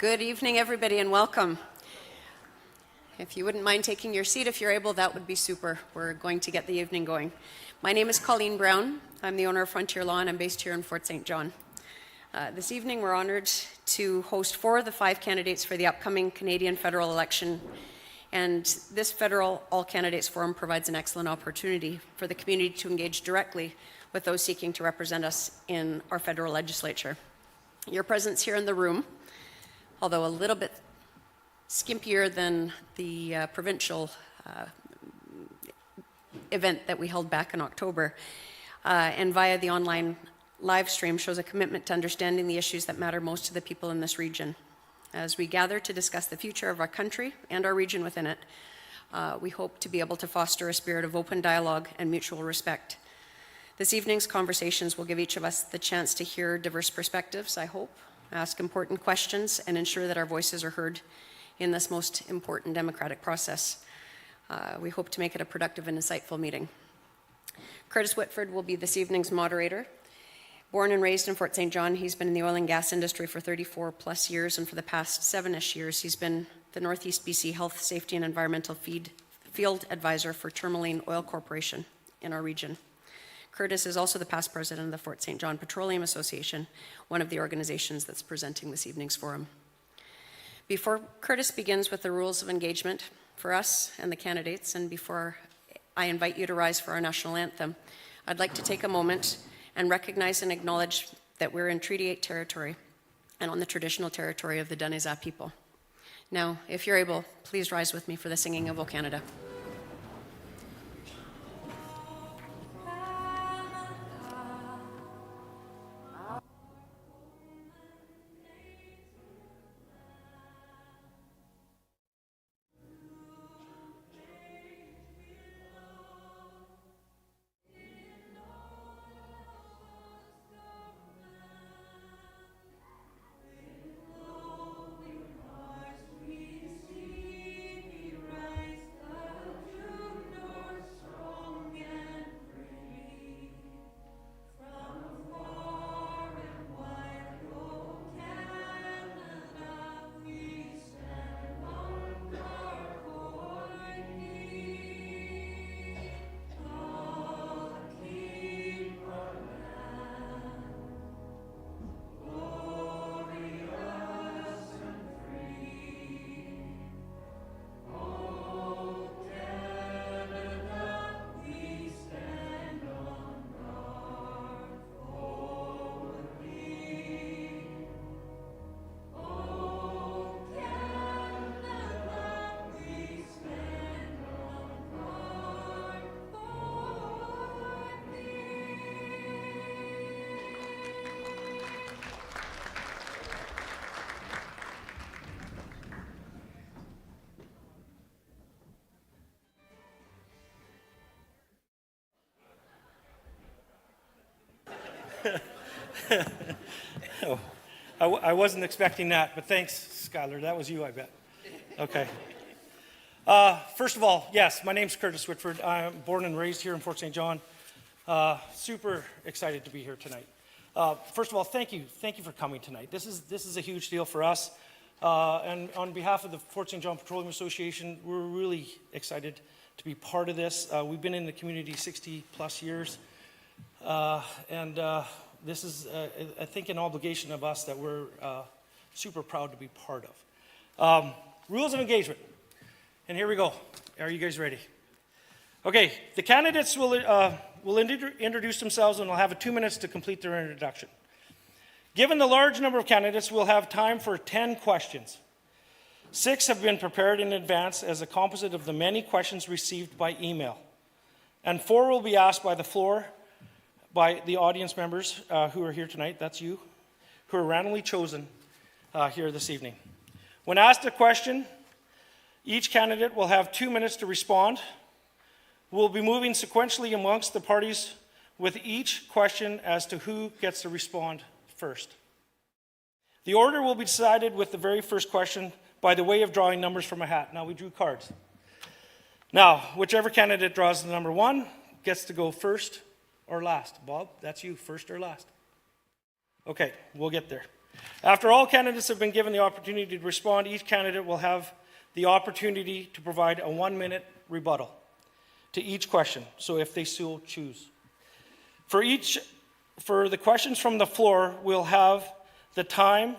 Good evening, everybody, and welcome. If you wouldn't mind taking your seat, if you're able, that would be super. We're going to get the evening going. My name is Colleen Brown. I'm the owner of Frontier Law, and I'm based here in Fort St. John. This evening, we're honored to host 4 of the 5 candidates for the upcoming Canadian federal election. And this federal all-candidates forum provides an excellent opportunity for the community to engage directly with those seeking to represent us in our federal legislature. Your presence here in the room, although a little bit skimpier than the provincial event that we held back in October, and via the online live stream, shows a commitment to understanding the issues that matter most to the people in this region. As we gather to discuss the future of our country and our region within it, we hope to be able to foster a spirit of open dialogue and mutual respect. This evening's conversations will give each of us the chance to hear diverse perspectives, I hope, ask important questions, and ensure that our voices are heard in this most important democratic process. We hope to make it a productive and insightful meeting. Curtis Whitford will be this evening's moderator. Born and raised in Fort St. John, he's been in the oil and gas industry for 34 plus years, and for the past 7-ish years, he's been the Northeast BC Health, Safety and Environmental Field Advisor for Tourmaline Oil Corporation in our region. Curtis is also the past president of the Fort St. John Petroleum Association, one of the organizations that's presenting this evening's forum. Before Curtis begins with the rules of engagement for us and the candidates, and before I invite you to rise for our national anthem, I'd like to take a moment and recognize and acknowledge that we're in Treaty 8 territory and on the traditional territory of the Daneza people. Now, if you're able, please rise with me for the singing of O Canada. Oh, I wasn't expecting that, but thanks, Skylar. That was you, I bet. Okay. First of all, yes, my name's Curtis Whitford. I'm born and raised here in Fort St. John. Super excited to be here tonight. First of all, thank you for coming tonight. This is a huge deal for us. And on behalf of the Fort St. John Petroleum Association, we're really excited to be part of this. We've been in the community 60 plus years. This is, I think, an obligation of us that we're super proud to be part of. Rules of engagement. And here we go. Are you guys ready? Okay, the candidates will introduce themselves and will have 2 minutes to complete their introduction. Given the large number of candidates, we'll have time for 10 questions. 6 have been prepared in advance as a composite of the many questions received by email. And 4 will be asked by the floor by the audience members who are here tonight, that's you, who are randomly chosen here this evening. When asked a question, each candidate will have 2 minutes to respond. We'll be moving sequentially amongst the parties with each question as to who gets to respond first. The order will be decided with the very first question by the way of drawing numbers from a hat. Now, we drew cards. Now, whichever candidate draws the number 1 gets to go first or last. Bob, that's you, first or last? Okay, we'll get there. After all candidates have been given the opportunity to respond, each candidate will have the opportunity to provide a 1-minute rebuttal to each question, so if they so choose. For the questions from the floor, we'll have the time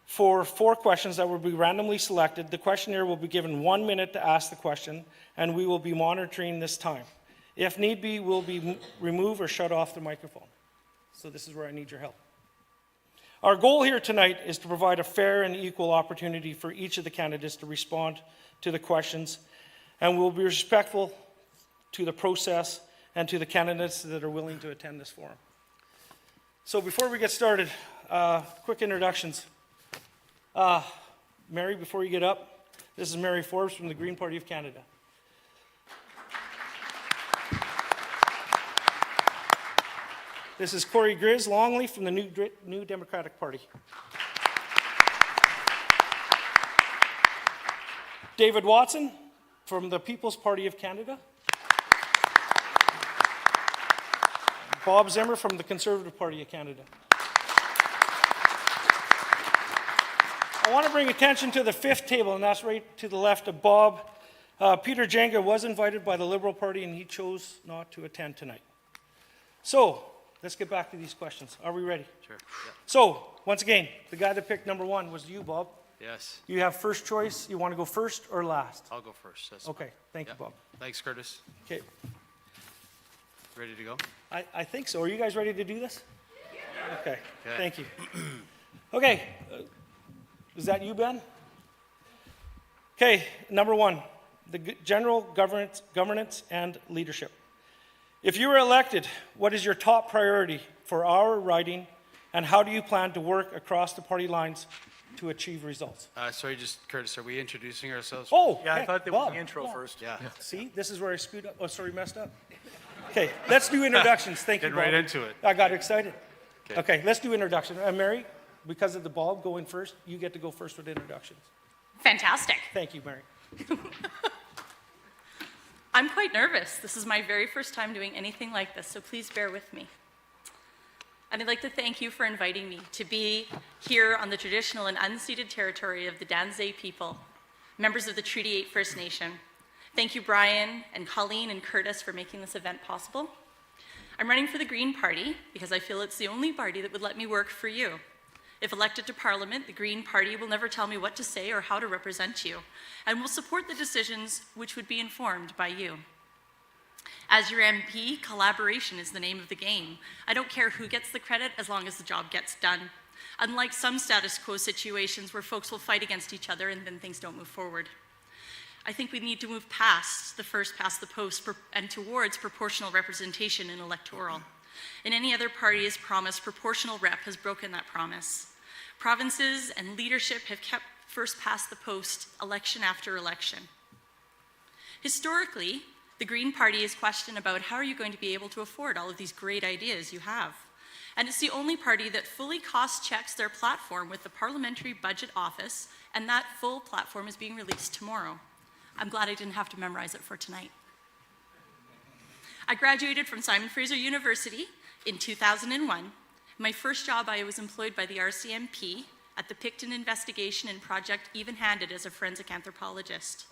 for 4 questions that will be randomly selected. The questioner will be given 1 minute to ask the question, and we will be monitoring this time. If need be, we'll remove or shut off the microphone. So this is where I need your help. Our goal here tonight is to provide a fair and equal opportunity for each of the candidates to respond to the questions, and we'll be respectful to the process and to the candidates that are willing to attend this forum. So before we get started, quick introductions. Mary, before you get up, this is Mary Forbes from the Green Party of Canada. This is Corey Grizz Longley from the New Democratic Party. David Watson from the People's Party of Canada. Bob Zimmer from the Conservative Party of Canada. I want to bring attention to the 5th table, and that's right to the left of Bob. Peter Jenga was invited by the Liberal Party, and he chose not to attend tonight. So, let's get back to these questions. Are we ready? Sure. Yeah. So, once again, the guy that picked number 1 was you, Bob. Yes. You have first choice. You want to go first or last? I'll go first. That's Okay, fine. thank you, Yeah. Bob. Thanks, Curtis. Okay, Ready to go? I think so. Are you guys ready to do this? Okay, Okay. thank you. Okay, is that you, Ben? Okay, number 1, the general governance and leadership. If you were elected, what is your top priority for our riding, and how do you plan to work across the party lines to achieve results? Sorry, just Curtis, are we introducing ourselves? Oh, Yeah, I heck, thought there was Bob. the intro first. Yeah. See, this is where I screwed up. Oh, sorry, messed up. Okay, let's do introductions. Thank you, Get Bob. right into it. I got excited. Okay. Okay, let's do introduction. Mary, because of the Bob going first, you get to go first with introductions. Fantastic. Thank you, Mary. I'm quite nervous. This is my very first time doing anything like this, so please bear with me. And I'd like to thank you for inviting me to be here on the traditional and unceded territory of the Danzé people, members of the Treaty 8 First Nation. Thank you, Brian and Colleen and Curtis, for making this event possible. I'm running for the Green Party because I feel it's the only party that would let me work for you. If elected to Parliament, the Green Party will never tell me what to say or how to represent you, and will support the decisions which would be informed by you. As your MP, collaboration is the name of the game. I don't care who gets the credit as long as the job gets done. Unlike some status quo situations where folks will fight against each other and then things don't move forward. I think we need to move past the first past the post and towards proportional representation in electoral. In any other party's promise, proportional rep has broken that promise. Provinces and leadership have kept first past the post election after election. Historically, the Green Party is questioned about how are you going to be able to afford all of these great ideas you have. And it's the only party that fully cost checks their platform with the Parliamentary Budget Office, and that full platform is being released tomorrow. I'm glad I didn't have to memorize it for tonight. I graduated from Simon Fraser University in 2001. My first job, I was employed by the RCMP at the Picton Investigation and Project Even-Handed as a forensic anthropologist.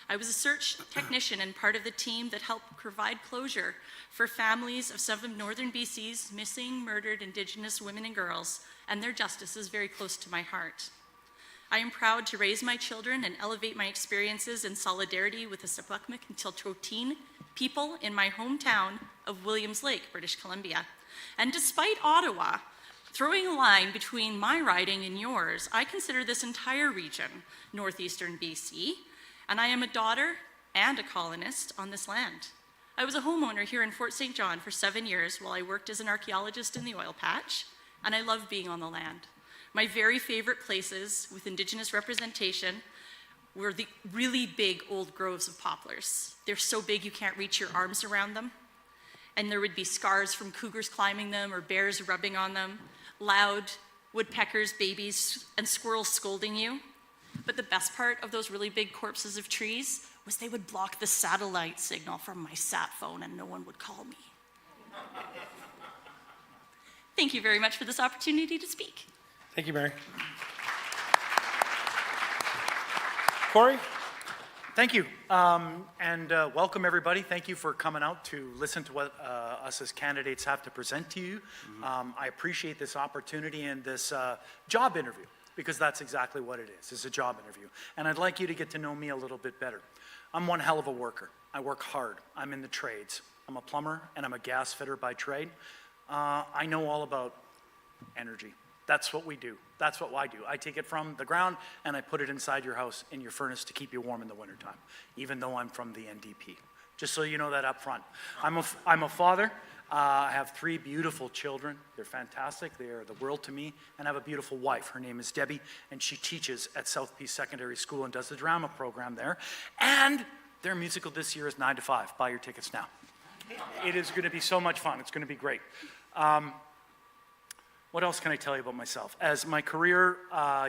I was a search technician and part of the team that helped provide closure for families of some of northern BC's missing, murdered Indigenous women and girls, and their justice is very close to my heart. I am proud to raise my children and elevate my experiences in solidarity with the Secwepemc and Tsilhqot'in people in my hometown of Williams Lake, British Columbia. And despite Ottawa throwing a line between my riding and yours, I consider this entire region northeastern BC, and I am a daughter and a colonist on this land. I was a homeowner here in Fort St. John for 7 years while I worked as an archaeologist in the oil patch, and I love being on the land. My very favorite places with Indigenous representation were the really big old groves of poplars. They're so big you can't reach your arms around them. And there would be scars from cougars climbing them or bears rubbing on them, loud woodpeckers, babies, and squirrels scolding you. But the best part of those really big corpses of trees was they would block the satellite signal from my sat phone and no one would call me. Thank you very much for this opportunity to speak. Thank you, Mary. Corey? Thank you, and welcome everybody. Thank you for coming out to listen to what us as candidates have to present to you. I appreciate this opportunity and this job interview, because that's exactly what it is. It's a job interview. And I'd like you to get to know me a little bit better. I'm one hell of a worker. I work hard. I'm in the trades. I'm a plumber and I'm a gas fitter by trade. I know all about energy. That's what we do. That's what I do. I take it from the ground and I put it inside your house in your furnace to keep you warm in the wintertime, even though I'm from the NDP. Just so you know that up front. I'm a father. I have 3 beautiful children. They're fantastic. They are the world to me. And I have a beautiful wife. Her name is Debbie, and she teaches at South Peace Secondary School and does the drama program there. And their musical this year is 9 to 5. Buy your tickets now. It is going to be so much fun. It's going to be great. What else can I tell you about myself? As my career,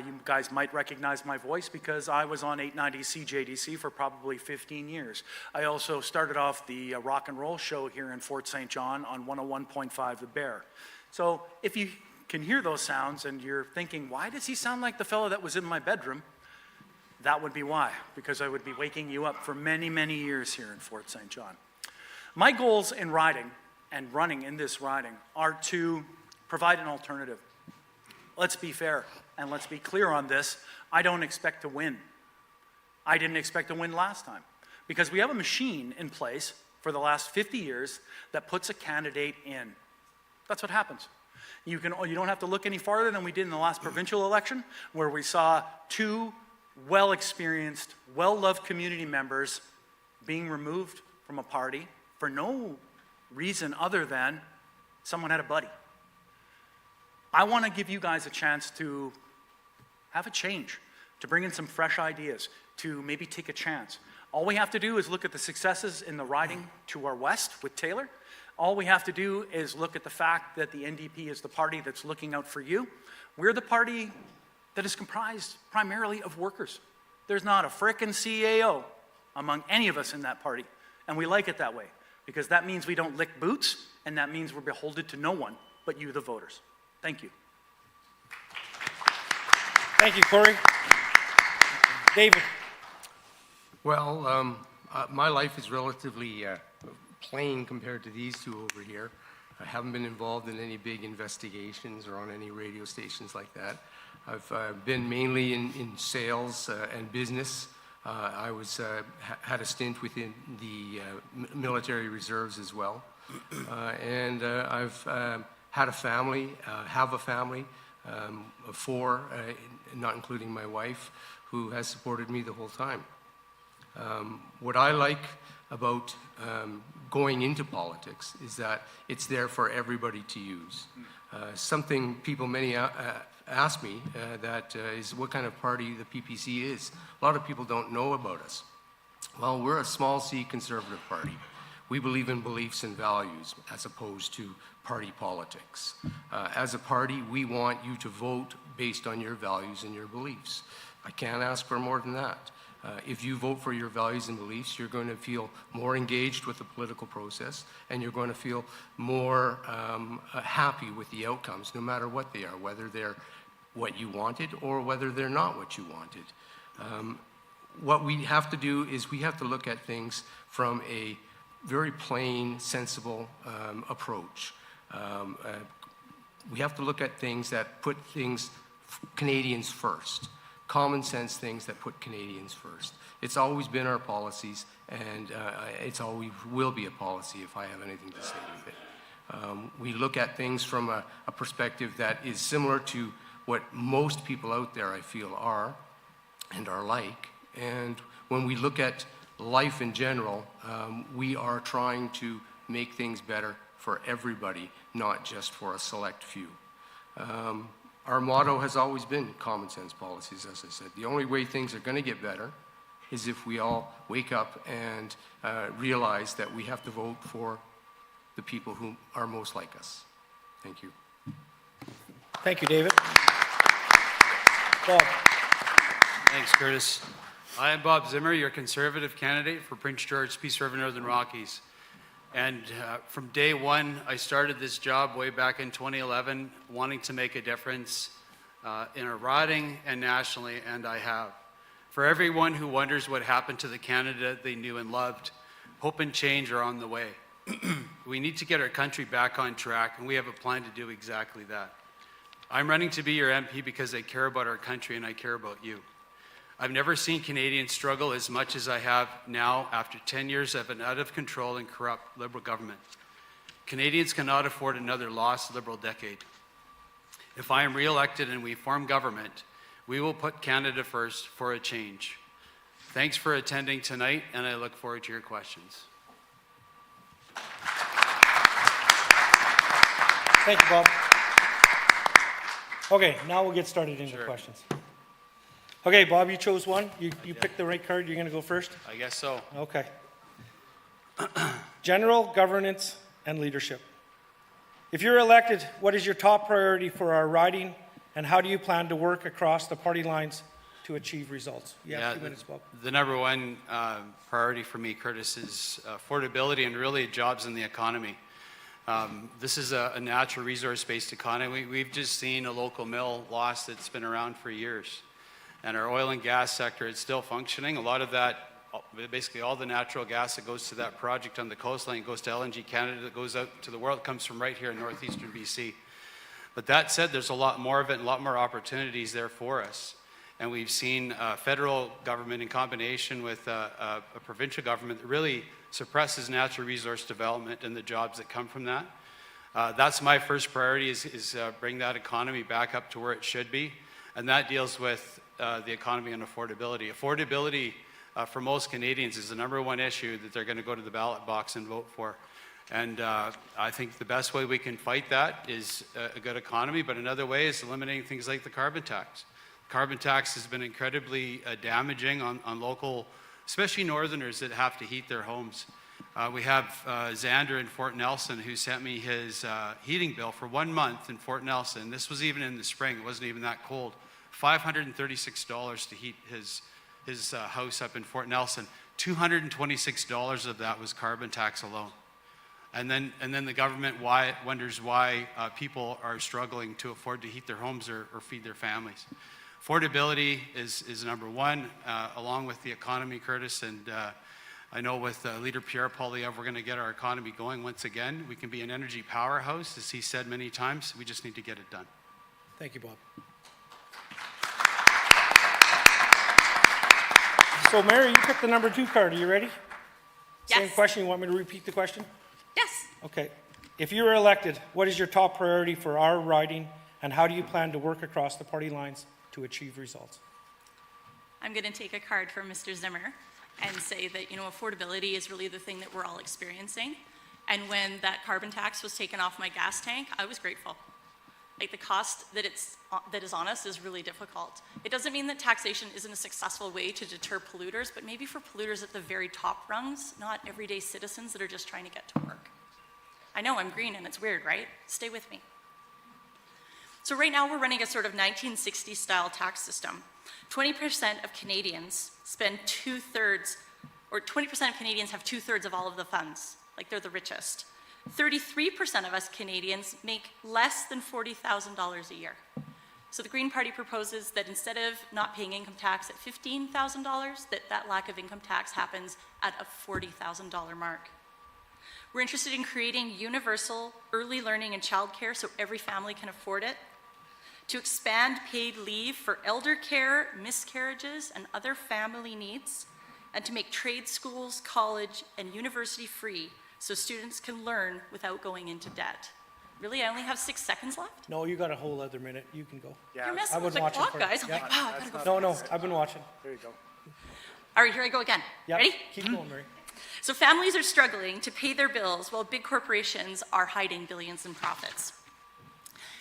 you guys might recognize my voice because I was on 890 CJDC for probably 15 years. I also started off the rock and roll show here in Fort St. John on 101.5 The Bear. So if you can hear those sounds and you're thinking, why does he sound like the fellow that was in my bedroom? That would be why, because I would be waking you up for many, many years here in Fort St. John. My goals in riding and running in this riding are to provide an alternative. Let's be fair and let's be clear on this. I don't expect to win. I didn't expect to win last time because we have a machine in place for the last 50 years that puts a candidate in. That's what happens. You don't have to look any farther than we did in the last provincial election, where we saw 2 well-experienced, well-loved community members being removed from a party for no reason other than someone had a buddy. I want to give you guys a chance to have a change, to bring in some fresh ideas, to maybe take a chance. All we have to do is look at the successes in the riding to our west with Taylor. All we have to do is look at the fact that the NDP is the party that's looking out for you. We're the party that is comprised primarily of workers. There's not a frickin' CAO among any of us in that party, and we like it that way because that means we don't lick boots, and that means we're beholden to no one but you, the voters. Thank you. Thank you, Corey. David? Well, my life is relatively plain compared to these 2 over here. I haven't been involved in any big investigations or on any radio stations like that. I've been mainly in sales and business. I had a stint within the military reserves as well. And I've had a family, have a family of 4, not including my wife, who has supported me the whole time. What I like about going into politics is that it's there for everybody to use. Something many ask me is what kind of party the PPC is. A lot of people don't know about us. Well, we're a small C conservative party. We believe in beliefs and values as opposed to party politics. As a party, we want you to vote based on your values and your beliefs. I can't ask for more than that. If you vote for your values and beliefs, you're going to feel more engaged with the political process, and you're going to feel more happy with the outcomes, no matter what they are, whether they're what you wanted or whether they're not what you wanted. What we have to do is we have to look at things from a very plain, sensible approach. We have to look at things that put Canadians first. Common sense things that put Canadians first. It's always been our policies, and it's always will be a policy if I have anything to say with it. We look at things from a perspective that is similar to what most people out there, I feel, are and are like. And when we look at life in general, we are trying to make things better for everybody, not just for a select few. Our motto has always been common sense policies, as I said. The only way things are going to get better is if we all wake up and realize that we have to vote for the people who are most like us. Thank you. Thank you, David. Bob? Thanks, Curtis. I am Bob Zimmer, your Conservative candidate for Prince George Peace River Northern Rockies. And from day one, I started this job way back in 2011, wanting to make a difference in our riding and nationally, and I have. For everyone who wonders what happened to the Canada they knew and loved, hope and change are on the way. We need to get our country back on track, and we have a plan to do exactly that. I'm running to be your MP because I care about our country and I care about you. I've never seen Canadians struggle as much as I have now after 10 years of an out-of-control and corrupt Liberal government. Canadians cannot afford another lost Liberal decade. If I am re-elected and we form government, we will put Canada first for a change. Thanks for attending tonight, and I look forward to your questions. Thank you, Bob. Okay, now we'll get started into Sure. questions. Okay, Bob, you chose one. You picked the right card. You're going to go first? I guess so. Okay. General governance and leadership. If you're elected, what is your top priority for our riding, and how do you plan to work across the party lines to achieve results? You have 2 minutes, Bob. The number one priority for me, Curtis, is affordability and really jobs in the economy. This is a natural resource-based economy. We've just seen a local mill lost that's been around for years. And our oil and gas sector is still functioning. A lot of that, basically all the natural gas that goes to that project on the coastline goes to LNG Canada, that goes out to the world, comes from right here in northeastern BC. But that said, there's a lot more of it and a lot more opportunities there for us. And we've seen federal government in combination with a provincial government that really suppresses natural resource development and the jobs that come from that. That's my first priority, is bring that economy back up to where it should be. And that deals with the economy and affordability. Affordability for most Canadians is the number one issue that they're going to go to the ballot box and vote for. And I think the best way we can fight that is a good economy, but another way is eliminating things like the carbon tax. Carbon tax has been incredibly damaging on local, especially northerners that have to heat their homes. We have Xander in Fort Nelson who sent me his heating bill for 1 month in Fort Nelson. This was even in the spring, it wasn't even that cold. $536 to heat his house up in Fort Nelson. $226 of that was carbon tax alone. And then the government wonders why people are struggling to afford to heat their homes or feed their families. Affordability is number one, along with the economy, Curtis, and I know with Leader Pierre Poilievre, we're going to get our economy going once again. We can be an energy powerhouse, as he said many times. We just need to get it done. Thank you, Bob. So, Mary, you picked the number 2 card. Are you ready? Yes. Same question. You want me to repeat the question? Yes. Okay. If you were elected, what is your top priority for our riding, and how do you plan to work across the party lines to achieve results? I'm going to take a card from Mr. Zimmer and say that, affordability is really the thing that we're all experiencing. And when that carbon tax was taken off my gas tank, I was grateful. Like, the cost that is on us is really difficult. It doesn't mean that taxation isn't a successful way to deter polluters, but maybe for polluters at the very top rungs, not everyday citizens that are just trying to get to work. I know I'm green and it's weird, right? Stay with me. So right now we're running a sort of 1960s style tax system. 20% of Canadians spend 2/3, or 20% of Canadians have 2/3 of all of the funds, like they're the richest. 33% of us Canadians make less than $40,000 a year. So the Green Party proposes that instead of not paying income tax at $15,000, that lack of income tax happens at a $40,000 mark. We're interested in creating universal early learning and childcare so every family can afford it, to expand paid leave for elder care, miscarriages, and other family needs, and to make trade schools, college, and university free so students can learn without going into debt. Really, I only have 6 seconds left? No, you got a whole other minute. You can go. Yeah, You're I messing was with the watching clock, for you. guys. I'm Yeah. like, wow, I gotta go. No, I've been watching. there you go. All right, here I go again. Yeah, Ready? keep going, Mary. So families are struggling to pay their bills while big corporations are hiding billions in profits.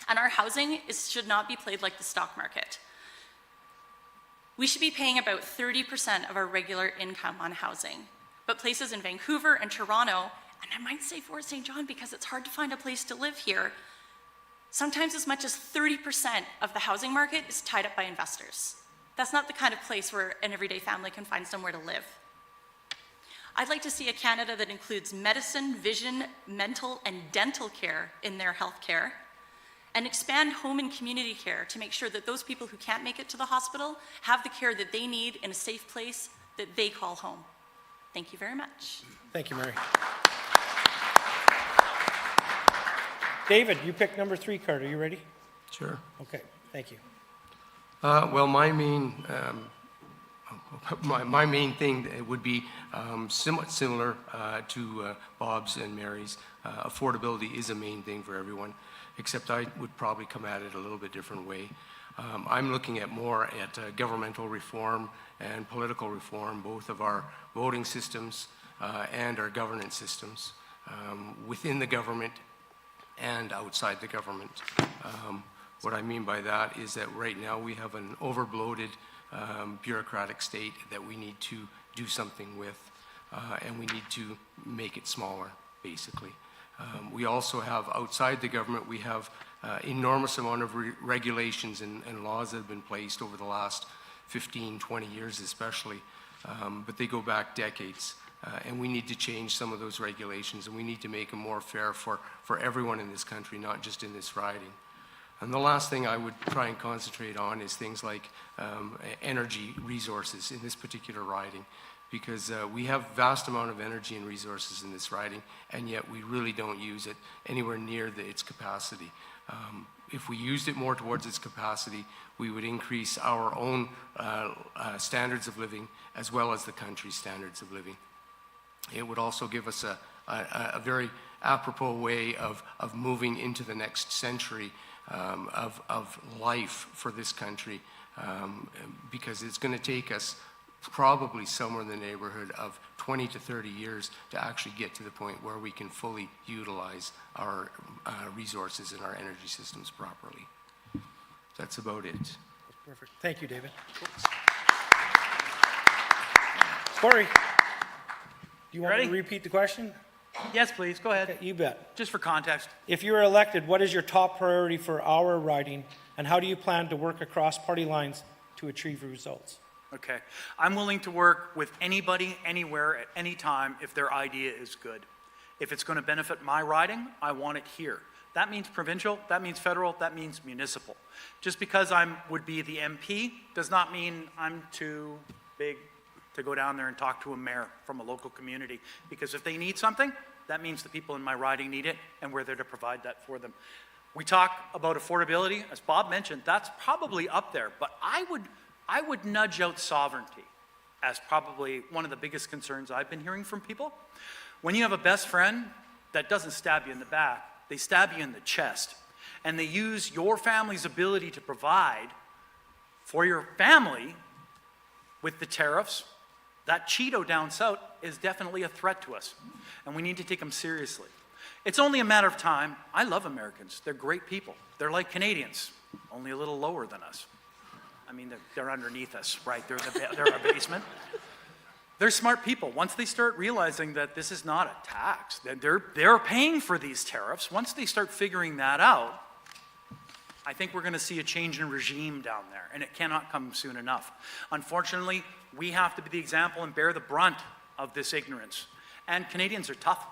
And our housing should not be played like the stock market. We should be paying about 30% of our regular income on housing. But places in Vancouver and Toronto, and I might say Fort St. John because it's hard to find a place to live here, sometimes as much as 30% of the housing market is tied up by investors. That's not the kind of place where an everyday family can find somewhere to live. I'd like to see a Canada that includes medicine, vision, mental, and dental care in their health care, and expand home and community care to make sure that those people who can't make it to the hospital have the care that they need in a safe place that they call home. Thank you very much. Thank you, Mary. David, you picked number 3 card. Are you ready? Sure. Okay, thank you. Well, my main thing would be somewhat similar to Bob's and Mary's. Affordability is a main thing for everyone, except I would probably come at it a little bit different way. I'm looking at more at governmental reform and political reform, both of our voting systems and our governance systems within the government and outside the government. What I mean by that is that right now we have an overbloated bureaucratic state that we need to do something with, and we need to make it smaller, basically. We also have, outside the government, we have enormous amount of regulations and laws that have been placed over the last 15, 20 years especially, but they go back decades. And we need to change some of those regulations, and we need to make them more fair for everyone in this country, not just in this riding. And the last thing I would try and concentrate on is things like energy resources in this particular riding, because we have vast amount of energy and resources in this riding, and yet we really don't use it anywhere near its capacity. If we used it more towards its capacity, we would increase our own standards of living as well as the country's standards of living. It would also give us a very apropos way of moving into the next century of life for this country, because it's going to take us probably somewhere in the neighborhood of 20 to 30 years to actually get to the point where we can fully utilize our resources and our energy systems properly. That's about it. That's perfect. Thank you, David. Corey, do you want me Ready? to repeat the question? Yes, please, go ahead. Okay, you bet. Just for context. If you are elected, what is your top priority for our riding, and how do you plan to work across party lines to achieve results? Okay. I'm willing to work with anybody, anywhere, at any time if their idea is good. If it's going to benefit my riding, I want it here. That means provincial, that means federal, that means municipal. Just because I would be the MP does not mean I'm too big to go down there and talk to a mayor from a local community. Because if they need something, that means the people in my riding need it, and we're there to provide that for them. We talk about affordability, as Bob mentioned, that's probably up there, but I would nudge out sovereignty as probably one of the biggest concerns I've been hearing from people. When you have a best friend that doesn't stab you in the back, they stab you in the chest, and they use your family's ability to provide for your family with the tariffs, that Cheeto down south is definitely a threat to us, and we need to take them seriously. It's only a matter of time. I love Americans. They're great people. They're like Canadians, only a little lower than us. I mean, they're underneath us, right? They're our basement. They're smart people. Once they start realizing that this is not a tax, that they're paying for these tariffs, once they start figuring that out, I think we're going to see a change in regime down there, and it cannot come soon enough. Unfortunately, we have to be the example and bear the brunt of this ignorance. And Canadians are tough.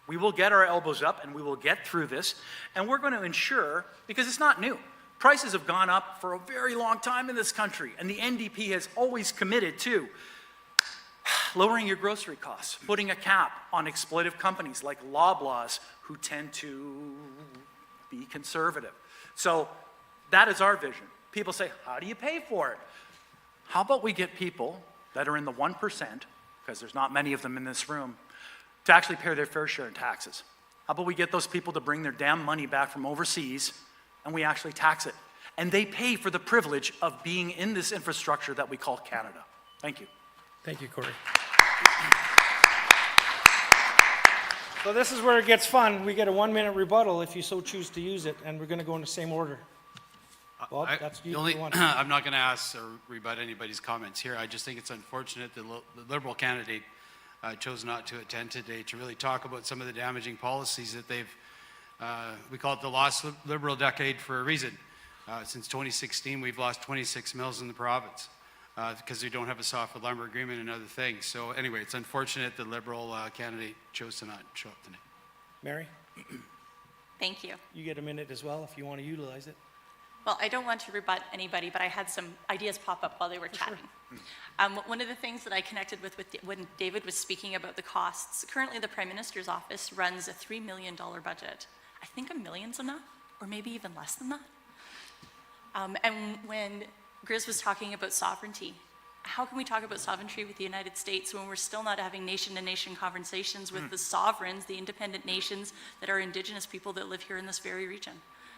We will get our elbows up, and we will get through this, and we're going to ensure, because it's not new, prices have gone up for a very long time in this country, and the NDP has always committed to lowering your grocery costs, putting a cap on exploitive companies like Loblaws, who tend to be conservative. So that is our vision. People say, how do you pay for it? How about we get people that are in the 1%, because there's not many of them in this room, to actually pay their fair share in taxes? How about we get those people to bring their damn money back from overseas, and we actually tax it? And they pay for the privilege of being in this infrastructure that we call Canada. Thank you. Thank you, Corey. So this is where it gets fun. We get a 1-minute rebuttal if you so choose to use it, and we're going to go in the same order. Bob, that's you. I'm not going to ask or rebut anybody's comments here. I just think it's unfortunate that the Liberal candidate chose not to attend today to really talk about some of the damaging policies that they've, we call it the lost Liberal decade for a reason. Since 2016, we've lost 26 mills in the province because we don't have a softwood lumber agreement and other things. So anyway, it's unfortunate the Liberal candidate chose to not show up tonight. Mary? Thank you. You get a minute as well if you want to utilize it. Well, I don't want to rebut anybody, but I had some ideas pop up while they were chatting. One of the things that I connected with when David was speaking about the costs, currently the Prime Minister's office runs a $3 million budget. I think $1 million's enough, or maybe even less than that. And when Grizz was talking about sovereignty, how can we talk about sovereignty with the United States when we're still not having nation-to-nation conversations with the sovereigns, the independent nations that are Indigenous people that live here in this very region?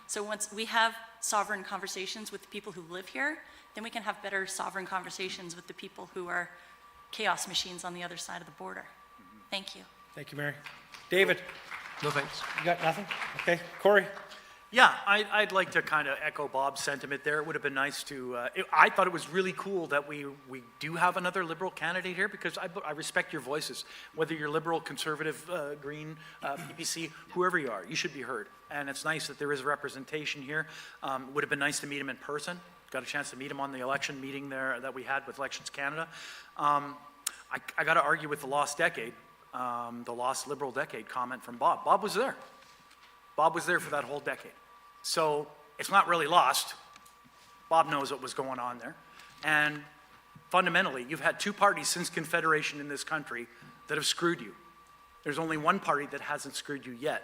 So once we have sovereign conversations with the people who live here, then we can have better sovereign conversations with the people who are chaos machines on the other side of the border. Thank you. Thank you, Mary. David, No, thanks. you got nothing? Okay. Corey? Yeah, I'd like to kind of echo Bob's sentiment there. It would have been nice to, I thought it was really cool that we do have another Liberal candidate here, because I respect your voices. Whether you're Liberal, Conservative, Green, PPC, whoever you are, you should be heard. And it's nice that there is representation here. Would have been nice to meet him in person. Got a chance to meet him on the election meeting there that we had with Elections Canada. I got to argue with the lost decade, the lost Liberal decade comment from Bob. Bob was there. Bob was there for that whole decade. So it's not really lost. Bob knows what was going on there. And fundamentally, you've had two parties since Confederation in this country that have screwed you. There's only one party that hasn't screwed you yet.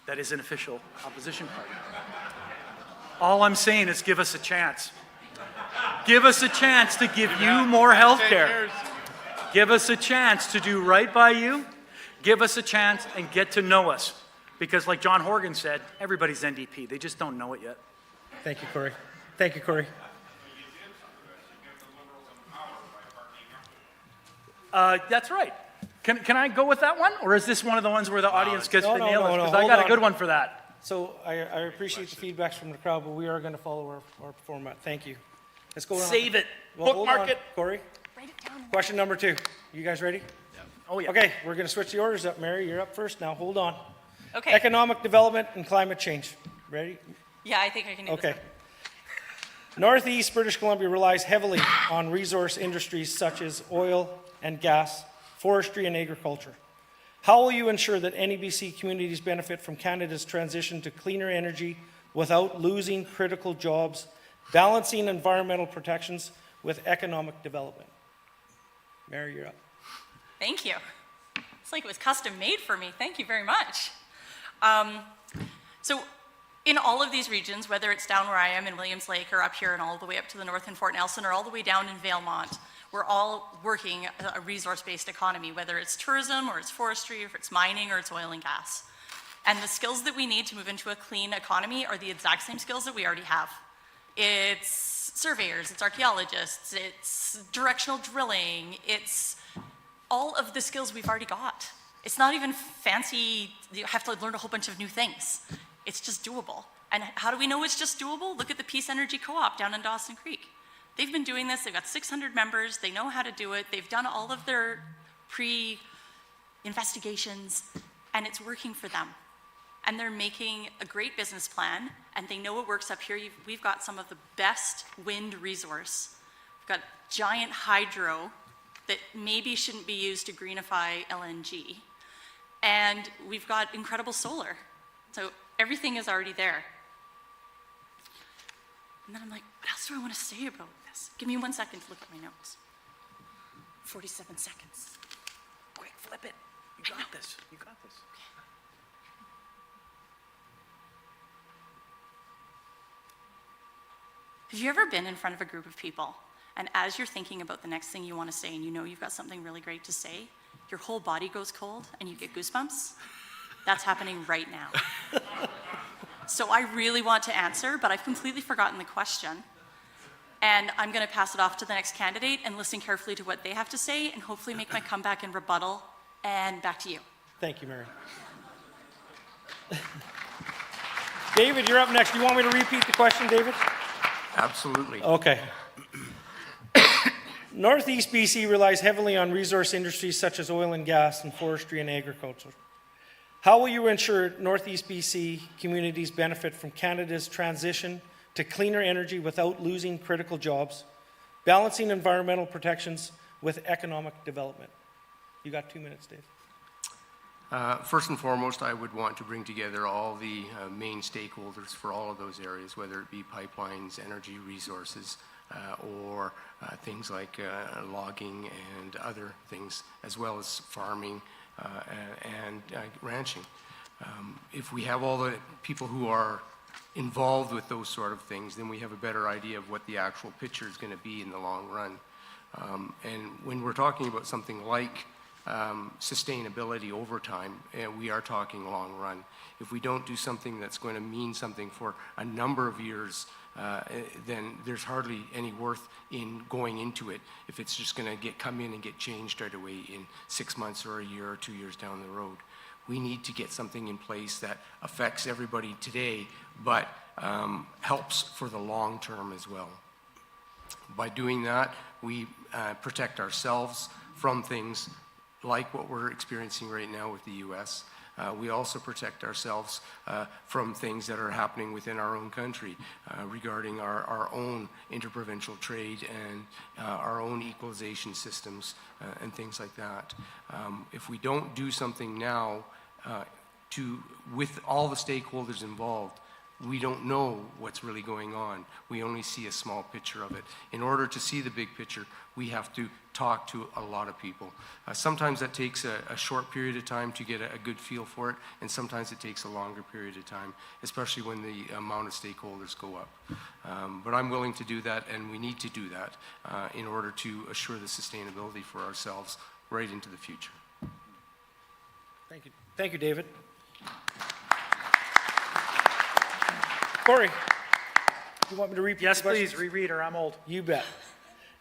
That is an official opposition party. All I'm saying is give us a chance. Give us a chance to give you more health care. Give us a chance to do right by you. Give us a chance and get to know us. Because like John Horgan said, everybody's NDP. They just don't know it yet. Thank you, Corey. Thank you, Corey. That's right. Can I go with that one? Or is this one of the ones where the audience gets to no, nail it? no, Because I hold got a on. good one for that. So I appreciate the feedbacks from the crowd, but we are going to follow our format. Thank you. Let's go on. Save it. Well, hold Bookmark on. it. Corey, Write it down. question number 2. You guys ready? Oh, yeah. Okay, we're going to switch the orders up. Mary, you're up first. Now, hold on. Okay. Economic development and climate change. Ready? Yeah, I think I can do this Okay. one. Northeast British Columbia relies heavily on resource industries such as oil and gas, forestry and agriculture. How will you ensure that any BC communities benefit from Canada's transition to cleaner energy without losing critical jobs, balancing environmental protections with economic development? Mary, you're up. Thank you. It's like it was custom made for me. Thank you very much. So in all of these regions, whether it's down where I am in Williams Lake or up here and all the way up to the north in Fort Nelson or all the way down in Valemont, we're all working a resource-based economy, whether it's tourism or it's forestry or if it's mining or it's oil and gas. And the skills that we need to move into a clean economy are the exact same skills that we already have. It's surveyors, it's archaeologists, it's directional drilling, it's all of the skills we've already got. It's not even fancy, you have to learn a whole bunch of new things. It's just doable. And how do we know it's just doable? Look at the Peace Energy Co-op down in Dawson Creek. They've been doing this, they've got 600 members, they know how to do it, they've done all of their pre-investigations, and it's working for them. And they're making a great business plan, and they know it works up here. We've got some of the best wind resource. We've got giant hydro that maybe shouldn't be used to greenify LNG. And we've got incredible solar. So everything is already there. And then I'm like, what else do I want to say about this? Give me 1 second to look at my notes. 47 seconds. Quick, flip it. You got this. You got this. Have you ever been in front of a group of people, and as you're thinking about the next thing you want to say, and you know you've got something really great to say, your whole body goes cold and you get goosebumps? That's happening right now. So I really want to answer, but I've completely forgotten the question. And I'm going to pass it off to the next candidate and listen carefully to what they have to say and hopefully make my comeback and rebuttal. And back to you. Thank you, Mary. David, you're up next. Do you want me to repeat the question, David? Absolutely. Okay. Northeast BC relies heavily on resource industries such as oil and gas and forestry and agriculture. How will you ensure Northeast BC communities benefit from Canada's transition to cleaner energy without losing critical jobs, balancing environmental protections with economic development? You got 2 minutes, Dave. First and foremost, I would want to bring together all the main stakeholders for all of those areas, whether it be pipelines, energy resources, or things like logging and other things, as well as farming and ranching. If we have all the people who are involved with those sort of things, then we have a better idea of what the actual picture is going to be in the long run. And when we're talking about something like sustainability over time, we are talking long run. If we don't do something that's going to mean something for a number of years, then there's hardly any worth in going into it if it's just going to come in and get changed right away in 6 months or a year or 2 years down the road. We need to get something in place that affects everybody today, but helps for the long term as well. By doing that, we protect ourselves from things like what we're experiencing right now with the U.S. We also protect ourselves from things that are happening within our own country regarding our own interprovincial trade and our own equalization systems and things like that. If we don't do something now with all the stakeholders involved, we don't know what's really going on. We only see a small picture of it. In order to see the big picture, we have to talk to a lot of people. Sometimes that takes a short period of time to get a good feel for it, and sometimes it takes a longer period of time, especially when the amount of stakeholders go up. But I'm willing to do that, and we need to do that in order to assure the sustainability for ourselves right into the future. Thank you. Thank you, David. Corey, you want me to repeat Yes, the questions? please, reread or I'm old. You bet.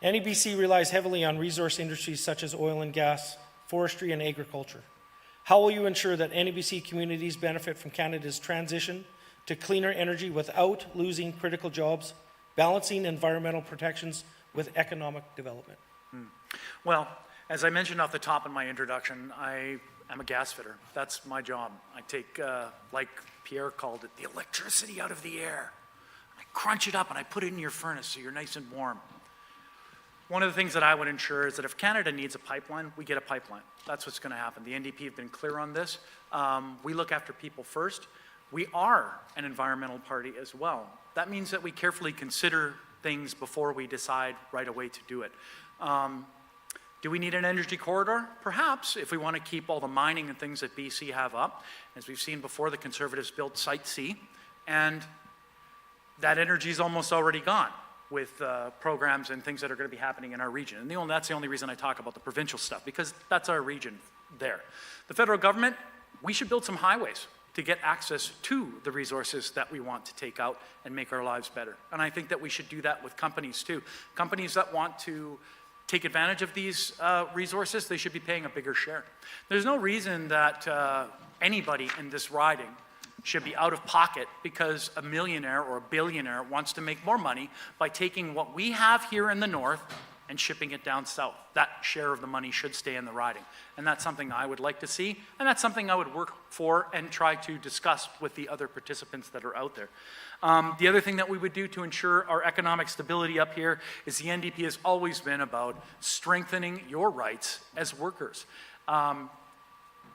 NEBC relies heavily on resource industries such as oil and gas, forestry, and agriculture. How will you ensure that NEBC communities benefit from Canada's transition to cleaner energy without losing critical jobs, balancing environmental protections with economic development? Well, as I mentioned off the top in my introduction, I'm a gas fitter. That's my job. I take, like Pierre called it, the electricity out of the air. I crunch it up and I put it in your furnace so you're nice and warm. One of the things that I would ensure is that if Canada needs a pipeline, we get a pipeline. That's what's going to happen. The NDP have been clear on this. We look after people first. We are an environmental party as well. That means that we carefully consider things before we decide right away to do it. Do we need an energy corridor? Perhaps, if we want to keep all the mining and things that BC have up. As we've seen before, the Conservatives built Site C, and that energy is almost already gone with programs and things that are going to be happening in our region. And that's the only reason I talk about the provincial stuff, because that's our region there. The federal government, we should build some highways to get access to the resources that we want to take out and make our lives better. And I think that we should do that with companies too. Companies that want to take advantage of these resources, they should be paying a bigger share. There's no reason that anybody in this riding should be out of pocket because a millionaire or a billionaire wants to make more money by taking what we have here in the north and shipping it down south. That share of the money should stay in the riding. And that's something I would like to see, and that's something I would work for and try to discuss with the other participants that are out there. The other thing that we would do to ensure our economic stability up here is the NDP has always been about strengthening your rights as workers.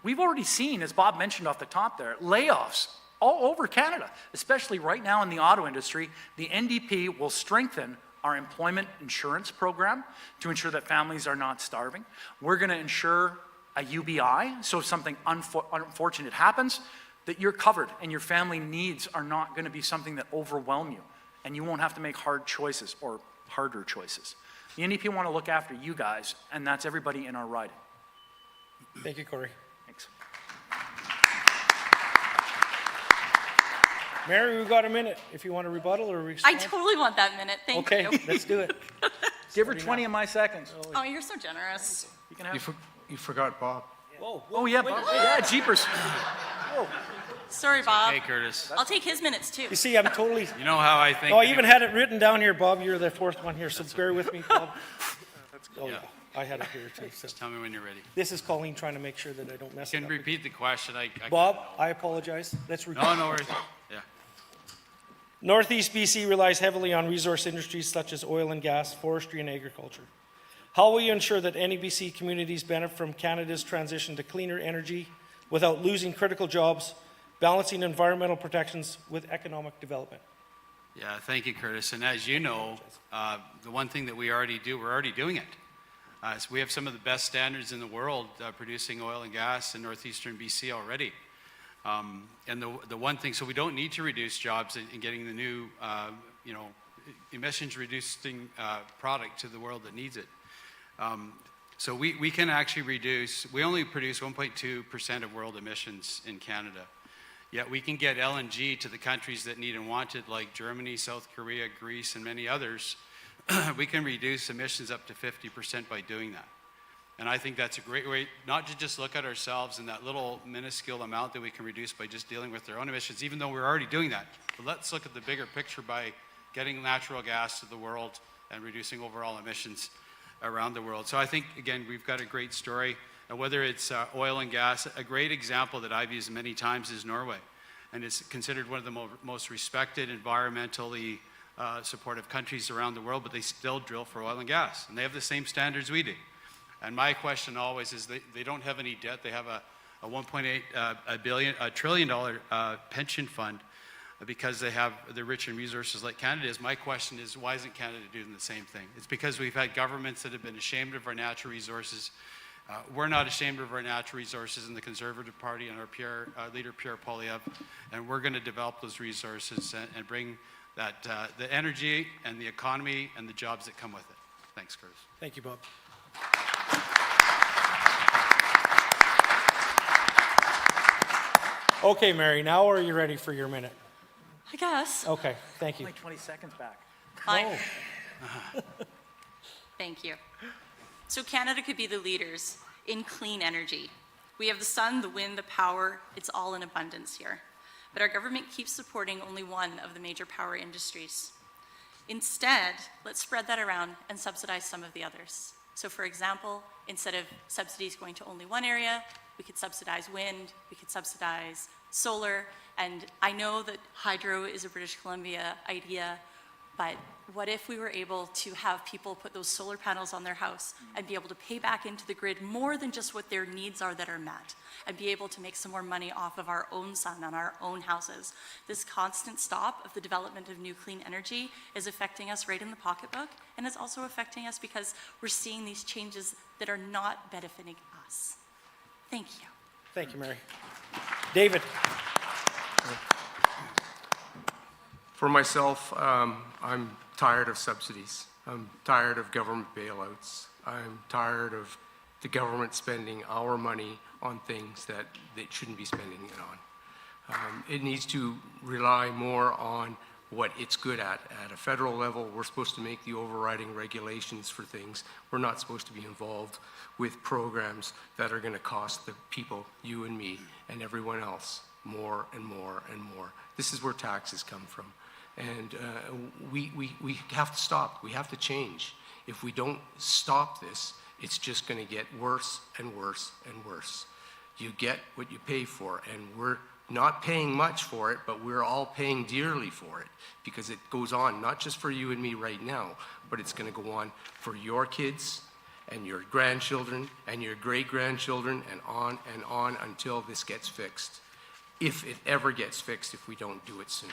We've already seen, as Bob mentioned off the top there, layoffs all over Canada, especially right now in the auto industry. The NDP will strengthen our employment insurance program to ensure that families are not starving. We're going to ensure a UBI, so if something unfortunate happens, that you're covered and your family needs are not going to be something that overwhelm you, and you won't have to make hard choices or harder choices. The NDP want to look after you guys, and that's everybody in our riding. Thank you, Corey. Thanks. Mary, we've got a minute if you want to rebuttal or respond. I totally want that minute. Thank you. Okay, let's do it. Give her 20 of my seconds. Oh, you're so generous. You can have. You forgot Bob. Whoa, Oh yeah, Bob. Yeah, jeepers. Sorry, Bob. Hey, Curtis. I'll take his minutes too. You see, I'm totally... You know how I think. Oh, I even had it written down here, Bob. You're the fourth one here, so bear with me, Bob. Oh, yeah. I had it here too. So. Tell me when you're ready. This is Colleen trying to make sure that I don't mess You it can up. repeat the question. Bob, I apologize. Let's repeat. No worries. Yeah. Northeast BC relies heavily on resource industries such as oil and gas, forestry, and agriculture. How will you ensure that NEBC communities benefit from Canada's transition to cleaner energy without losing critical jobs, balancing environmental protections with economic development. Yeah, thank you, Curtis. And as you know, the one thing that we already do, we're already doing it. So we have some of the best standards in the world producing oil and gas in northeastern BC already. And the one thing, so we don't need to reduce jobs in getting the new, emissions reducing product to the world that needs it. So we can actually reduce, we only produce 1.2% of world emissions in Canada. Yet we can get LNG to the countries that need and want it, like Germany, South Korea, Greece, and many others. We can reduce emissions up to 50% by doing that. And I think that's a great way, not to just look at ourselves and that little minuscule amount that we can reduce by just dealing with our own emissions, even though we're already doing that. But let's look at the bigger picture by getting natural gas to the world and reducing overall emissions around the world. So I think, again, we've got a great story. And whether it's oil and gas, a great example that I've used many times is Norway. And it's considered one of the most respected, environmentally supportive countries around the world, but they still drill for oil and gas. And they have the same standards we do. And my question always is they don't have any debt. They have a $1.8 trillion pension fund because they have the rich in resources like Canada is. My question is, why isn't Canada doing the same thing? It's because we've had governments that have been ashamed of our natural resources. We're not ashamed of our natural resources in the Conservative Party and our leader, Pierre Poilievre, and we're going to develop those resources and bring that the energy and the economy and the jobs that come with it. Thanks, Curtis. Thank you, Bob. Okay, Mary, now are you ready for your minute? I guess. Okay, thank you. Only 20 seconds back. Fine. Thank you. So Canada could be the leaders in clean energy. We have the sun, the wind, the power. It's all in abundance here. But our government keeps supporting only one of the major power industries. Instead, let's spread that around and subsidize some of the others. So for example, instead of subsidies going to only one area, we could subsidize wind, we could subsidize solar, and I know that hydro is a British Columbia idea, but what if we were able to have people put those solar panels on their house and be able to pay back into the grid more than just what their needs are that are met, and be able to make some more money off of our own sun on our own houses? This constant stop of the development of new clean energy is affecting us right in the pocketbook, and it's also affecting us because we're seeing these changes that are not benefiting us. Thank you. Thank you, Mary. David. For myself, I'm tired of subsidies. I'm tired of government bailouts. I'm tired of the government spending our money on things that they shouldn't be spending it on. It needs to rely more on what it's good at. At a federal level, we're supposed to make the overriding regulations for things. We're not supposed to be involved with programs that are going to cost the people, you and me, and everyone else, more and more and more. This is where taxes come from. And we have to stop. We have to change. If we don't stop this, it's just going to get worse and worse and worse. You get what you pay for, and we're not paying much for it, but we're all paying dearly for it, because it goes on, not just for you and me right now, but it's going to go on for your kids and your grandchildren and your great-grandchildren and on until this gets fixed. If it ever gets fixed, if we don't do it soon.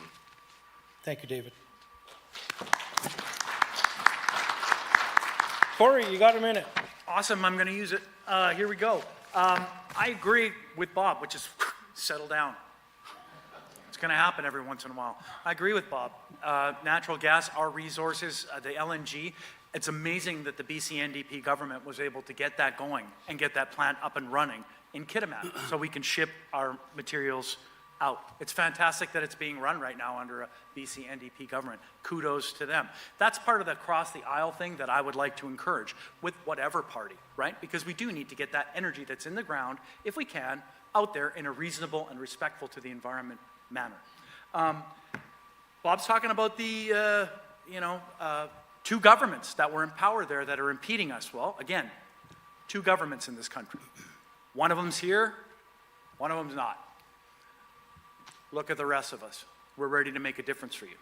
Thank you, David. Corey, you got a minute. Awesome, I'm going to use it. Here we go. I agree with Bob, which is settle down. It's going to happen every once in a while. I agree with Bob. Natural gas, our resources, the LNG, it's amazing that the BC NDP government was able to get that going and get that plant up and running in Kitimat so we can ship our materials out. It's fantastic that it's being run right now under a BC NDP government. Kudos to them. That's part of the cross the aisle thing that I would like to encourage with whatever party, right? Because we do need to get that energy that's in the ground, if we can, out there in a reasonable and respectful to the environment manner. Bob's talking about the, two governments that were in power there that are impeding us. Well, again, two governments in this country. One of them's here, one of them's not. Look at the rest of us. We're ready to make a difference for you.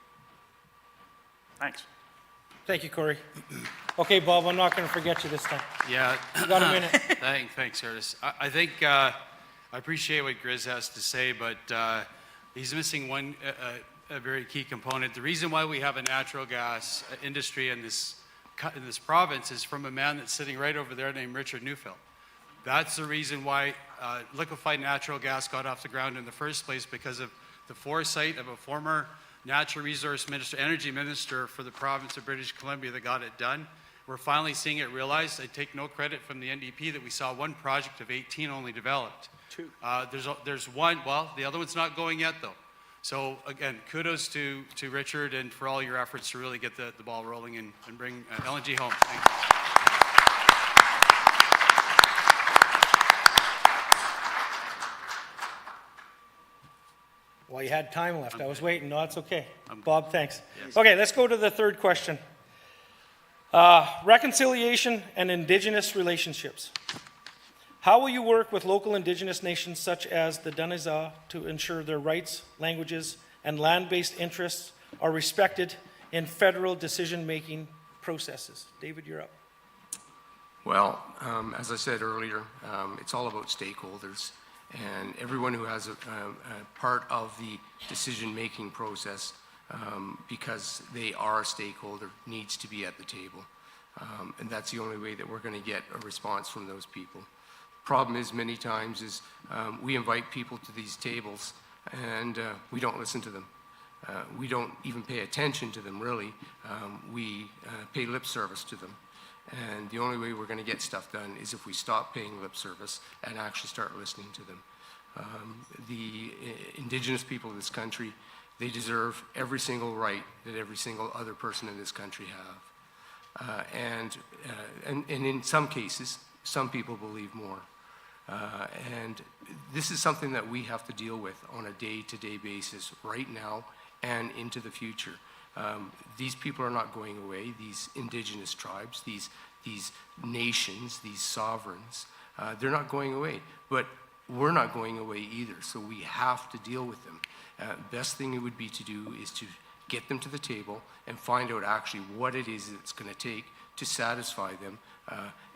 Thanks. Thank you, Corey. Okay, Bob, I'm not going to forget you this time. Yeah. You got a minute. Thanks, Curtis. I think I appreciate what Grizz has to say, but he's missing one a very key component. The reason why we have a natural gas industry in this province is from a man that's sitting right over there named Richard Neufeld. That's the reason why liquefied natural gas got off the ground in the first place, because of the foresight of a former natural resource minister, energy minister for the province of British Columbia that got it done. We're finally seeing it realized. I take no credit from the NDP that we saw one project of 18 only developed. Two. There's one, well, the other one's not going yet though. So again, kudos to Richard and for all your efforts to really get the ball rolling and bring LNG home. Thank you. Well, you had time left. I was waiting. No, that's okay. I'm Bob, good. thanks. Yes. Okay, let's go to the third question. Reconciliation and Indigenous relationships. How will you work with local Indigenous nations such as the Daniza to ensure their rights, languages, and land-based interests are respected in federal decision-making processes? David, you're up. Well, as I said earlier, it's all about stakeholders, and everyone who has a part of the decision-making process, because they are a stakeholder, needs to be at the table. And that's the only way that we're going to get a response from those people. Problem is, many times, is we invite people to these tables, and we don't listen to them. We don't even pay attention to them, really. We pay lip service to them. And the only way we're going to get stuff done is if we stop paying lip service and actually start listening to them. The Indigenous people of this country, they deserve every single right that every single other person in this country have. And in some cases, some people believe more. And this is something that we have to deal with on a day-to-day basis right now and into the future. These people are not going away, these Indigenous tribes, these nations, these sovereigns, they're not going away, but we're not going away either, so we have to deal with them. Best thing it would be to do is to get them to the table and find out actually what it is it's going to take to satisfy them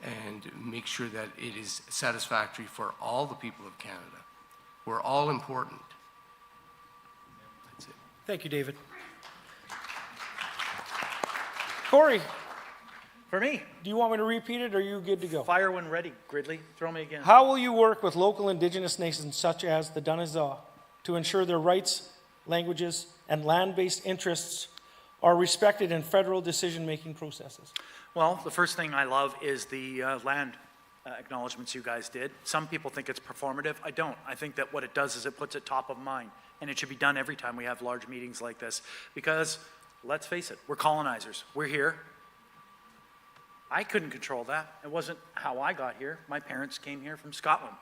and make sure that it is satisfactory for all the people of Canada. We're all important. That's it. Thank you, David. Corey, For me, do you want me to repeat it, or are you good to go? fire when ready. Gridley, throw me again. How will you work with local Indigenous nations such as the Daniza to ensure their rights, languages, and land-based interests are respected in federal decision-making processes? Well, the first thing I love is the land acknowledgements you guys did. Some people think it's performative. I don't. I think that what it does is it puts it top of mind, and it should be done every time we have large meetings like this, because let's face it, we're colonizers. We're here. I couldn't control that. It wasn't how I got here. My parents came here from Scotland.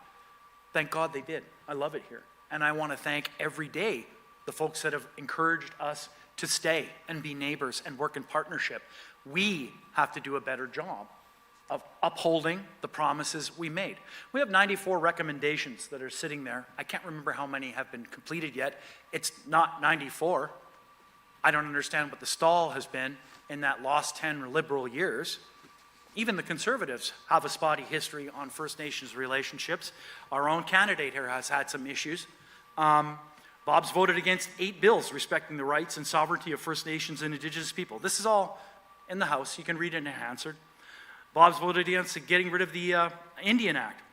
Thank God they did. I love it here. And I want to thank every day the folks that have encouraged us to stay and be neighbors and work in partnership. We have to do a better job of upholding the promises we made. We have 94 recommendations that are sitting there. I can't remember how many have been completed yet. It's not 94. I don't understand what the stall has been in that lost 10 Liberal years. Even the Conservatives have a spotty history on First Nations relationships. Our own candidate here has had some issues. Bob's voted against 8 bills respecting the rights and sovereignty of First Nations and Indigenous people. This is all in the House. You can read it in Hansard. Bob's voted against getting rid of the Indian Act.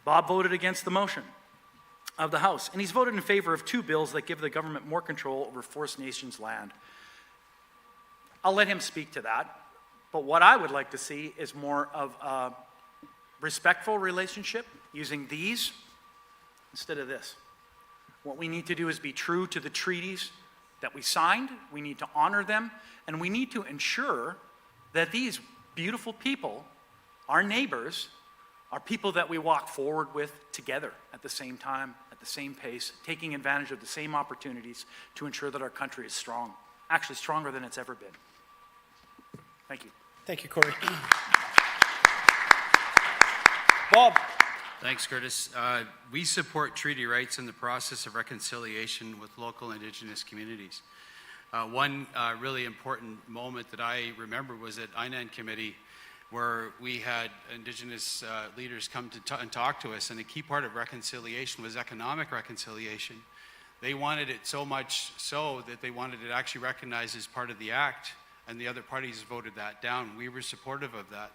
Bob voted against the motion of the House. And he's voted in favor of 2 bills that give the government more control over First Nations land. I'll let him speak to that. But what I would like to see is more of a respectful relationship using these instead of this. What we need to do is be true to the treaties that we signed. We need to honor them, and we need to ensure that these beautiful people, our neighbors, are people that we walk forward with together at the same time, at the same pace, taking advantage of the same opportunities to ensure that our country is strong, actually stronger than it's ever been. Thank you. Thank you, Corey. Bob. Thanks, Curtis. We support treaty rights in the process of reconciliation with local Indigenous communities. One really important moment that I remember was at INAN Committee where we had Indigenous leaders come and talk to us, and a key part of reconciliation was economic reconciliation. They wanted it so much so that they wanted it actually recognized as part of the act, and the other parties voted that down. We were supportive of that.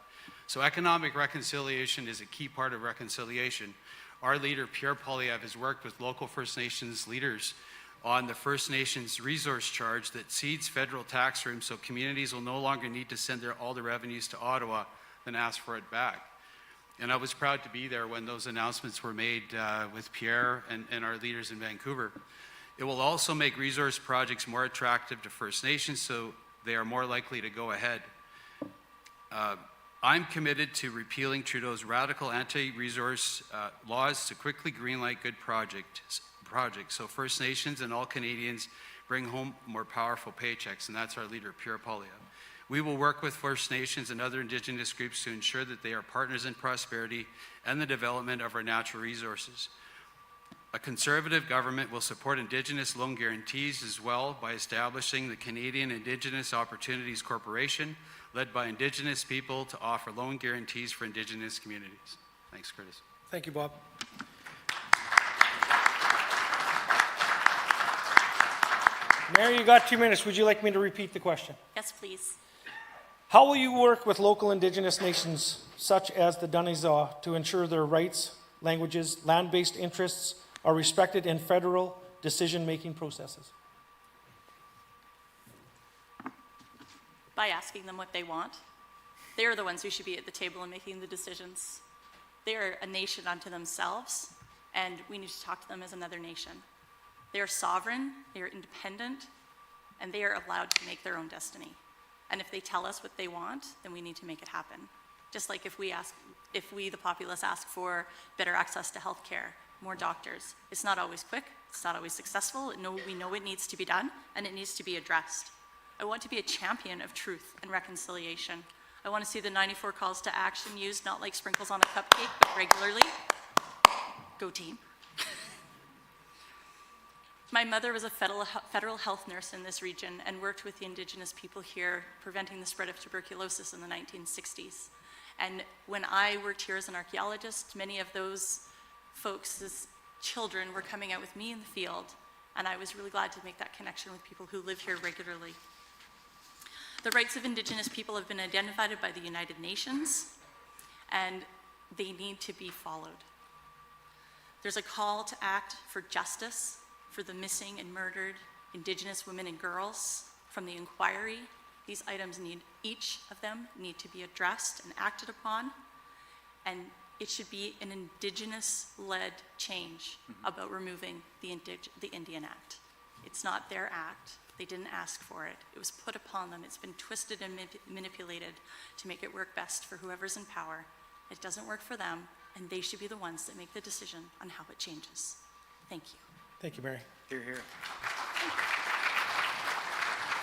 So economic reconciliation is a key part of reconciliation. Our leader, Pierre Poilievre, has worked with local First Nations leaders on the First Nations resource charge that seeds federal tax rooms so communities will no longer need to send all the revenues to Ottawa and ask for it back. And I was proud to be there when those announcements were made with Pierre and our leaders in Vancouver. It will also make resource projects more attractive to First Nations so they are more likely to go ahead. I'm committed to repealing Trudeau's radical anti-resource laws to quickly greenlight good projects so First Nations and all Canadians bring home more powerful paychecks, and that's our leader, Pierre Poilievre. We will work with First Nations and other Indigenous groups to ensure that they are partners in prosperity and the development of our natural resources. A Conservative government will support Indigenous loan guarantees as well by establishing the Canadian Indigenous Opportunities Corporation, led by Indigenous people, to offer loan guarantees for Indigenous communities. Thanks, Curtis. Thank you, Bob. Mary, you got 2 minutes. Would you like me to repeat the question? Yes, please. How will you work with local Indigenous nations, such as the Danizaw, to ensure their rights, languages, land-based interests are respected in federal decision-making processes? By asking them what they want. They are the ones who should be at the table and making the decisions. They are a nation unto themselves, and we need to talk to them as another nation. They are sovereign, they are independent, and they are allowed to make their own destiny. And if they tell us what they want, then we need to make it happen. Just like if we, the populace, ask for better access to health care, more doctors. It's not always quick, it's not always successful. We know it needs to be done, and it needs to be addressed. I want to be a champion of truth and reconciliation. I want to see the 94 calls to action used not like sprinkles on a cupcake, but regularly. Go team. My mother was a federal health nurse in this region and worked with the Indigenous people here, preventing the spread of tuberculosis in the 1960s. And when I worked here as an archaeologist, many of those folks' children were coming out with me in the field, and I was really glad to make that connection with people who live here regularly. The rights of Indigenous people have been identified by the United Nations, and they need to be followed. There's a call to act for justice for the missing and murdered Indigenous women and girls from the inquiry. These items each of them need to be addressed and acted upon, and it should be an Indigenous-led change about removing the Indian Act. It's not their act. They didn't ask for it. It was put upon them. It's been twisted and manipulated to make it work best for whoever's in power. It doesn't work for them, and they should be the ones that make the decision on how it changes. Thank you. Thank you, Mary. Hear, hear.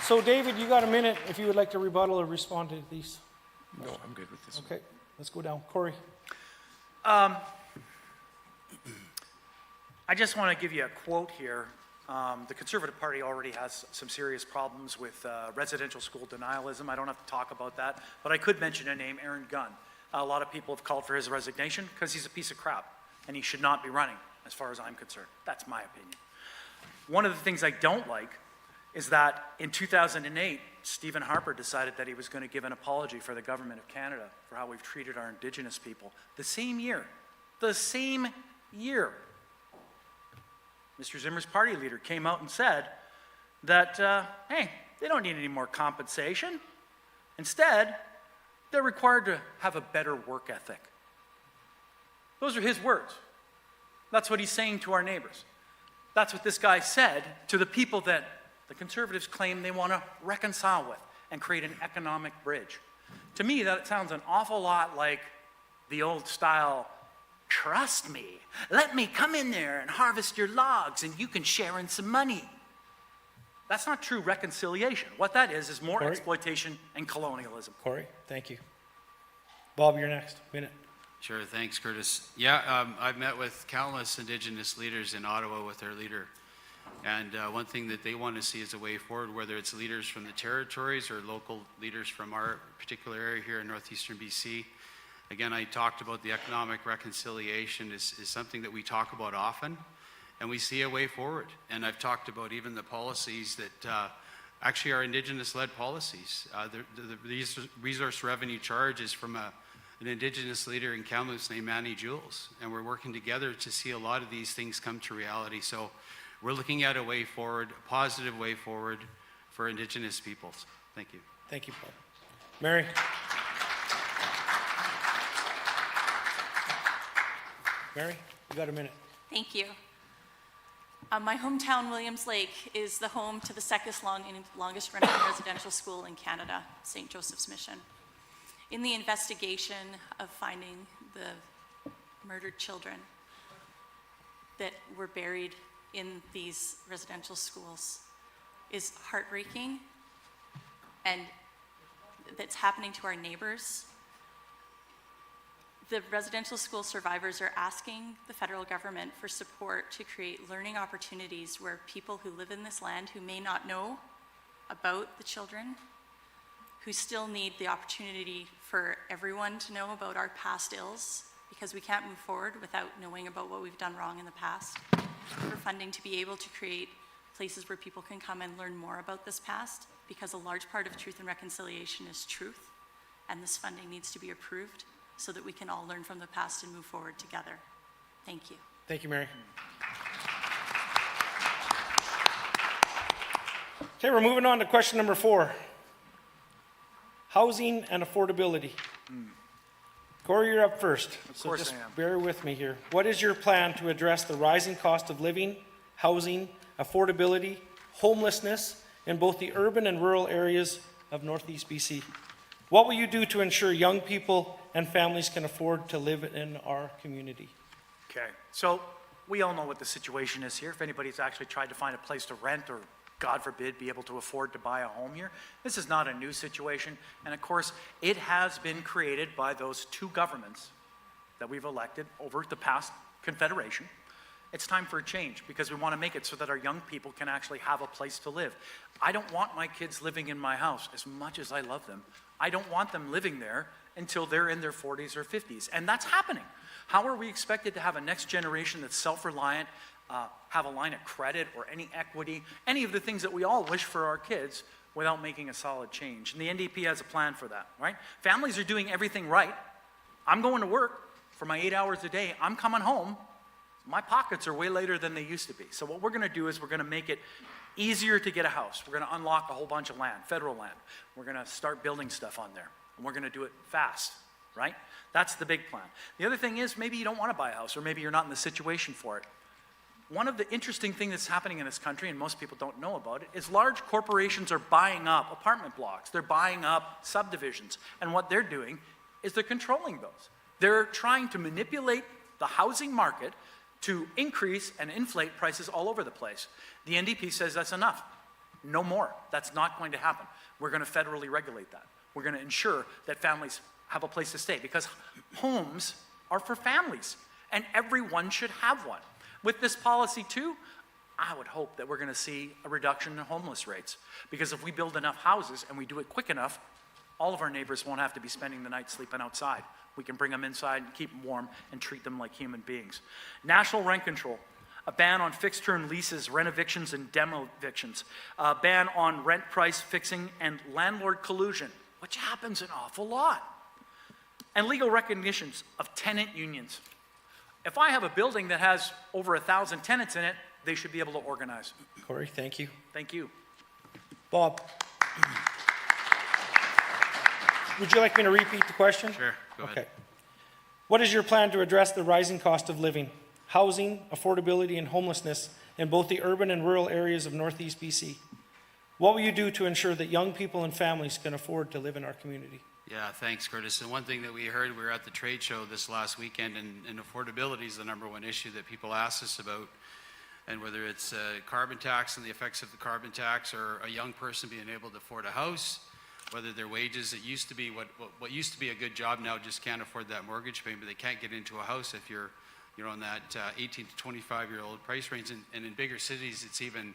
So, David, you got a minute if you would like to rebuttal or respond to these. No, I'm good with this one. Okay, let's go down. Corey. I just want to give you a quote here. The Conservative Party already has some serious problems with residential school denialism. I don't have to talk about that, but I could mention a name, Aaron Gunn. A lot of people have called for his resignation because he's a piece of crap, and he should not be running, as far as I'm concerned. That's my opinion. One of the things I don't like is that in 2008, Stephen Harper decided that he was going to give an apology for the government of Canada for how we've treated our Indigenous people. The same year, Mr. Zimmer's party leader came out and said that, hey, they don't need any more compensation. Instead, they're required to have a better work ethic. Those are his words. That's what he's saying to our neighbors. That's what this guy said to the people that the Conservatives claim they want to reconcile with and create an economic bridge. To me, that sounds an awful lot like the old style, trust me, let me come in there and harvest your logs and you can share in some money. That's not true reconciliation. What that is more Corey? exploitation and colonialism. Corey, thank you. Bob, you're next. Minute. Sure, thanks, Curtis. Yeah, I've met with countless Indigenous leaders in Ottawa with their leader. And one thing that they want to see is a way forward, whether it's leaders from the territories or local leaders from our particular area here in northeastern BC. Again, I talked about the economic reconciliation is something that we talk about often, and we see a way forward. And I've talked about even the policies that actually are Indigenous-led policies. The resource revenue charge is from an Indigenous leader in Kamloops named Manny Jules, and we're working together to see a lot of these things come to reality. So we're looking at a way forward, a positive way forward for Indigenous peoples. Thank you. Thank you, Paul. Mary? Mary, you got a minute. Thank you. My hometown, Williams Lake, is the home to the second longest running residential school in Canada, St. Joseph's Mission. In the investigation of finding the murdered children that were buried in these residential schools is heartbreaking, and that's happening to our neighbors. The residential school survivors are asking the federal government for support to create learning opportunities where people who live in this land who may not know about the children, who still need the opportunity for everyone to know about our past ills, because we can't move forward without knowing about what we've done wrong in the past, for funding to be able to create places where people can come and learn more about this past, because a large part of truth and reconciliation is truth, and this funding needs to be approved so that we can all learn from the past and move forward together. Thank you. Thank you, Mary. Okay, we're moving on to question number 4. Housing and affordability. Corey, you're up first. Of course just I am. bear with me here. What is your plan to address the rising cost of living, housing, affordability, homelessness in both the urban and rural areas of Northeast BC? What will you do to ensure young people and families can afford to live in our community? Okay, so we all know what the situation is here. If anybody's actually tried to find a place to rent or, God forbid, be able to afford to buy a home here, this is not a new situation. And of course, it has been created by those 2 governments that we've elected over the past Confederation. It's time for a change because we want to make it so that our young people can actually have a place to live. I don't want my kids living in my house as much as I love them. I don't want them living there until they're in their 40s or 50s, and that's happening. How are we expected to have a next generation that's self-reliant, have a line of credit or any equity, any of the things that we all wish for our kids without making a solid change? And the NDP has a plan for that, right? Families are doing everything right. I'm going to work for my 8 hours a day. I'm coming home. My pockets are way later than they used to be. So what we're going to do is we're going to make it easier to get a house. We're going to unlock a whole bunch of land, federal land. We're going to start building stuff on there. And we're going to do it fast, right? That's the big plan. The other thing is maybe you don't want to buy a house, or maybe you're not in the situation for it. One of the interesting things that's happening in this country, and most people don't know about it, is large corporations are buying up apartment blocks. They're buying up subdivisions. And what they're doing is they're controlling those. They're trying to manipulate the housing market to increase and inflate prices all over the place. The NDP says that's enough. No more. That's not going to happen. We're going to federally regulate that. We're going to ensure that families have a place to stay because homes are for families and everyone should have one. With this policy too, I would hope that we're going to see a reduction in homeless rates because if we build enough houses and we do it quick enough, all of our neighbors won't have to be spending the night sleeping outside. We can bring them inside and keep them warm and treat them like human beings. National rent control, a ban on fixed-term leases, rent evictions, and demo evictions, a ban on rent price fixing and landlord collusion, which happens an awful lot, and legal recognitions of tenant unions. If I have a building that has over 1,000 tenants in it, they should be able to organize. Corey, thank you. Thank you. Bob, would you like me to repeat the question? Sure, go ahead. Okay. What is your plan to address the rising cost of living, housing, affordability, and homelessness in both the urban and rural areas of Northeast BC? What will you do to ensure that young people and families can afford to live in our community? Yeah, thanks, Curtis. And one thing that we heard, we were at the trade show this last weekend, and affordability is the #1 issue that people ask us about. And whether it's carbon tax and the effects of the carbon tax, or a young person being able to afford a house, whether their wages, it used to be what used to be a good job now just can't afford that mortgage payment. They can't get into a house if you're you know, in that 18 to 25-year-old price range. And in bigger cities, it's even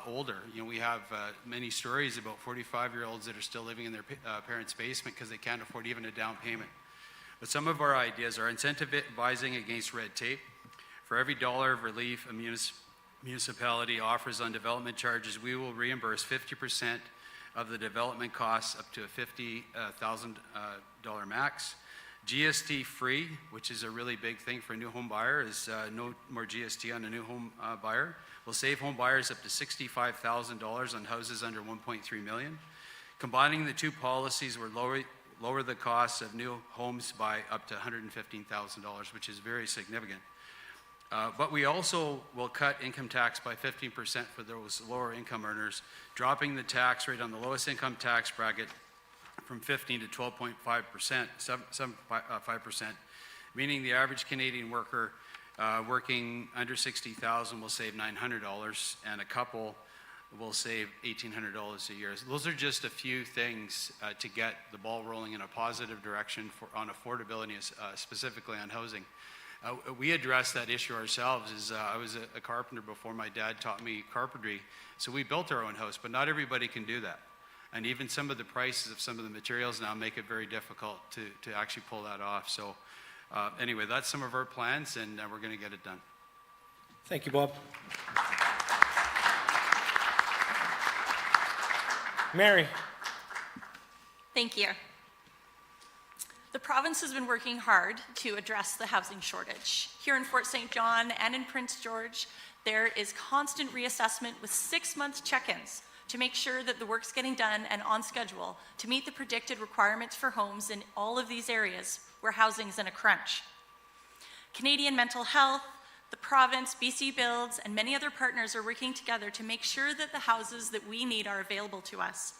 older. You know, we have many stories about 45-year-olds that are still living in their parents' basement because they can't afford even a down payment. But some of our ideas are incentivizing against red tape. For every dollar of relief a municipality offers on development charges, we will reimburse 50% of the development costs up to a $50,000 max. GST free, which is a really big thing for a new home buyer, is no more GST on a new home buyer. Will save home buyers up to $65,000 on houses under $1.3 million. Combining the two policies will lower the cost of new homes by up to $115,000, which is very significant. But we also will cut income tax by 15% for those lower income earners, dropping the tax rate on the lowest income tax bracket from 15 to 12.5%, 5%, meaning the average Canadian worker working under $60,000 will save $900, and a couple will save $1,800 a year. Those are just a few things to get the ball rolling in a positive direction on affordability, specifically on housing. We addressed that issue ourselves. I was a carpenter before my dad taught me carpentry, so we built our own house, but not everybody can do that. And even some of the prices of some of the materials now make it very difficult to actually pull that off. So anyway, that's some of our plans, and we're going to get it done. Thank you, Bob. Mary. Thank you. The province has been working hard to address the housing shortage. Here in Fort St. John and in Prince George, there is constant reassessment with 6-month check-ins to make sure that the work's getting done and on schedule to meet the predicted requirements for homes in all of these areas where housing's in a crunch. Canadian Mental Health, the province, BC Builds, and many other partners are working together to make sure that the houses that we need are available to us.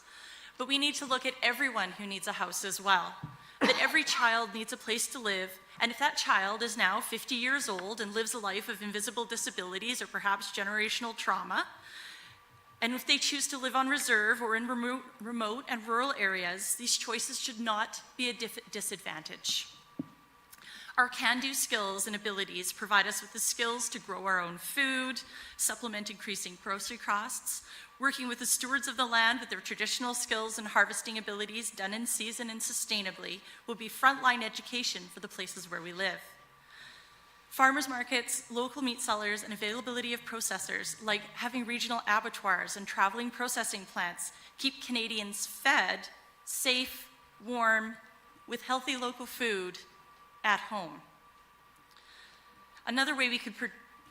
But we need to look at everyone who needs a house as well, that every child needs a place to live, and if that child is now 50 years old and lives a life of invisible disabilities or perhaps generational trauma, and if they choose to live on reserve or in remote and rural areas, these choices should not be a disadvantage. Our can-do skills and abilities provide us with the skills to grow our own food, supplement increasing grocery costs, working with the stewards of the land with their traditional skills and harvesting abilities done in season and sustainably will be frontline education for the places where we live. Farmers markets, local meat sellers, and availability of processors, like having regional abattoirs and traveling processing plants, keep Canadians fed, safe, warm, with healthy local food at home. Another way we could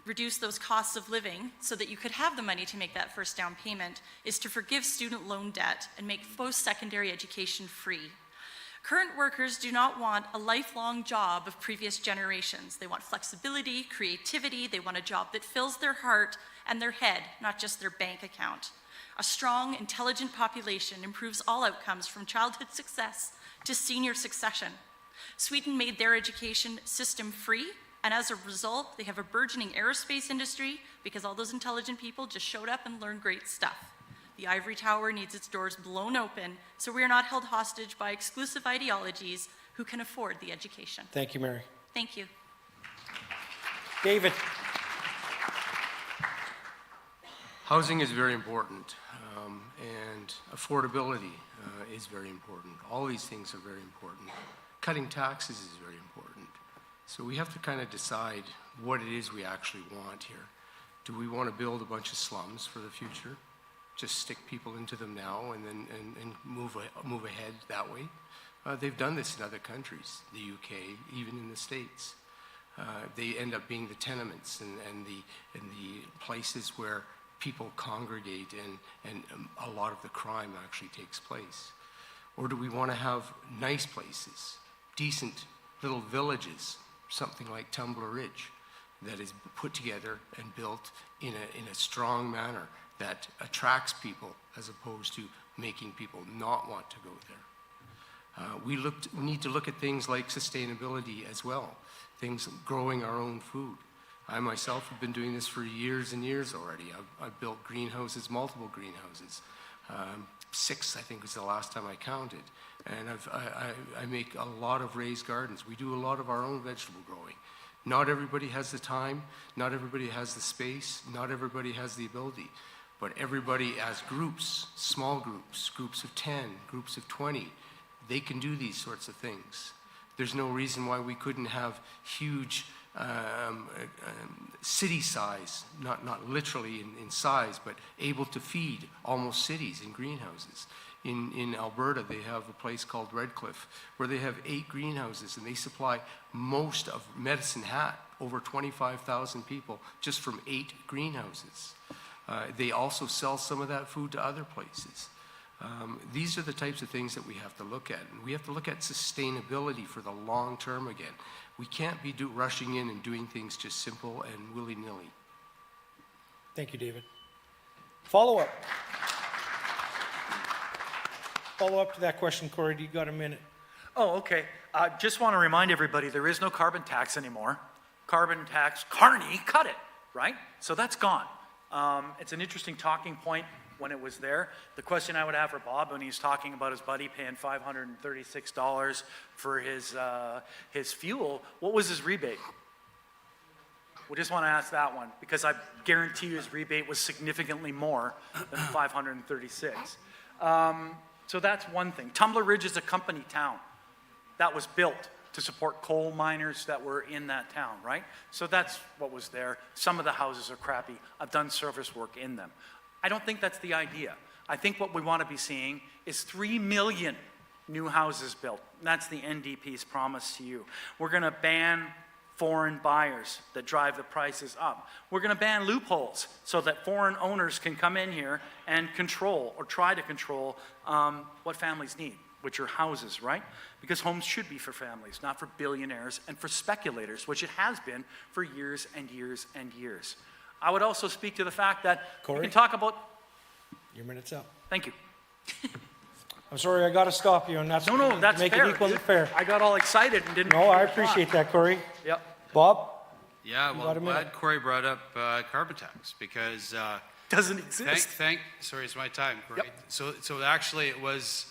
reduce those costs of living so that you could have the money to make that first down payment is to forgive student loan debt and make post-secondary education free. Current workers do not want a lifelong job of previous generations. They want flexibility, creativity, they want a job that fills their heart and their head, not just their bank account. A strong, intelligent population improves all outcomes from childhood success to senior succession. Sweden made their education system free, and as a result, they have a burgeoning aerospace industry because all those intelligent people just showed up and learned great stuff. The ivory tower needs its doors blown open, so we are not held hostage by exclusive ideologies who can afford the education. Thank you, Mary. Thank you. David. Housing is very important, and affordability is very important. All these things are very important. Cutting taxes is very important. So we have to kind of decide what it is we actually want here. Do we want to build a bunch of slums for the future? Just stick people into them now and then move ahead that way? They've done this in other countries, the UK, even in the States. They end up being the tenements and the places where people congregate and a lot of the crime actually takes place. Or do we want to have nice places, decent little villages, something like Tumbler Ridge, that is put together and built in a strong manner that attracts people as opposed to making people not want to go there. We need to look at things like sustainability as well, things growing our own food. I myself have been doing this for years and years already. I've built greenhouses, multiple greenhouses. 6, I think, was the last time I counted. And I make a lot of raised gardens. We do a lot of our own vegetable growing. Not everybody has the time, not everybody has the space, not everybody has the ability, but everybody as groups, small groups, groups of 10, groups of 20, they can do these sorts of things. There's no reason why we couldn't have huge city size, not literally in size, but able to feed almost cities in greenhouses. In Alberta, they have a place called Redcliffe, where they have 8 greenhouses, and they supply most of Medicine Hat, over 25,000 people, just from 8 greenhouses. They also sell some of that food to other places. These are the types of things that we have to look at. And we have to look at sustainability for the long term again. We can't be rushing in and doing things just simple and willy-nilly. Thank you, David. Follow up. Follow up to that question, Corey. Do you got a minute? Oh, okay. I just want to remind everybody, there is no carbon tax anymore. Carbon tax, Carney cut it, right? So that's gone. It's an interesting talking point when it was there. The question I would have for Bob when he's talking about his buddy paying $536 for his fuel, what was his rebate? We just want to ask that one, because I guarantee you his rebate was significantly more than 536. So that's one thing. Tumbler Ridge is a company town that was built to support coal miners that were in that town, right? So that's what was there. Some of the houses are crappy. I've done service work in them. I don't think that's the idea. I think what we want to be seeing is 3 million new houses built. That's the NDP's promise to you. We're going to ban foreign buyers that drive the prices up. We're going to ban loopholes so that foreign owners can come in here and control or try to control what families need, which are houses, right? Because homes should be for families, not for billionaires and for speculators, which it has been for years and years and years. I would also speak to the fact that Corey? we can talk about... Your minute's up. Thank you. I'm sorry, I got to stop you, and that's No, that's make fair. it equally fair. I got all excited and didn't... No, I appreciate that, Corey. Yep. Bob? Yeah, You well, got a I'm minute. glad Corey brought up carbon tax because Doesn't exist. sorry, it's my time, Corey. Yep. So actually it was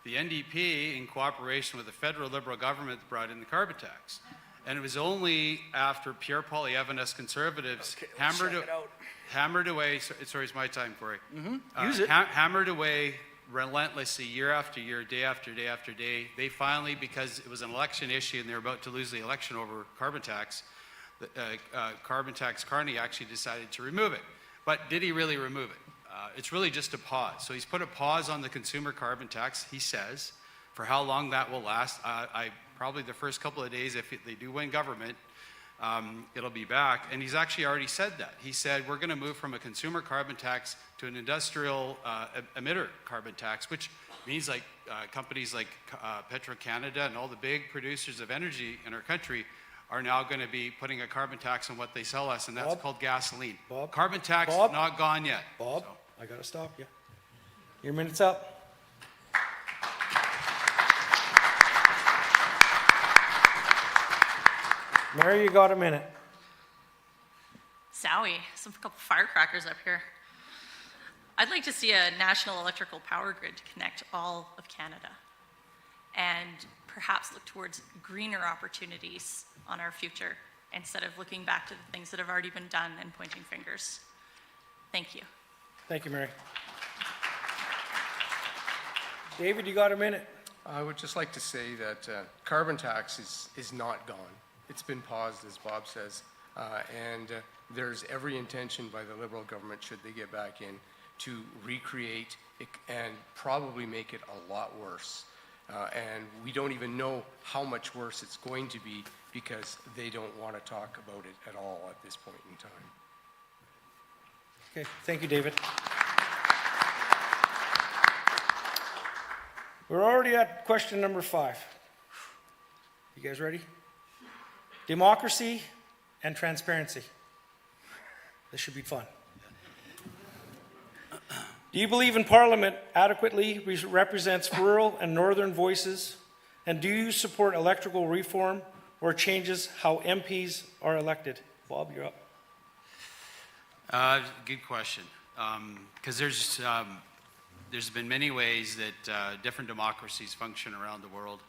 the NDP in cooperation with the federal Liberal government that brought in the carbon tax. And it was only after Pierre Poilievre conservatives hammered away, sorry, it's my time, Corey. Use it. Hammered away relentlessly year after year, day after day after day. They finally, because it was an election issue and they were about to lose the election over carbon tax, Carney actually decided to remove it. But did he really remove it? It's really just a pause. So he's put a pause on the consumer carbon tax, he says. For how long that will last, probably the first couple of days, if they do win government, it'll be back. And he's actually already said that. He said, we're going to move from a consumer carbon tax to an industrial emitter carbon tax, which means like companies like Petro-Canada and all the big producers of energy in our country are now going to be putting a carbon tax on what they sell us, and that's Bob? called gasoline. Bob? Carbon tax Bob? not gone yet. Bob, So. I got to stop you. Your minute's up. Mary, you got a minute. Zowie, some couple firecrackers up here. I'd like to see a national electrical power grid to connect all of Canada and perhaps look towards greener opportunities on our future instead of looking back to the things that have already been done and pointing fingers. Thank you. Thank you, Mary. David, you got a minute. I would just like to say that carbon tax is not gone. It's been paused, as Bob says, and there's every intention by the Liberal government, should they get back in, to recreate it and probably make it a lot worse. And we don't even know how much worse it's going to be because they don't want to talk about it at all at this point in time. Okay, thank you, David. We're already at question number 5. You guys ready? Democracy and transparency. This should be fun. Do you believe in Parliament adequately represents rural and northern voices? And do you support electoral reform or changes how MPs are elected? Bob, you're up. Good question. Because there's been many ways that different democracies function around the world.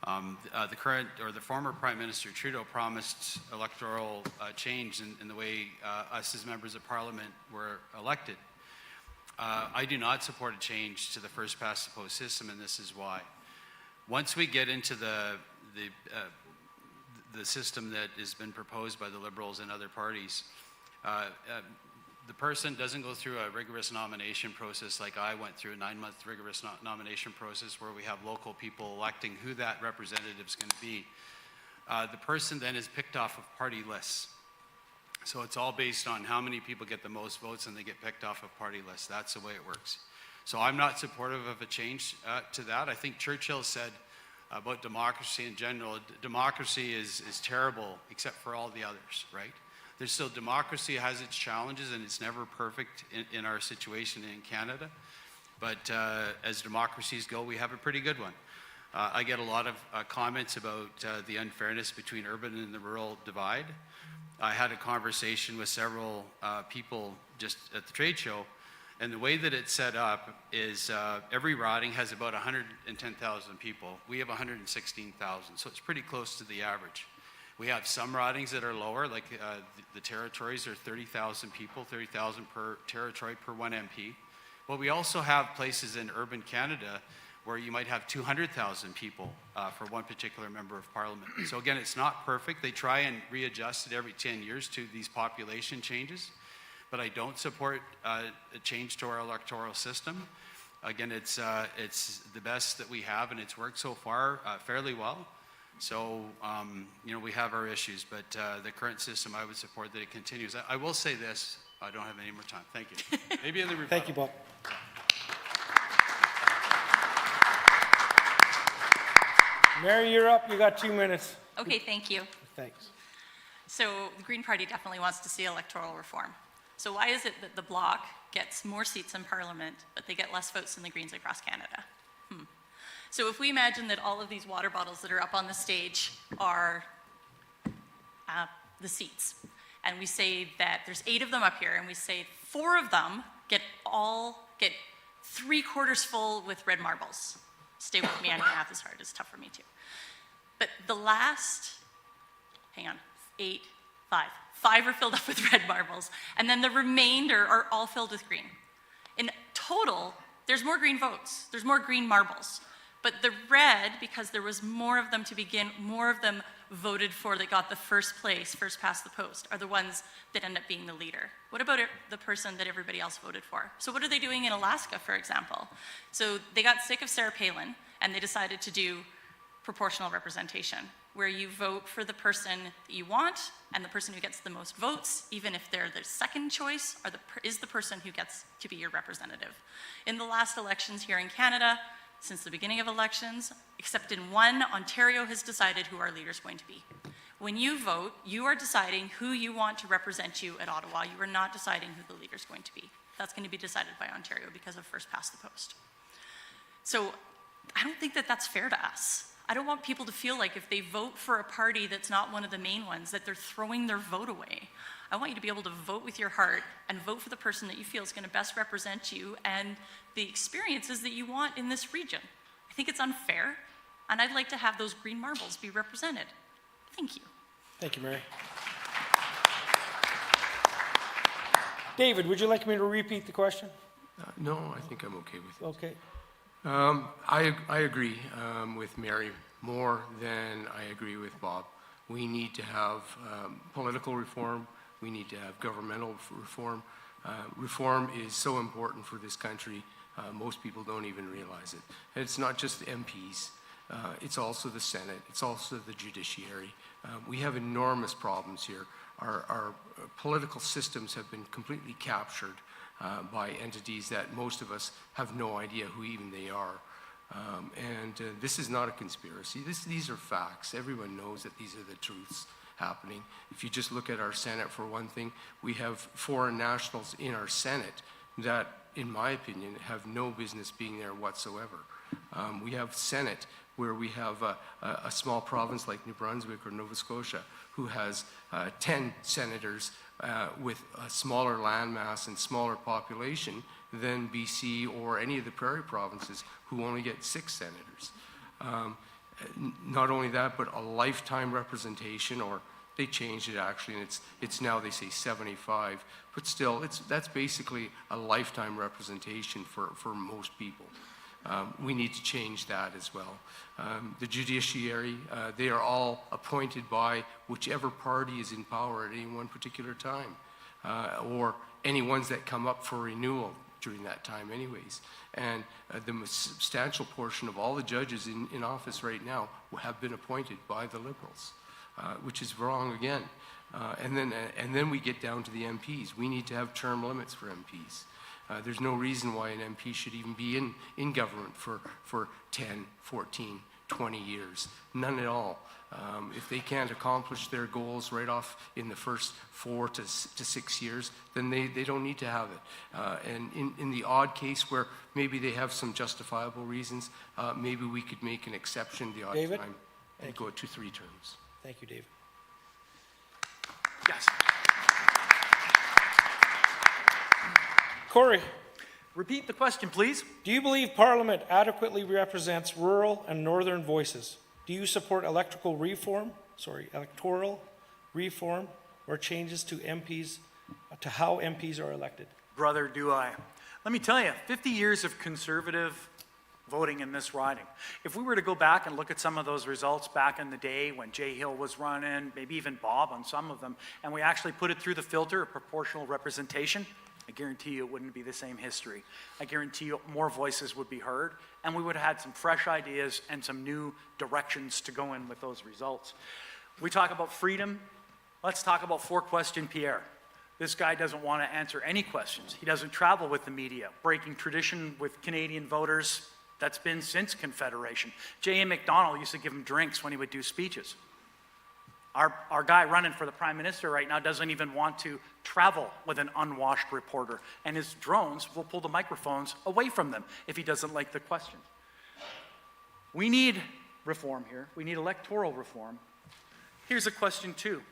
The current or the former Prime Minister Trudeau promised electoral change in the way us as members of Parliament were elected. I do not support a change to the first past the post system, and this is why. Once we get into the system that has been proposed by the Liberals and other parties, the person doesn't go through a rigorous nomination process like I went through, a 9-month rigorous nomination process where we have local people electing who that representative is going to be. The person then is picked off of party lists. So it's all based on how many people get the most votes and they get picked off of party lists. That's the way it works. So I'm not supportive of a change to that. I think Churchill said about democracy in general, democracy is terrible except for all the others, right? There's still, democracy has its challenges and it's never perfect in our situation in Canada. But as democracies go, we have a pretty good one. I get a lot of comments about the unfairness between urban and the rural divide. I had a conversation with several people just at the trade show, and the way that it's set up is every riding has about 110,000 people. We have 116,000, so it's pretty close to the average. We have some ridings that are lower, like the territories are 30,000 people, 30,000 per territory per 1 MP. But we also have places in urban Canada where you might have 200,000 people for one particular member of Parliament. So again, it's not perfect. They try and readjust it every 10 years to these population changes, but I don't support a change to our electoral system. Again, it's the best that we have, and it's worked so far fairly well. So, we have our issues, but the current system, I would support that it continues. I will say this, I don't have any more time. Thank you. Maybe in the rebuttal. Thank you, Bob. Mary, you're up. You got 2 minutes. Okay, thank you. Thanks. So the Green Party definitely wants to see electoral reform. So why is it that the Bloc gets more seats in Parliament, but they get less votes than the Greens across Canada? So if we imagine that all of these water bottles that are up on the stage are the seats, and we say that there's 8 of them up here, and we say 4 of them get 3/4 full with red marbles. Stay with me, I know math is hard, it's tough for me too. But the last, 5 are filled up with red marbles, and then the remainder are all filled with green. In total, there's more green votes, there's more green marbles. But the red, because there was more of them to begin, more of them voted for that got the first place, first past the post, are the ones that end up being the leader. What about the person that everybody else voted for? So what are they doing in Alaska, for example? So they got sick of Sarah Palin, and they decided to do proportional representation, where you vote for the person that you want, and the person who gets the most votes, even if they're the second choice, is the person who gets to be your representative. In the last elections here in Canada, since the beginning of elections, except in one, Ontario has decided who our leader is going to be. When you vote, you are deciding who you want to represent you at Ottawa. You are not deciding who the leader is going to be. That's going to be decided by Ontario because of first past the post. So I don't think that that's fair to us. I don't want people to feel like if they vote for a party that's not one of the main ones, that they're throwing their vote away. I want you to be able to vote with your heart and vote for the person that you feel is going to best represent you and the experiences that you want in this region. I think it's unfair, and I'd like to have those green marbles be represented. Thank you. Thank you, Mary. David, would you like me to repeat the question? No, I think I'm okay with it. Okay. I agree with Mary more than I agree with Bob. We need to have political reform. We need to have governmental reform. Reform is so important for this country. Most people don't even realize it. And it's not just MPs. It's also the Senate. It's also the judiciary. We have enormous problems here. Our political systems have been completely captured by entities that most of us have no idea who even they are. This is not a conspiracy. These are facts. Everyone knows that these are the truths happening. If you just look at our Senate, for one thing, we have foreign nationals in our Senate that, in my opinion, have no business being there whatsoever. We have Senate where we have a small province like New Brunswick or Nova Scotia who has 10 senators with a smaller landmass and smaller population than BC or any of the prairie provinces who only get 6 senators. Not only that, but a lifetime representation, or they changed it actually, and it's now they say 75, but still, that's basically a lifetime representation for most people. We need to change that as well. The judiciary, they are all appointed by whichever party is in power at any one particular time, or any ones that come up for renewal during that time anyways. And the most substantial portion of all the judges in office right now have been appointed by the Liberals, which is wrong again. And then we get down to the MPs. We need to have term limits for MPs. There's no reason why an MP should even be in government for 10, 14, 20 years. None at all. If they can't accomplish their goals right off in the first 4 to 6 years, then they don't need to have it. And in the odd case where maybe they have some justifiable reasons, maybe we could make an exception the odd David? time and go to 3 terms. Thank you, David. Yes. Corey, Repeat the question, please. do you believe Parliament adequately represents rural and northern voices? Do you support electoral reform or changes to MPs, to how MPs are elected? Brother, do I. Let me tell you, 50 years of conservative voting in this riding. If we were to go back and look at some of those results back in the day when Jay Hill was running, maybe even Bob on some of them, and we actually put it through the filter of proportional representation, I guarantee you it wouldn't be the same history. I guarantee you more voices would be heard, and we would have had some fresh ideas and some new directions to go in with those results. We talk about freedom. Let's talk about 4-question Pierre. This guy doesn't want to answer any questions. He doesn't travel with the media, breaking tradition with Canadian voters. That's been since Confederation. J.A. Macdonald used to give him drinks when he would do speeches. Our guy running for the Prime Minister right now doesn't even want to travel with an unwashed reporter, and his drones will pull the microphones away from them if he doesn't like the question. We need reform here. We need electoral reform. Here's a question too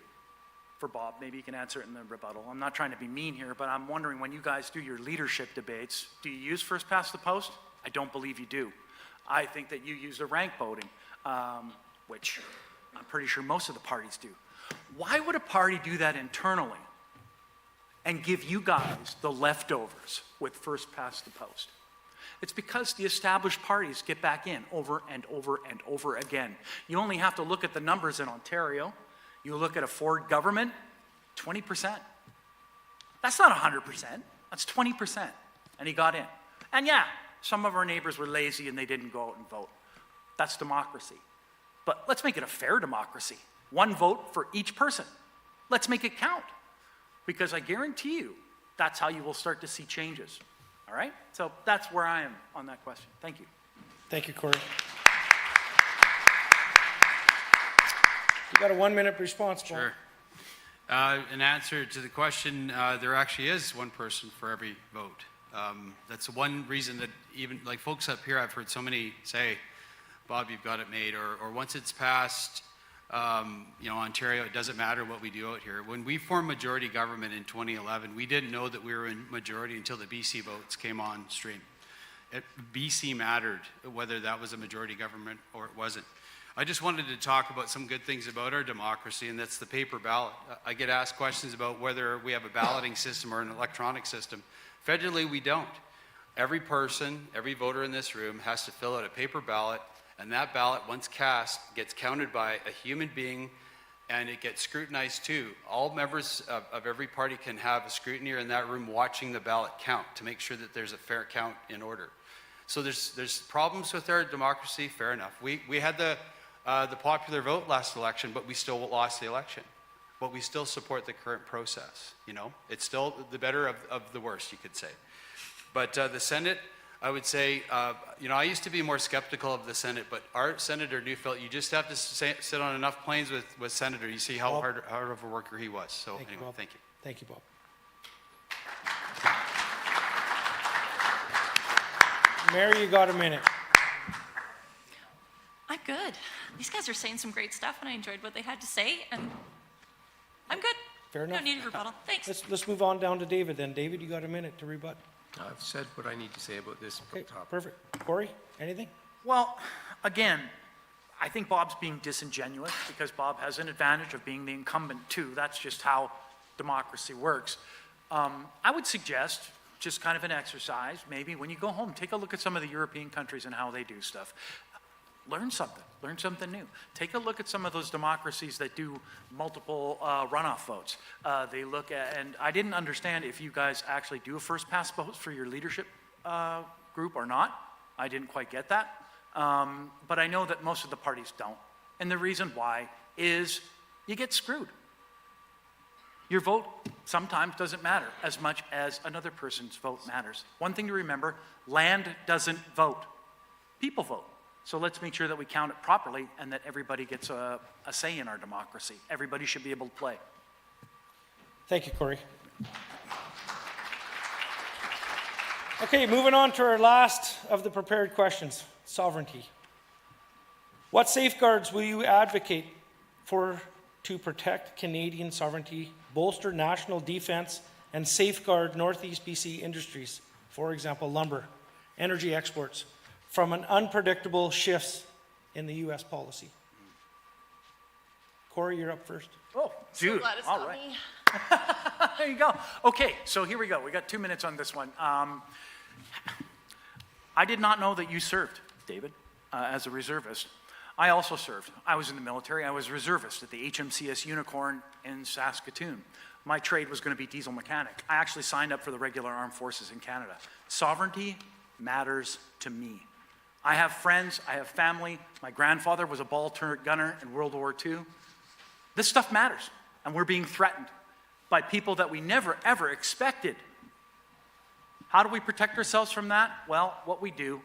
for Bob. Maybe you can answer it in the rebuttal. I'm not trying to be mean here, but I'm wondering, when you guys do your leadership debates, do you use first past the post? I don't believe you do. I think that you use the rank voting, which I'm pretty sure most of the parties do. Why would a party do that internally and give you guys the leftovers with first past the post? It's because the established parties get back in over and over and over again. You only have to look at the numbers in Ontario. You look at a Ford government, 20%. That's not 100%, that's 20%. And he got in. And yeah, some of our neighbors were lazy and they didn't go out and vote. That's democracy. But let's make it a fair democracy. 1 vote for each person. Let's make it count. Because I guarantee you, that's how you will start to see changes. All right? So that's where I am on that question. Thank you. Thank you, Corey. You got a 1-minute response, Paul. Sure. In answer to the question, there actually is 1 person for every vote. That's one reason that even like folks up here, I've heard so many say, Bob, you've got it made, or once it's passed, Ontario, it doesn't matter what we do out here. When we formed majority government in 2011, we didn't know that we were in majority until the BC votes came on stream. BC mattered, whether that was a majority government or it wasn't. I just wanted to talk about some good things about our democracy, and that's the paper ballot. I get asked questions about whether we have a balloting system or an electronic system. Federally, we don't. Every person, every voter in this room has to fill out a paper ballot, and that ballot, once cast, gets counted by a human being, and it gets scrutinized too. All members of every party can have a scrutineer in that room watching the ballot count to make sure that there's a fair count in order. So there's problems with our democracy, fair enough. We had the popular vote last election, but we still lost the election. But we still support the current process, It's still the better of the worst, you could say. But the Senate, I would say, I used to be more skeptical of the Senate, but our Senator Neufeld, you just have to sit on enough planes with Senator. You see how hard of a worker he was. So Thank you, anyway, Bob. thank you. Thank you, Bob. Mary, you got a minute. I'm good. These guys are saying some great stuff, and I enjoyed what they had to say, and I'm good. Fair enough. Don't need a rebuttal. Thanks. Let's move on down to David then. David, you got a minute to rebut. I've said what I need to say about this Okay, topic. perfect. Corey, anything? Well, again, I think Bob's being disingenuous because Bob has an advantage of being the incumbent too. That's just how democracy works. I would suggest just kind of an exercise, maybe when you go home, take a look at some of the European countries and how they do stuff. Learn something new. Take a look at some of those democracies that do multiple runoff votes. They look at, and I didn't understand if you guys actually do a first past vote for your leadership group or not. I didn't quite get that. But I know that most of the parties don't. And the reason why is you get screwed. Your vote sometimes doesn't matter as much as another person's vote matters. One thing to remember, land doesn't vote. People vote. So let's make sure that we count it properly and that everybody gets a say in our democracy. Everybody should be able to play. Thank you, Corey. Okay, moving on to our last of the prepared questions, sovereignty. What safeguards will you advocate for to protect Canadian sovereignty, bolster national defense, and safeguard Northeast BC industries, for example, lumber, energy exports, from an unpredictable shifts in the U.S. policy? Corey, you're up first. Oh, dude, glad it's all not right. me. There you go. Okay, so here we go. We got 2 minutes on this one. I did not know that you served, David, as a reservist. I also served. I was in the military. I was a reservist at the HMCS Unicorn in Saskatoon. My trade was going to be diesel mechanic. I actually signed up for the regular armed forces in Canada. Sovereignty matters to me. I have friends. I have family. My grandfather was a ball turret gunner in World War II. This stuff matters, and we're being threatened by people that we never, ever expected. How do we protect ourselves from that? Well, what we do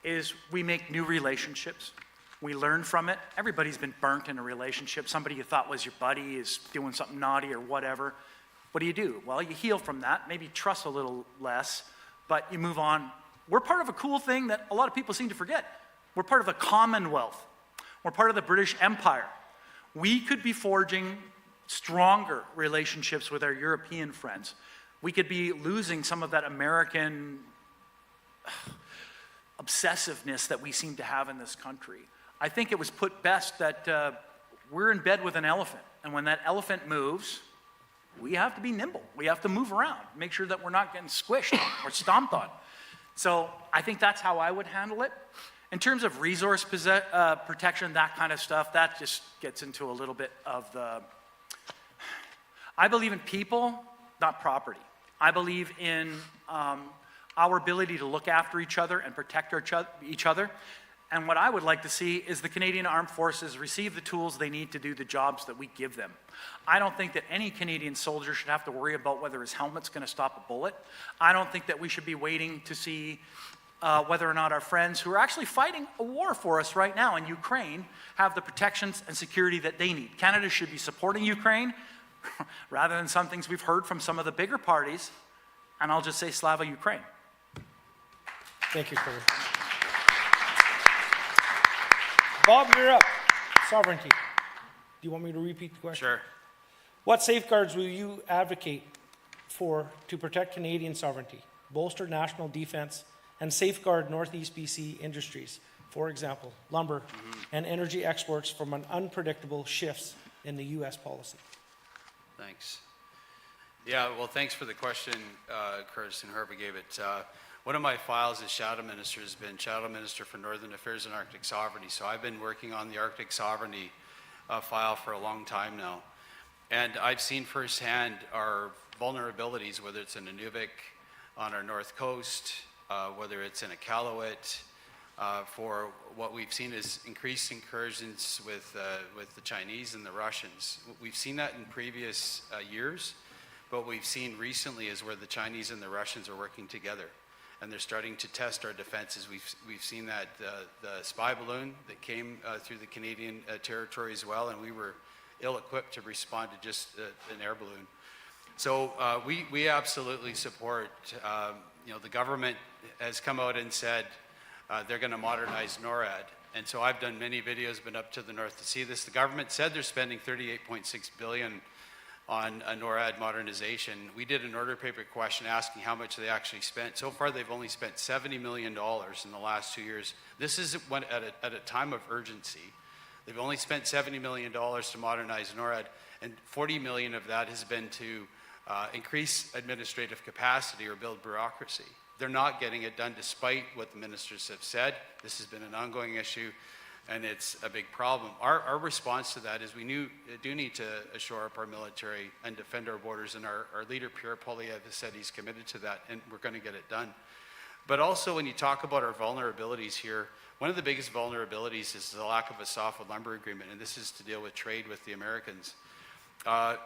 is we make new relationships. We learn from it. Everybody's been burnt in a relationship. Somebody you thought was your buddy is doing something naughty or whatever. What do? Well, you heal from that, maybe trust a little less, but you move on. We're part of a cool thing that a lot of people seem to forget. We're part of a commonwealth. We're part of the British Empire. We could be forging stronger relationships with our European friends. We could be losing some of that American obsessiveness that we seem to have in this country. I think it was put best that we're in bed with an elephant, and when that elephant moves, we have to be nimble. We have to move around, make sure that we're not getting squished or stomped on. So I think that's how I would handle it. In terms of resource protection, that kind of stuff, that just gets into a little bit of the... I believe in people, not property. I believe in our ability to look after each other and protect each other. And what I would like to see is the Canadian Armed Forces receive the tools they need to do the jobs that we give them. I don't think that any Canadian soldier should have to worry about whether his helmet's going to stop a bullet. I don't think that we should be waiting to see whether or not our friends who are actually fighting a war for us right now in Ukraine have the protections and security that they need. Canada should be supporting Ukraine rather than some things we've heard from some of the bigger parties. And I'll just say Slava Ukraine. Thank you, Corey. Bob, you're up. Sovereignty. Do you want me to repeat the question? Sure. What safeguards will you advocate for to protect Canadian sovereignty, bolster national defense, and safeguard Northeast BC industries, for example, lumber and energy exports, from an unpredictable shifts in the U.S. policy? Thanks. Yeah, well, thanks for the question, Curtis, and whoever gave it. One of my files as Shadow Minister has been Shadow Minister for Northern Affairs and Arctic Sovereignty. So I've been working on the Arctic Sovereignty file for a long time now. And I've seen firsthand our vulnerabilities, whether it's in Nunavik, on our north coast, whether it's in Iqaluit, for what we've seen is increased incursions with the Chinese and the Russians. We've seen that in previous years, but what we've seen recently is where the Chinese and the Russians are working together. And they're starting to test our defenses. We've seen that the spy balloon that came through the Canadian territory as well, and we were ill-equipped to respond to just an air balloon. So we absolutely support, the government has come out and said they're going to modernize NORAD. And so I've done many videos, been up to the north to see this. The government said they're spending $38.6 billion on a NORAD modernization. We did an order paper question asking how much they actually spent. So far, they've only spent $70 million in the last 2 years. This is at a time of urgency. They've only spent $70 million to modernize NORAD, and $40 million of that has been to increase administrative capacity or build bureaucracy. They're not getting it done despite what the ministers have said. This has been an ongoing issue, and it's a big problem. Our response to that is we do need to shore up our military and defend our borders, and our leader, Pierre Poilievre, has said he's committed to that, and we're going to get it done. But also, when you talk about our vulnerabilities here, one of the biggest vulnerabilities is the lack of a softwood lumber agreement, and this is to deal with trade with the Americans.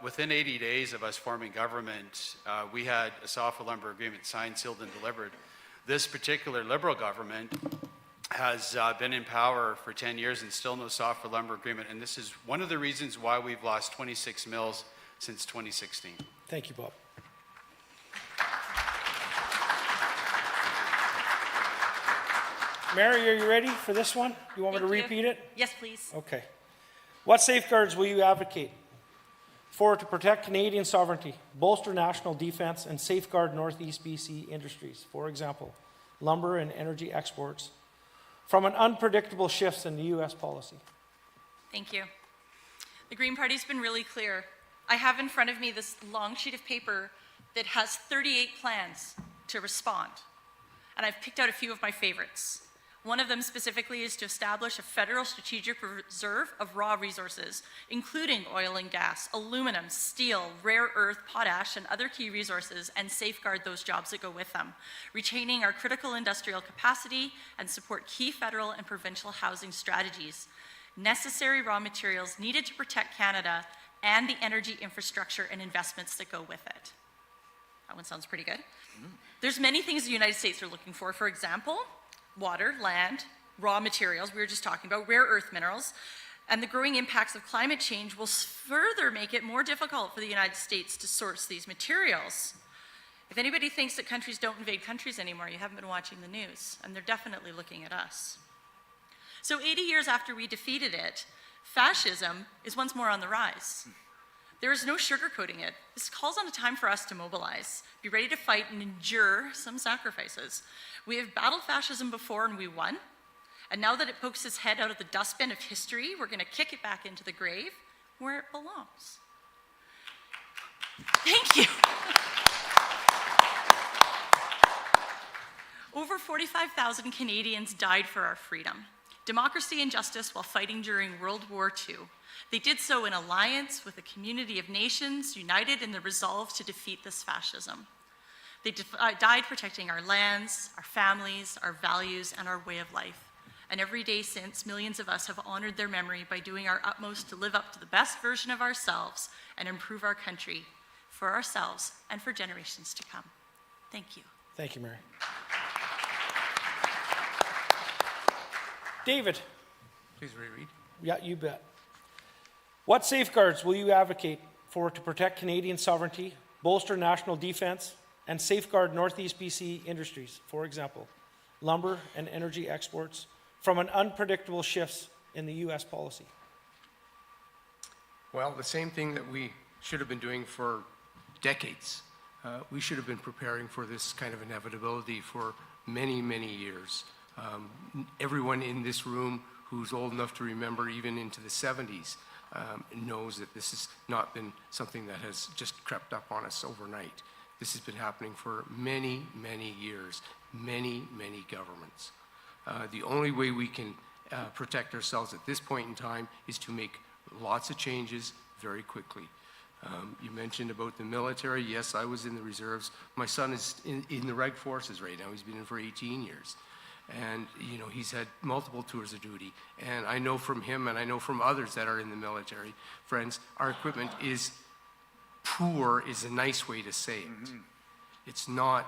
Within 80 days of us forming government, we had a softwood lumber agreement signed, sealed, and delivered. This particular Liberal government has been in power for 10 years and still no softwood lumber agreement, and this is one of the reasons why we've lost 26 mills since 2016. Thank you, Bob. Mary, are you ready for this one? You want me to repeat it? Yes, please. Okay. What safeguards will you advocate for to protect Canadian sovereignty, bolster national defense, and safeguard Northeast BC industries, for example, lumber and energy exports, from an unpredictable shifts in the U.S. policy? Thank you. The Green Party's been really clear. I have in front of me this long sheet of paper that has 38 plans to respond, and I've picked out a few of my favorites. One of them specifically is to establish a federal strategic reserve of raw resources, including oil and gas, aluminum, steel, rare earth, potash, and other key resources, and safeguard those jobs that go with them, retaining our critical industrial capacity and support key federal and provincial housing strategies, necessary raw materials needed to protect Canada, and the energy infrastructure and investments that go with it. That one sounds pretty good. There's many things the United States are looking for example, water, land, raw materials, we were just talking about, rare earth minerals, and the growing impacts of climate change will further make it more difficult for the United States to source these materials. If anybody thinks that countries don't invade countries anymore, you haven't been watching the news, and they're definitely looking at us. So 80 years after we defeated it, fascism is once more on the rise. There is no sugarcoating it. This calls on a time for us to mobilize, be ready to fight and endure some sacrifices. We have battled fascism before and we won. And now that it pokes its head out of the dustbin of history, we're going to kick it back into the grave where it belongs. Thank you. Over 45,000 Canadians died for our freedom, democracy and justice while fighting during World War II. They did so in alliance with a community of nations united in the resolve to defeat this fascism. They died protecting our lands, our families, our values, and our way of life. And every day since, millions of us have honored their memory by doing our utmost to live up to the best version of ourselves and improve our country for ourselves and for generations to come. Thank you. Thank you, Mary. David. Please reread. Yeah, you bet. What safeguards will you advocate for to protect Canadian sovereignty, bolster national defense, and safeguard Northeast BC industries, for example, lumber and energy exports, from an unpredictable shifts in the U.S. policy? Well, the same thing that we should have been doing for decades. We should have been preparing for this kind of inevitability for many, many years. Everyone in this room who's old enough to remember even into the 70s knows that this has not been something that has just crept up on us overnight. This has been happening for many, many years, many, many governments. The only way we can protect ourselves at this point in time is to make lots of changes very quickly. You mentioned about the military. Yes, I was in the reserves. My son is in the Reg Forces right now. He's been in for 18 years. And, you know, he's had multiple tours of duty. And I know from him and I know from others that are in the military, friends, our equipment is poor is a nice way to say it. It's not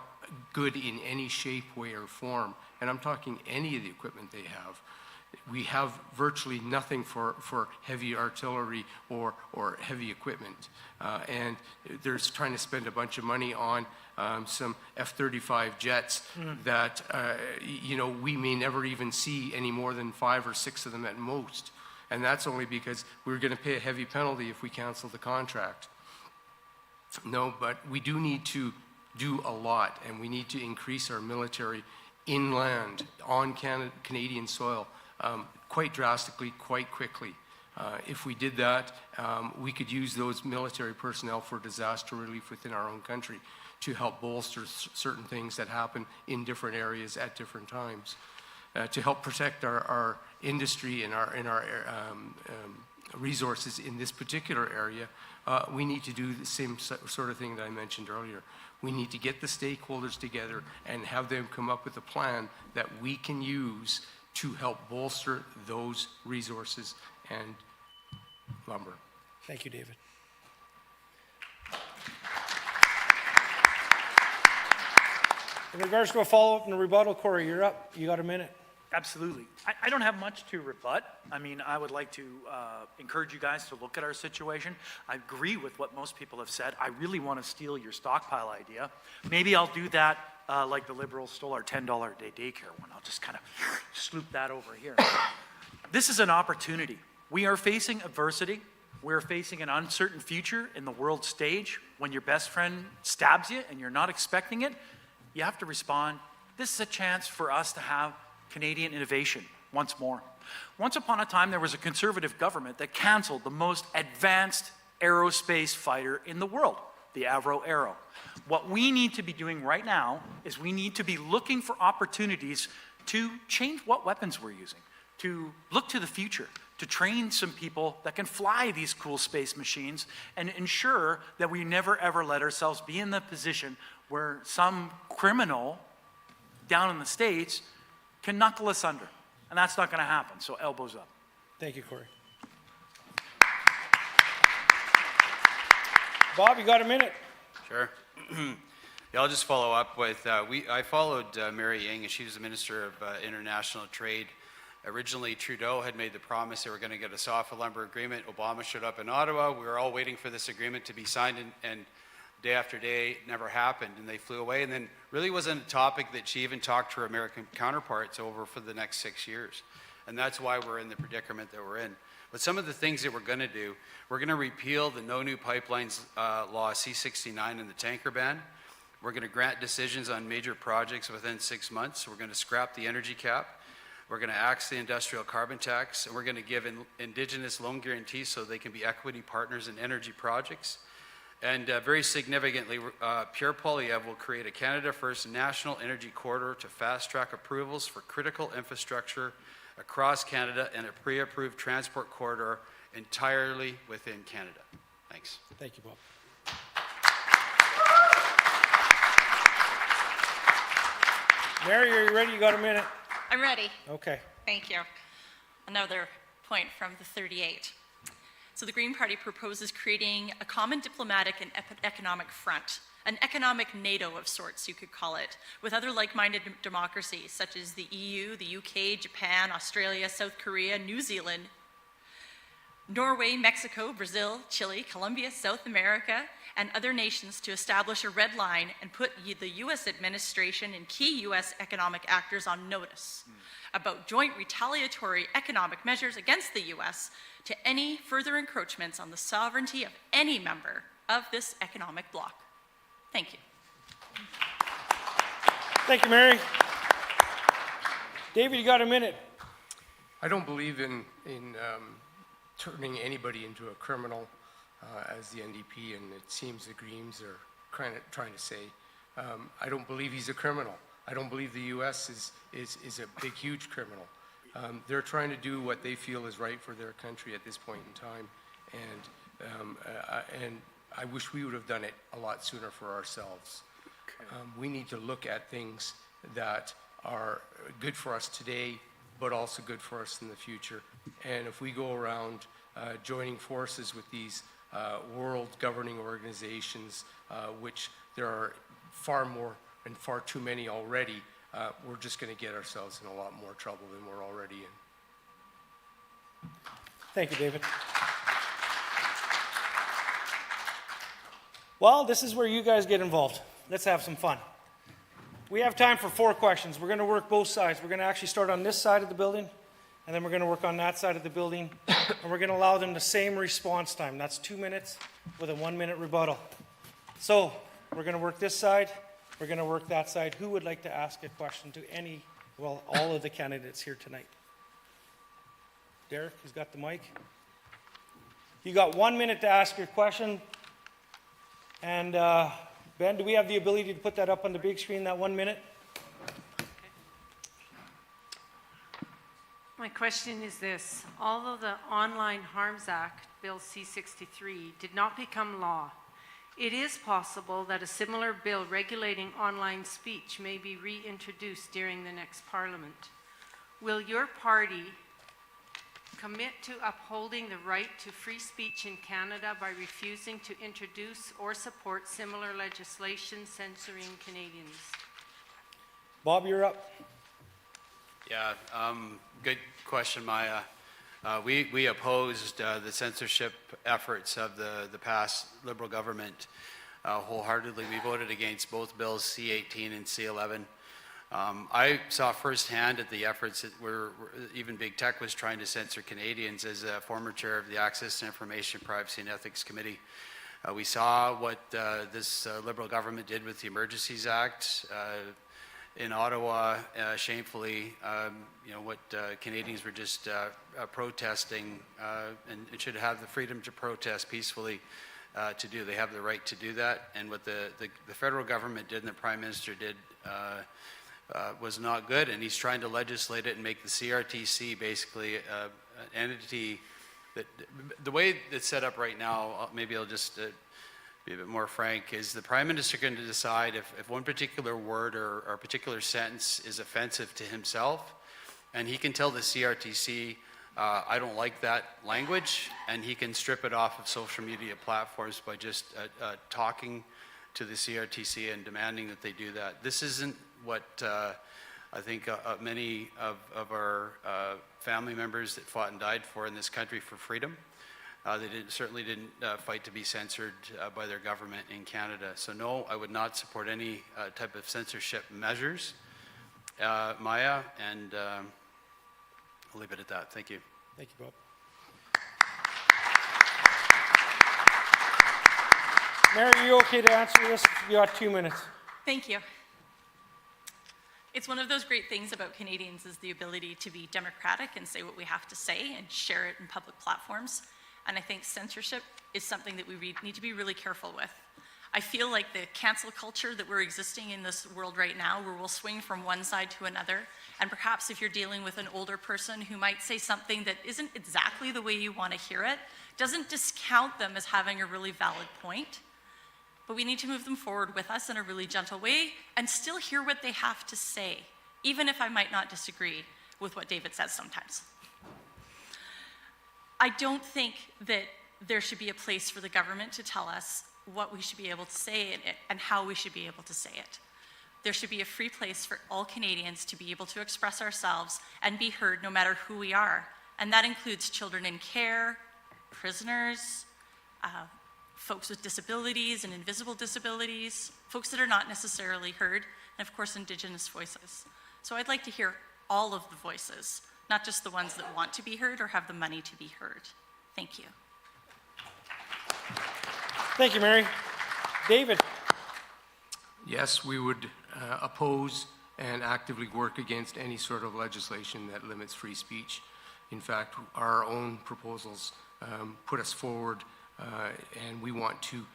good in any shape, way, or form. And I'm talking any of the equipment they have. We have virtually nothing for heavy artillery or heavy equipment. And they're trying to spend a bunch of money on some F-35 jets that, you know, we may never even see any more than 5 or 6 of them at most. And that's only because we're going to pay a heavy penalty if we cancel the contract. No, but we do need to do a lot, and we need to increase our military inland on Canadian soil quite drastically, quite quickly. If we did that, we could use those military personnel for disaster relief within our own country to help bolster certain things that happen in different areas at different times. To help protect our industry and our resources in this particular area, we need to do the same sort of thing that I mentioned earlier. We need to get the stakeholders together and have them come up with a plan that we can use to help bolster those resources and lumber. Thank you, David. In regards to a follow-up and a rebuttal, Corey, you're up. You got a minute. Absolutely. I don't have much to rebut. I mean, I would like to encourage you guys to look at our situation. I agree with what most people have said. I really want to steal your stockpile idea. Maybe I'll do that like the Liberals stole our $10 a day daycare one. I'll just kind of sloop that over here. This is an opportunity. We are facing adversity. We're facing an uncertain future in the world stage. When your best friend stabs you and you're not expecting it, you have to respond. This is a chance for us to have Canadian innovation once more. Once upon a time, there was a conservative government that canceled the most advanced aerospace fighter in the world, the Avro Arrow. What we need to be doing right now is we need to be looking for opportunities to change what weapons we're using, to look to the future, to train some people that can fly these cool space machines and ensure that we never ever let ourselves be in the position where some criminal down in the States can knuckle us under. And that's not going to happen, so elbows up. Thank you, Corey. Bob, you got a minute? Sure. Yeah, I'll just follow up with, I followed Mary Ying, and she was the Minister of International Trade. Originally, Trudeau had made the promise they were going to get a soft lumber agreement. Obama showed up in Ottawa. We were all waiting for this agreement to be signed, and day after day, it never happened, and they flew away. And then really wasn't a topic that she even talked to her American counterparts over for the next 6 years. And that's why we're in the predicament that we're in. But some of the things that we're going to do, we're going to repeal the No New Pipelines Law C-69 and the tanker ban. We're going to grant decisions on major projects within 6 months. We're going to scrap the energy cap. We're going to axe the industrial carbon tax, and we're going to give Indigenous loan guarantees so they can be equity partners in energy projects. And very significantly, Pierre Poilievre will create a Canada First national energy corridor to fast-track approvals for critical infrastructure across Canada and a pre-approved transport corridor entirely within Canada. Thanks. Thank you, Bob. Mary, are you ready? You got a minute? I'm ready. Okay. Thank you. Another point from the 38. So the Green Party proposes creating a common diplomatic and economic front, an economic NATO of sorts, you could call it, with other like-minded democracies such as the EU, the UK, Japan, Australia, South Korea, New Zealand, Norway, Mexico, Brazil, Chile, Colombia, South America, and other nations to establish a red line and put the U.S. administration and key U.S. economic actors on notice about joint retaliatory economic measures against the U.S. to any further encroachments on the sovereignty of any member of this economic bloc. Thank you. Thank you, Mary. David, you got a minute. I don't believe in turning anybody into a criminal, as the NDP and it seems the Greens are trying to say. I don't believe he's a criminal. I don't believe the U.S. is a big, huge criminal. They're trying to do what they feel is right for their country at this point in time, and I wish we would have done it a lot sooner for ourselves. We need to look at things that are good for us today, but also good for us in the future. And if we go around joining forces with these world governing organizations, which there are far more and far too many already, we're just going to get ourselves in a lot more trouble than we're already in. Thank you, David. Well, this is where you guys get involved. Let's have some fun. We have time for 4 questions. We're going to work both sides. We're going to actually start on this side of the building, and then we're going to work on that side of the building, and we're going to allow them the same response time. That's 2 minutes with a 1-minute rebuttal. So we're going to work this side. We're going to work that side. Who would like to ask a question to all of the candidates here tonight? Derek, who's got the mic? You got 1 minute to ask your question. And Ben, do we have the ability to put that up on the big screen, that 1 minute? My question is this. Although the Online Harms Act, Bill C-63, did not become law, it is possible that a similar bill regulating online speech may be reintroduced during the next Parliament. Will your party commit to upholding the right to free speech in Canada by refusing to introduce or support similar legislation censoring Canadians? Bob, you're up. Yeah, good question, Maya. We opposed the censorship efforts of the past Liberal government wholeheartedly. We voted against both bills, C-18 and C-11. I saw firsthand at the efforts that even Big Tech was trying to censor Canadians as a former chair of the Access to Information, Privacy and Ethics Committee. We saw what this Liberal government did with the Emergencies Act. In Ottawa, shamefully, what Canadians were just protesting and should have the freedom to protest peacefully to do. They have the right to do that. And what the federal government did and the Prime Minister did was not good. And he's trying to legislate it and make the CRTC basically an entity that, the way it's set up right now, maybe I'll just be a bit more frank, is the Prime Minister going to decide if one particular word or a particular sentence is offensive to himself, and he can tell the CRTC, I don't like that language, and he can strip it off of social media platforms by just talking to the CRTC and demanding that they do that. This isn't what I think many of our family members that fought and died for in this country for freedom. They certainly didn't fight to be censored by their government in Canada. So no, I would not support any type of censorship measures, Maya, and I'll leave it at that. Thank you. Thank you, Bob. Mary, are you okay to answer this? You got 2 minutes. Thank you. It's one of those great things about Canadians is the ability to be democratic and say what we have to say and share it in public platforms. And I think censorship is something that we need to be really careful with. I feel like the cancel culture that we're existing in this world right now, where we'll swing from one side to another, and perhaps if you're dealing with an older person who might say something that isn't exactly the way you want to hear it, doesn't discount them as having a really valid point. But we need to move them forward with us in a really gentle way and still hear what they have to say, even if I might not disagree with what David says sometimes. I don't think that there should be a place for the government to tell us what we should be able to say and how we should be able to say it. There should be a free place for all Canadians to be able to express ourselves and be heard no matter who we are. And that includes children in care, prisoners, folks with disabilities and invisible disabilities, folks that are not necessarily heard, and of course Indigenous voices. So I'd like to hear all of the voices, not just the ones that want to be heard or have the money to be heard. Thank you. Thank you, Mary. David. Yes, we would oppose and actively work against any sort of legislation that limits free speech. In fact, our own proposals put us forward, and we want to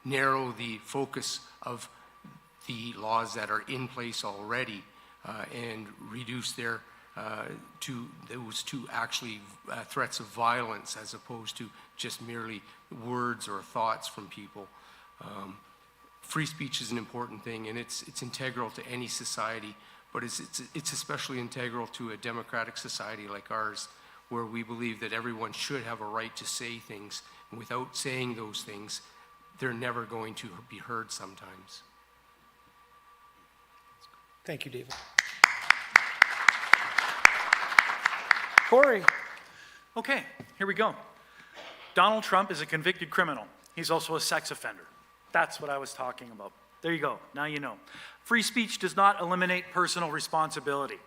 narrow the focus of the laws that are in place already and reduce their to actually threats of violence as opposed to just merely words or thoughts from people. Free speech is an important thing, and it's integral to any society, but it's especially integral to a democratic society like ours, where we believe that everyone should have a right to say things, and without saying those things, they're never going to be heard sometimes. Thank you, David. Corey. Okay, here we go. Donald Trump is a convicted criminal. He's also a sex offender. That's what I was talking about. There you go. Now you know. Free speech does not eliminate personal responsibility.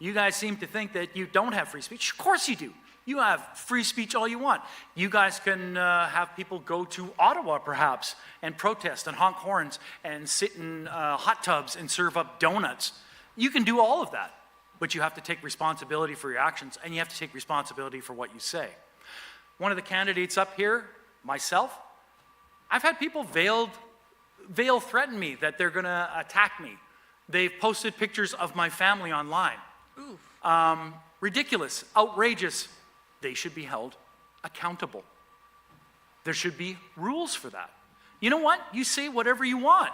You guys seem to think that you don't have free speech. Of course you do. You have free speech all you want. You guys can have people go to Ottawa, perhaps, and protest and honk horns and sit in hot tubs and serve up donuts. You can do all of that, but you have to take responsibility for your actions, and you have to take responsibility for what you say. one of the candidates up here, myself, I've had people veil threaten me that they're going to attack me. They've posted pictures of my family online. Ridiculous, outrageous. They should be held accountable. There should be rules for that. You know what? You say whatever you want,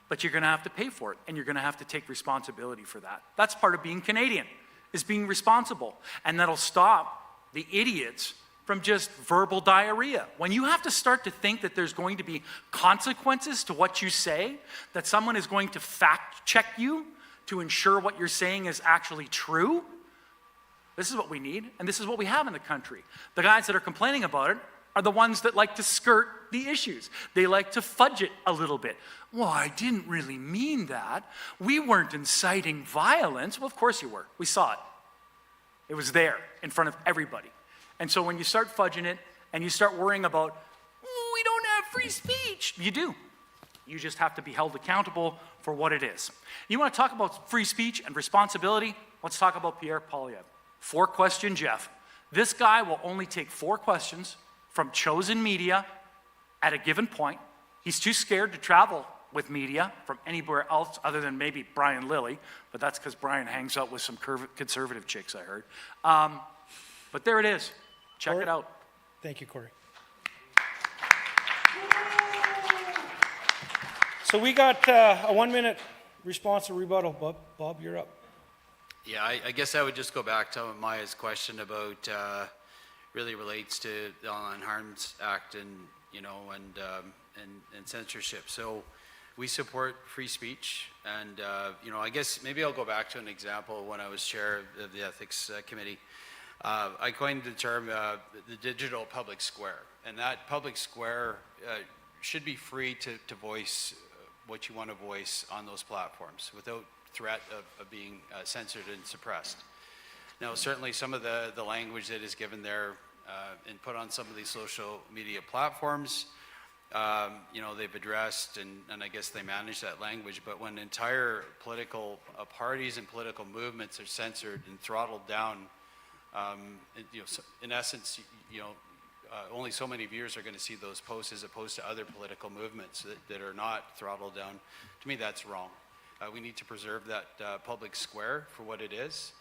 but you're going to have to pay for it, and you're going to have to take responsibility for that. That's part of being Canadian, is being responsible. And that'll stop the idiots from just verbal diarrhea. When you have to start to think that there's going to be consequences to what you say, that someone is going to fact check you to ensure what you're saying is actually true, this is what we need, and this is what we have in the country. The guys that are complaining about it are the ones that like to skirt the issues. They like to fudge it a little bit. Well, I didn't really mean that. We weren't inciting violence. Well, of course you were. We saw it. It was there in front of everybody. And so when you start fudging it and you start worrying about, we don't have free speech, you do. You just have to be held accountable for what it is. You want to talk about free speech and responsibility? Let's talk about Pierre Poilievre. 4-question Jeff. This guy will only take 4 questions from chosen media at a given point. He's too scared to travel with media from anywhere else other than maybe Brian Lilly, but that's because Brian hangs out with some conservative chicks, I heard. But there it is. Check it out. Thank you, Corey. So we got a 1-minute response or rebuttal. Bob, you're up. Yeah, I guess I would just go back to Maya's question about really relates to the Online Harms Act and and censorship. So we support free speech, and I guess maybe I'll go back to an example when I was chair of the ethics committee. I coined the term the digital public square, and that public square should be free to voice what you want to voice on those platforms without threat of being censored and suppressed. Now, certainly some of the language that is given there and put on some of these social media platforms, they've addressed and I guess they manage that language, but when entire political parties and political movements are censored and throttled down, in essence, only so many viewers are going to see those posts as opposed to other political movements that are not throttled down. To me, that's wrong. We need to preserve that public square for what it is.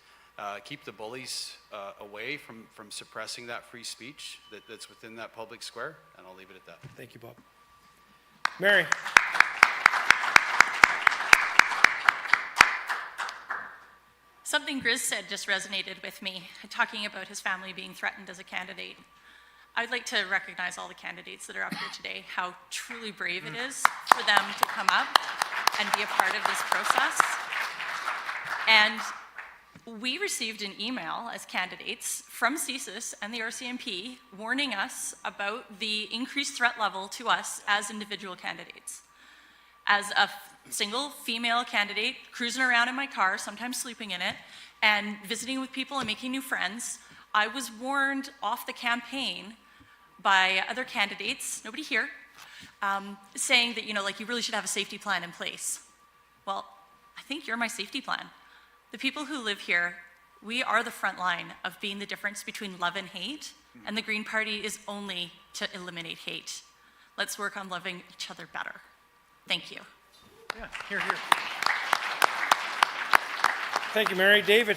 Keep the bullies away from suppressing that free speech that's within that public square, and I'll leave it at that. Thank you, Bob. Mary. Something Grizz said just resonated with me, talking about his family being threatened as a candidate. I'd like to recognize all the candidates that are up here today, how truly brave it is for them to come up and be a part of this process. And we received an email as candidates from CSIS and the RCMP warning us about the increased threat level to us as individual candidates. As a single female candidate cruising around in my car, sometimes sleeping in it, and visiting with people and making new friends, I was warned off the campaign by other candidates, nobody here, saying that, you really should have a safety plan in place. Well, I think you're my safety plan. The people who live here, we are the front line of being the difference between love and hate, and the Green Party is only to eliminate hate. Let's work on loving each other better. Thank you. Yeah, here, here. Thank you, Mary. David.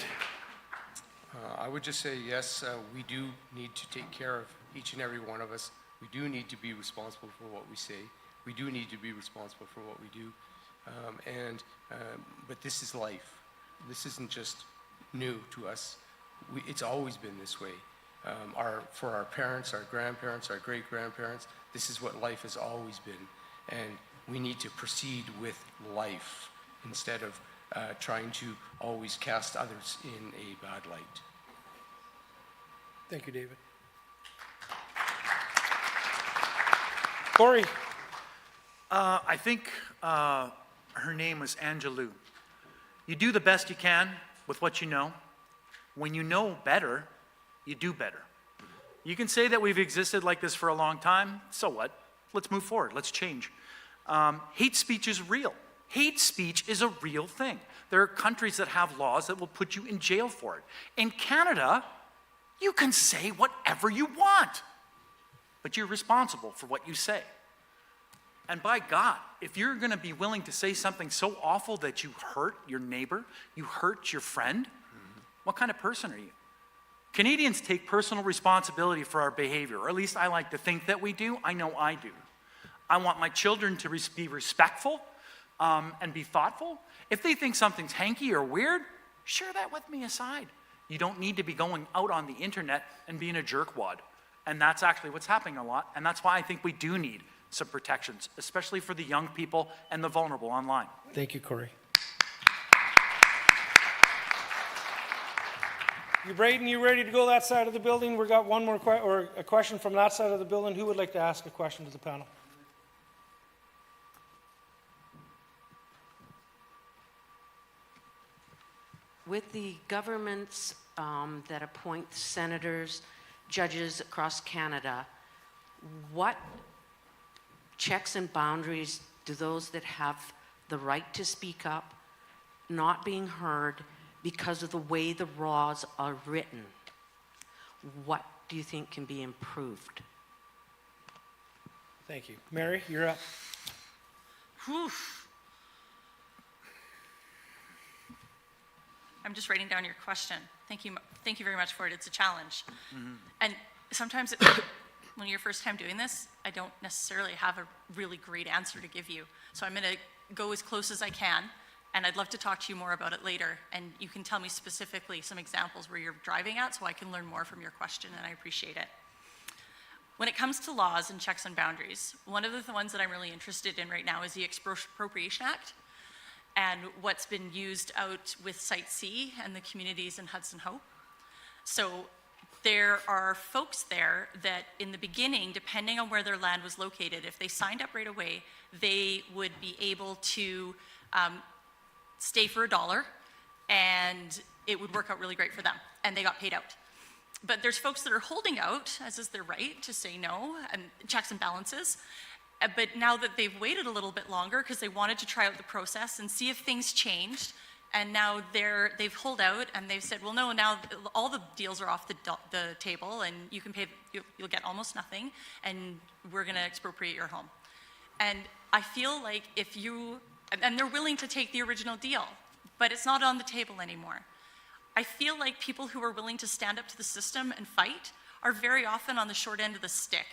I would just say, yes, we do need to take care of each and every one of us. We do need to be responsible for what we say. We do need to be responsible for what we do. But this is life. This isn't just new to us. It's always been this way. For our parents, our grandparents, our great-grandparents, this is what life has always been. And we need to proceed with life instead of trying to always cast others in a bad light. Thank you, David. Corey. I think her name was Angelou. You do the best you can with what you know. When you know better, you do better. You can say that we've existed like this for a long time. So what? Let's move forward. Let's change. Hate speech is real. Hate speech is a real thing. There are countries that have laws that will put you in jail for it. In Canada, You can say whatever you want, but you're responsible for what you say. And by God, if you're going to be willing to say something so awful that you hurt your neighbor, you hurt your friend, what kind of person are you? Canadians take personal responsibility for our behavior, or at least I like to think that we do. I know I do. I want my children to be respectful and be thoughtful. If they think something's hanky or weird, share that with me aside. You don't need to be going out on the internet and being a jerkwad. And that's actually what's happening a lot. And that's why I think we do need some protections, especially for the young people and the vulnerable online. Thank you, Corey. You, Braden, you ready to go that side of the building? We got one more a question from that side of the building. Who would like to ask a question to the panel? With the governments that appoint senators, judges across Canada, what checks and boundaries do those that have the right to speak up not being heard because of the way the laws are written? What do you think can be improved? Thank you. Mary, you're up. Whew. I'm just writing down your question. Thank you very much for it. It's a challenge. And sometimes when you're first time doing this, I don't necessarily have a really great answer to give you. So I'm going to go as close as I can, and I'd love to talk to you more about it later. And you can tell me specifically some examples where you're driving at so I can learn more from your question, and I appreciate it. When it comes to laws and checks and boundaries, one of the ones that I'm really interested in right now is the Expropriation Act and what's been used out with Site C and the communities in Hudson Hope. So there are folks there that in the beginning, depending on where their land was located, if they signed up right away, they would be able to stay for $1 and it would work out really great for them and they got paid out. But there's folks that are holding out, as is their right, to say no, and checks and balances. But now that they've waited a little bit longer because they wanted to try out the process and see if things changed, and now they've pulled out and they've said, well, no, now all the deals are off the table and you can pay, you'll get almost nothing, and we're going to expropriate your home. And I feel like if you, and they're willing to take the original deal, but it's not on the table anymore. I feel like people who are willing to stand up to the system and fight are very often on the short end of the stick.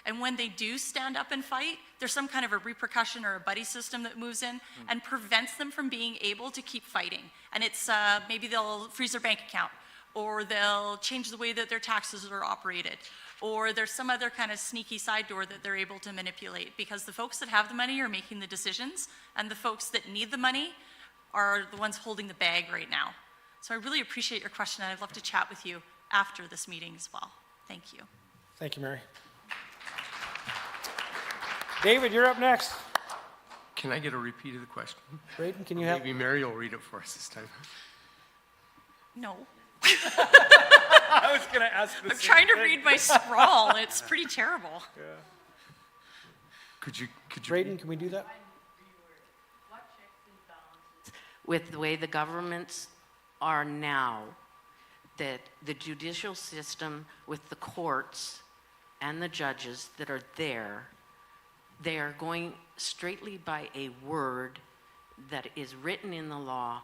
And when they do stand up and fight, there's some kind of a repercussion or a buddy system that moves in and prevents them from being able to keep fighting. And it's maybe they'll freeze their bank account, or they'll change the way that their taxes are operated, or there's some other kind of sneaky side door that they're able to manipulate, because the folks that have the money are making the decisions, and the folks that need the money are the ones holding the bag right now. So I really appreciate your question, and I'd love to chat with you after this meeting as well. Thank you. Thank you, Mary. David, you're up next. Can I get a repeat of the question? Braden, can you help? Maybe Mary will read it for us this time. No. I was going to ask this. I'm trying to read my scrawl. It's pretty terrible. Yeah. Could you Braden, can we do that? With the way the governments are now, that the judicial system with the courts and the judges that are there, they are going straightly by a word that is written in the law,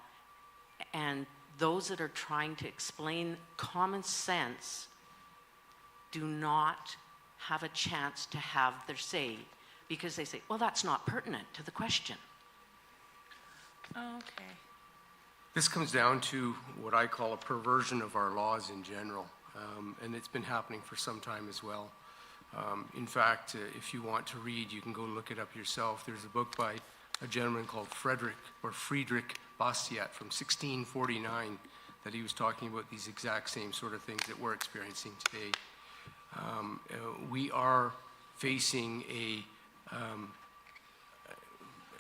and those that are trying to explain common sense do not have a chance to have their say, because they say, well, that's not pertinent to the question. Okay. This comes down to what I call a perversion of our laws in general, and it's been happening for some time as well. In fact, if you want to read, you can go look it up yourself. There's a book by a gentleman called Friedrich Bastiat from 1649 that he was talking about these exact same sort of things that we're experiencing today. We are facing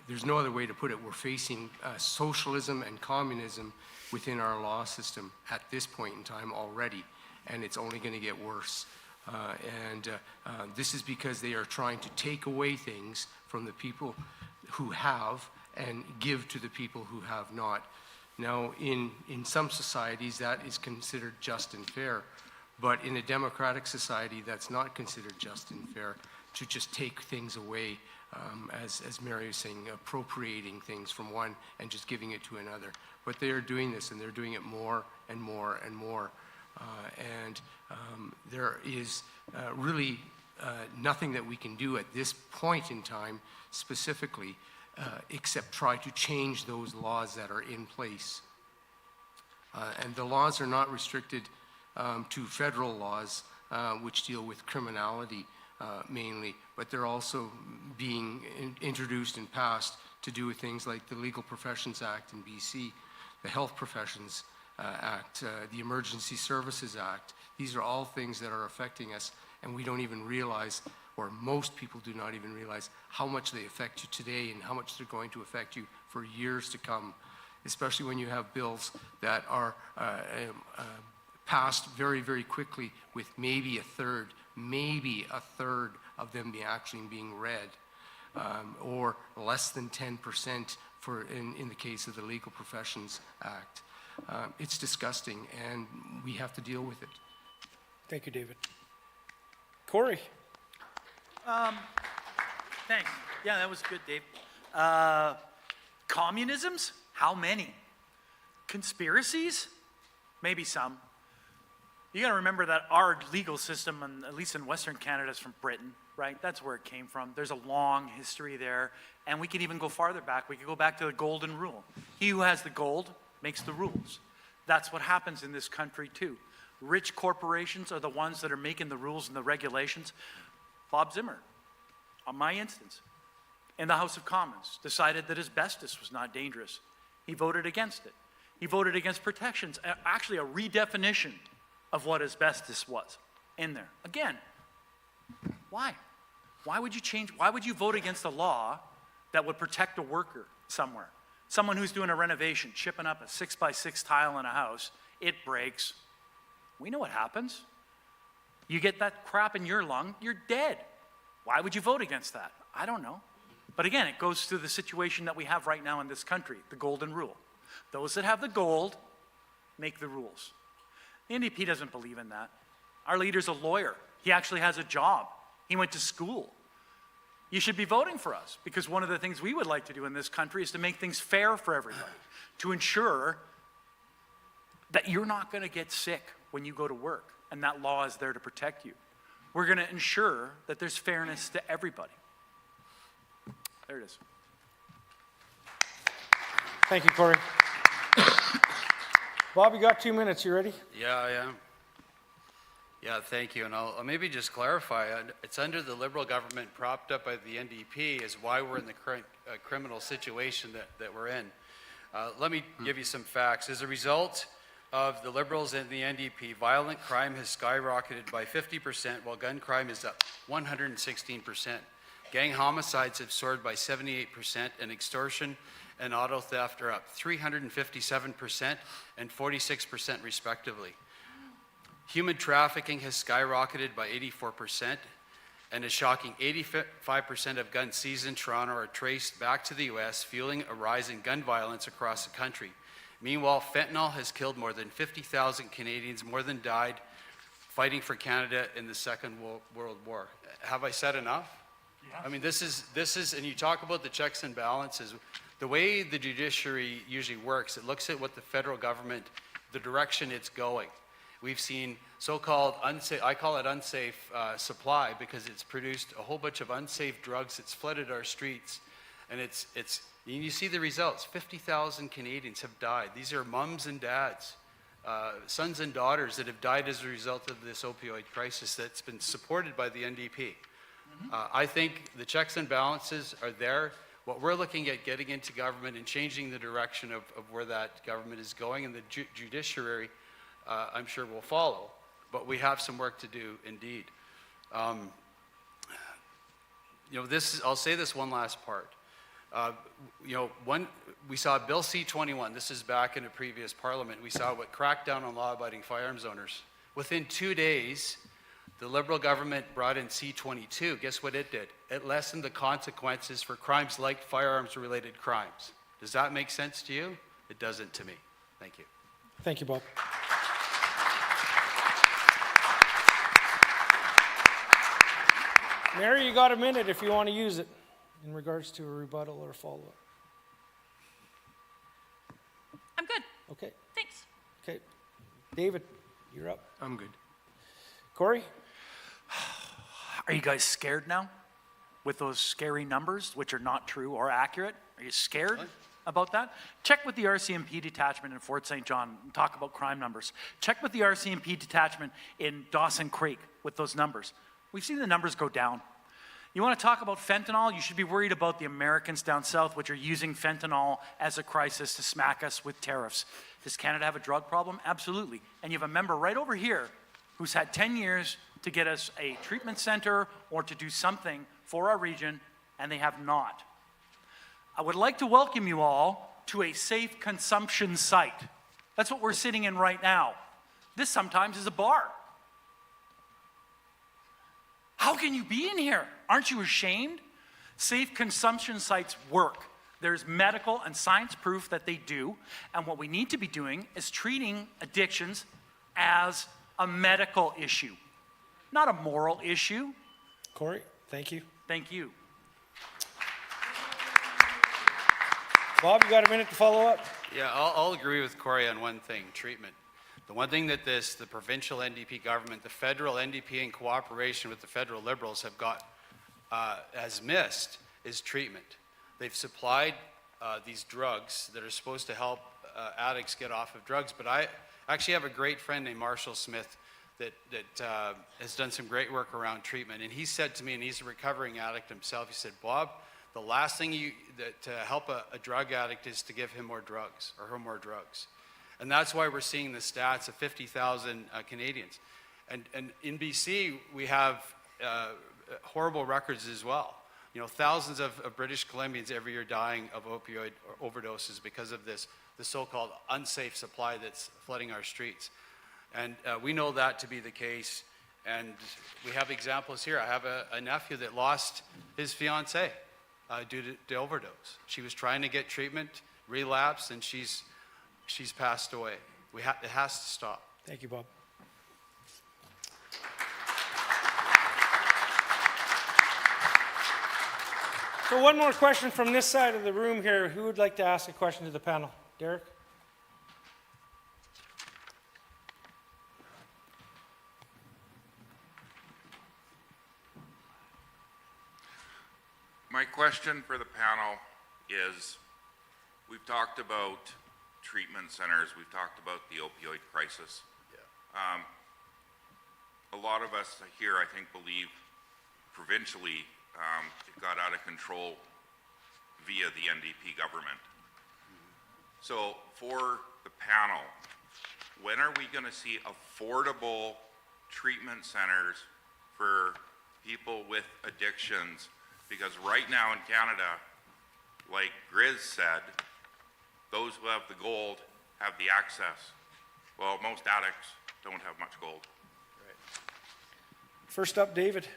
there's no other way to put it, we're facing socialism and communism within our law system at this point in time already, and it's only going to get worse. This is because they are trying to take away things from the people who have and give to the people who have not. Now, in some societies, that is considered just and fair. But in a democratic society, that's not considered just and fair to just take things away, as Mary was saying, appropriating things from one and just giving it to another. But they are doing this, and they're doing it more and more and more. There is really nothing that we can do at this point in time specifically except try to change those laws that are in place. And the laws are not restricted to federal laws, which deal with criminality mainly, but they're also being introduced and passed to do with things like the Legal Professions Act in BC, the Health Professions Act, the Emergency Services Act. These are all things that are affecting us, and we don't even realize, or most people do not even realize, how much they affect you today and how much they're going to affect you for years to come, especially when you have bills that are passed very, very quickly with maybe a third of them actually being read, or less than 10% in the case of the Legal Professions Act. It's disgusting, and we have to deal with it. Thank you, David. Corey? Thanks. Yeah, that was good, Dave. Communisms? How many? Conspiracies? Maybe some. You got to remember that our legal system, and at least in Western Canada, is from Britain, right? That's where it came from. There's a long history there, and we can even go farther back. We could go back to the Golden Rule. He who has the gold makes the rules. That's what happens in this country too. Rich corporations are the ones that are making the rules and the regulations. Bob Zimmer, on my instance, in the House of Commons, decided that asbestos was not dangerous. He voted against it. He voted against protections, actually a redefinition of what asbestos was in there. Again, why? Why would you change? Why would you vote against a law that would protect a worker somewhere? Someone who's doing a renovation, chipping up a 6x6 tile in a house, it breaks. We know what happens. You get that crap in your lung, you're dead. Why would you vote against that? I don't know. But again, it goes to the situation that we have right now in this country, the Golden Rule. Those that have the gold make the rules. The NDP doesn't believe in that. Our leader's a lawyer. He actually has a job. He went to school. You should be voting for us, because one of the things we would like to do in this country is to make things fair for everybody, to ensure that you're not going to get sick when you go to work, and that law is there to protect you. We're going to ensure that there's fairness to everybody. There it is. Thank you, Corey. Bob, you got 2 minutes. You ready? Yeah, I am. Yeah, thank you. And I'll maybe just clarify. It's under the Liberal government propped up by the NDP is why we're in the current criminal situation that we're in. Let me give you some facts. As a result of the Liberals and the NDP, violent crime has skyrocketed by 50%, while gun crime is up 116%. Gang homicides have soared by 78%, and extortion and auto theft are up 357% and 46% respectively. Human trafficking has skyrocketed by 84%, and a shocking 85% of guns seized in Toronto are traced back to the U.S., fueling a rise in gun violence across the country. Meanwhile, fentanyl has killed more than 50,000 Canadians, more than died fighting for Canada in the Second World War. Have I said enough? Yeah. I mean, this is, and you talk about the checks and balances. The way the judiciary usually works, it looks at what the federal government, the direction it's going. We've seen so-called unsafe, I call it unsafe supply, because it's produced a whole bunch of unsafe drugs. It's flooded our streets, and you see the results. 50,000 Canadians have died. These are mums and dads, sons and daughters that have died as a result of this opioid crisis that's been supported by the NDP. I think the checks and balances are there. What we're looking at getting into government and changing the direction of where that government is going, and the judiciary, I'm sure will follow, but we have some work to do indeed. I'll say this one last part. We saw Bill C-21, this is back in a previous parliament, we saw what cracked down on law-abiding firearms owners. Within 2 days, the Liberal government brought in C-22. Guess what it did? It lessened the consequences for crimes like firearms-related crimes. Does that make sense to you? It doesn't to me. Thank you. Thank you, Bob. Mary, you got a minute if you want to use it in regards to a rebuttal or follow-up. I'm good. Okay, Thanks. okay. David, you're up. I'm good. Corey? Are you guys scared now with those scary numbers, which are not true or accurate? Are you scared about that? Check with the RCMP detachment in Fort St. John and talk about crime numbers. Check with the RCMP detachment in Dawson Creek with those numbers. We've seen the numbers go down. You want to talk about fentanyl? You should be worried about the Americans down south, which are using fentanyl as a crisis to smack us with tariffs. Does Canada have a drug problem? Absolutely. And you have a member right over here who's had 10 years to get us a treatment center or to do something for our region, and they have not. I would like to welcome you all to a safe consumption site. That's what we're sitting in right now. This sometimes is a bar. How can you be in here? Aren't you ashamed? Safe consumption sites work. There's medical and science proof that they do. And what we need to be doing is treating addictions as a medical issue, not a moral issue. Corey, thank you. Thank you. Bob, you got a minute to follow up? Yeah, I'll agree with Corey on one thing, treatment. The one thing that the provincial NDP government, the federal NDP in cooperation with the federal Liberals has missed is treatment. They've supplied these drugs that are supposed to help addicts get off of drugs, but I actually have a great friend named Marshall Smith that has done some great work around treatment, and he said to me, and he's a recovering addict himself, he said, Bob, the last thing to help a drug addict is to give him more drugs or her more drugs. And that's why we're seeing the stats of 50,000 Canadians. And in BC, we have horrible records as well. You know, thousands of British Columbians every year dying of opioid overdoses because of the so-called unsafe supply that's flooding our streets. And we know that to be the case. And we have examples here. I have a nephew that lost his fiancée due to overdose. She was trying to get treatment, relapsed, and she's passed away. It has to stop. Thank you, Bob. So one more question from this side of the room here. Who would like to ask a question to the panel? Derek? My question for the panel is, we've talked about treatment centers, we've talked about the opioid crisis. Yeah. A lot of us here, I think, believe provincially it got out of control via the NDP government. So for the panel, when are we going to see affordable treatment centers for people with addictions? Because right now in Canada, like Grizz said, those who have the gold have the access. Well, most addicts don't have much gold. Right. First up, David.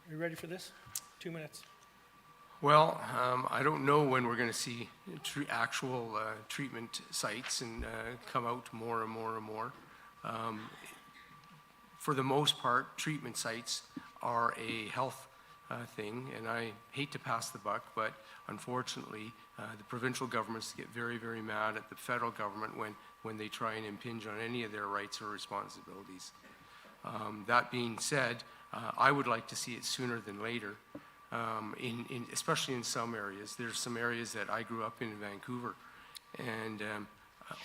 Are you ready for this? 2 minutes. Well, I don't know when we're going to see actual treatment sites and come out more and more and more. For the most part, treatment sites are a health thing, and I hate to pass the buck, but unfortunately, the provincial governments get very, very mad at the federal government when they try and impinge on any of their rights or responsibilities. That being said, I would like to see it sooner than later, especially in some areas. There's some areas that I grew up in Vancouver, and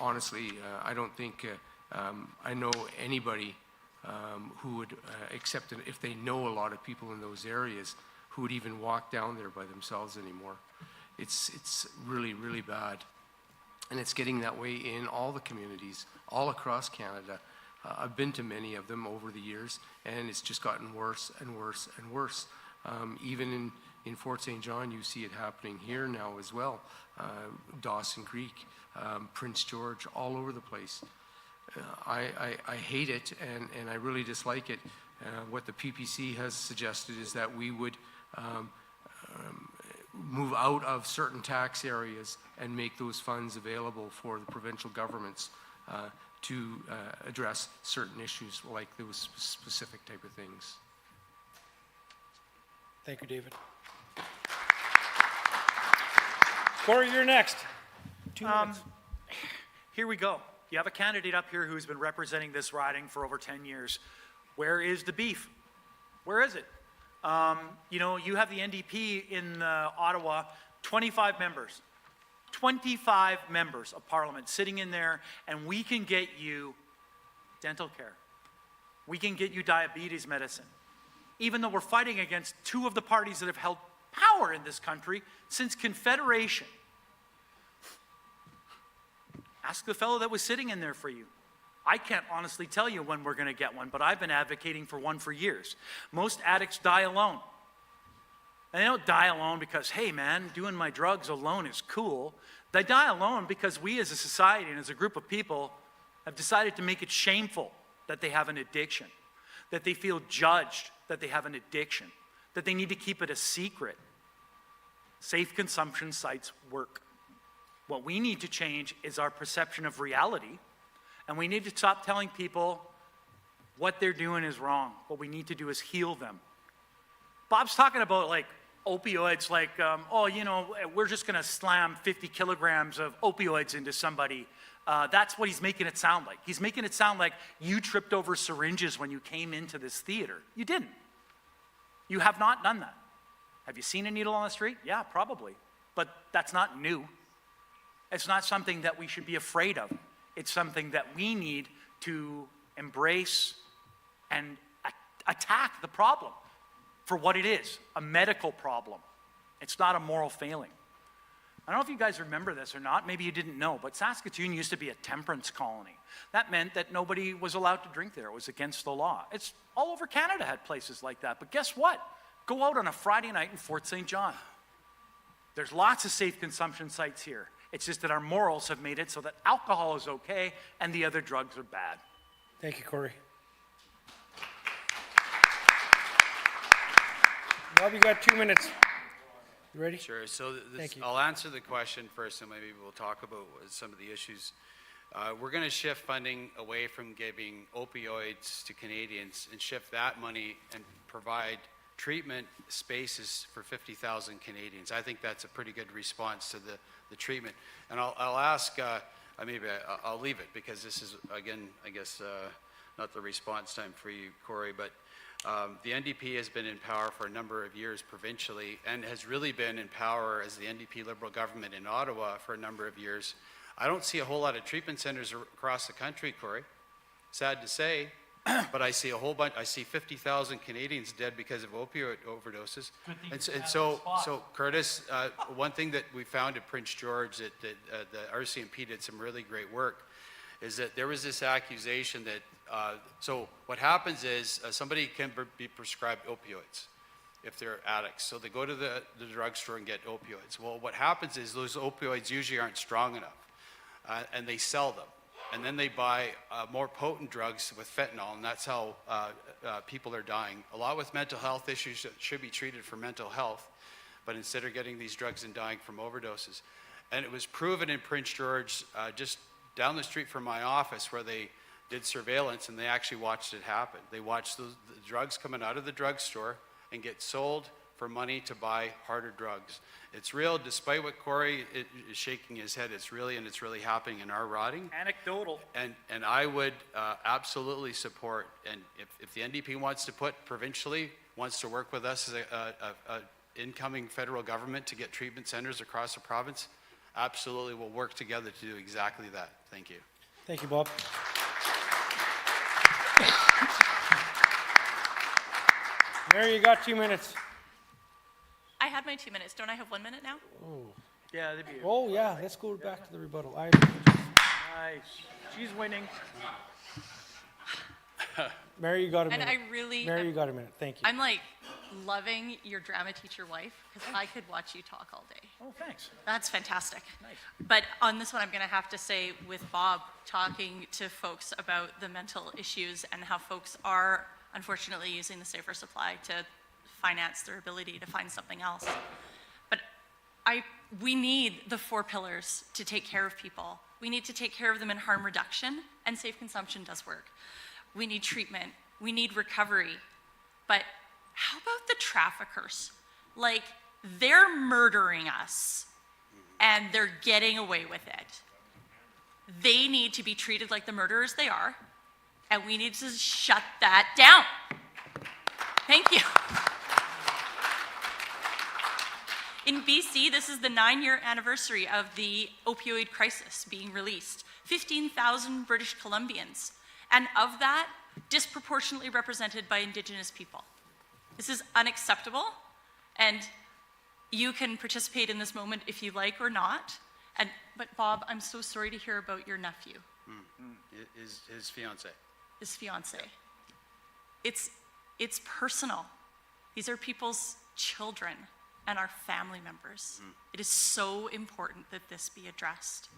honestly, I don't think I know anybody who would accept it if they know a lot of people in those areas who would even walk down there by themselves anymore. It's really, really bad. And it's getting that way in all the communities, all across Canada. I've been to many of them over the years, and it's just gotten worse and worse and worse. Even in Fort St. John, you see it happening here now as well. Dawson Creek, Prince George, all over the place. I hate it, and I really dislike it. What the PPC has suggested is that we would move out of certain tax areas and make those funds available for the provincial governments to address certain issues like those specific type of things. Thank you, David. Corey, you're next. 2 minutes. Here we go. You have a candidate up here who's been representing this riding for over 10 years. Where is the beef? Where is it? You know, you have the NDP in Ottawa, 25 members. 25 members of parliament sitting in there, and we can get you dental care. We can get you diabetes medicine. Even though we're fighting against two of the parties that have held power in this country since Confederation. Ask the fellow that was sitting in there for you. I can't honestly tell you when we're going to get one, but I've been advocating for one for years. Most addicts die alone. And they don't die alone because, hey man, doing my drugs alone is cool. They die alone because we as a society and as a group of people have decided to make it shameful that they have an addiction, that they feel judged that they have an addiction, that they need to keep it a secret. Safe consumption sites work. What we need to change is our perception of reality, and we need to stop telling people what they're doing is wrong. What we need to do is heal them. Bob's talking about like opioids, like, oh, you know, we're just going to slam 50 kilograms of opioids into somebody. That's what he's making it sound like. He's making it sound like you tripped over syringes when you came into this theater. You didn't. You have not done that. Have you seen a needle on the street? Yeah, probably. But that's not new. It's not something that we should be afraid of. It's something that we need to embrace and attack the problem for what it is, a medical problem. It's not a moral failing. I don't know if you guys remember this or not, maybe you didn't know, but Saskatoon used to be a temperance colony. That meant that nobody was allowed to drink there. It was against the law. It's all over Canada had places like that, but guess what? Go out on a Friday night in Fort St. John. There's lots of safe consumption sites here. It's just that our morals have made it so that alcohol is okay and the other drugs are bad. Thank you, Corey. Bob, you got 2 minutes. You ready? Sure. So Thank you. I'll answer the question first, and maybe we'll talk about some of the issues. We're going to shift funding away from giving opioids to Canadians and shift that money and provide treatment spaces for 50,000 Canadians. I think that's a pretty good response to the treatment. And I'll ask, maybe I'll leave it because this is, again, I guess, not the response time for you, Corey, but the NDP has been in power for a number of years provincially and has really been in power as the NDP Liberal government in Ottawa for a number of years. I don't see a whole lot of treatment centers across the country, Corey. Sad to say, but I see a whole bunch. I see 50,000 Canadians dead because of opioid overdoses. And so, Curtis, one thing that we found at Prince George that the RCMP did some really great work is that there was this accusation that, so what happens is somebody can be prescribed opioids if they're addicts. So they go to the drugstore and get opioids. Well, what happens is those opioids usually aren't strong enough, and they sell them. And then they buy more potent drugs with fentanyl, and that's how people are dying. A lot with mental health issues that should be treated for mental health, but instead are getting these drugs and dying from overdoses. And it was proven in Prince George, just down the street from my office, where they did surveillance and they actually watched it happen. They watched the drugs coming out of the drugstore and get sold for money to buy harder drugs. It's real, despite what Corey is shaking his head, it's really happening in our riding. Anecdotal. And I would absolutely support, and if the NDP wants to put provincially, wants to work with us as a incoming federal government to get treatment centers across the province, absolutely we'll work together to do exactly that. Thank you. Thank you, Bob. Mary, you got 2 minutes. I had my 2 minutes. Don't I have 1 minute now? Yeah, that'd be Oh, yeah, let's go back to the rebuttal. nice. She's winning. Mary, you got a And minute. I really, Mary, you got a minute. Thank you. I'm like loving your drama teacher wife because I could watch you talk all day. Oh, thanks. That's fantastic. Nice. But on this one, I'm going to have to say with Bob talking to folks about the mental issues and how folks are unfortunately using the safer supply to finance their ability to find something else. But we need the 4 pillars to take care of people. We need to take care of them in harm reduction, and safe consumption does work. We need treatment. We need recovery. But How about the traffickers? Like, they're murdering us and they're getting away with it. They need to be treated like the murderers they are, and we need to shut that down. Thank you. In BC, this is the 9-year anniversary of the opioid crisis being released. 15,000 British Columbians, and of that, disproportionately represented by Indigenous people. This is unacceptable, and you can participate in this moment if you like or not. But Bob, I'm so sorry to hear about your nephew. His fiance. His fiance. It's personal. These are people's children and our family members. It is so important that this be addressed.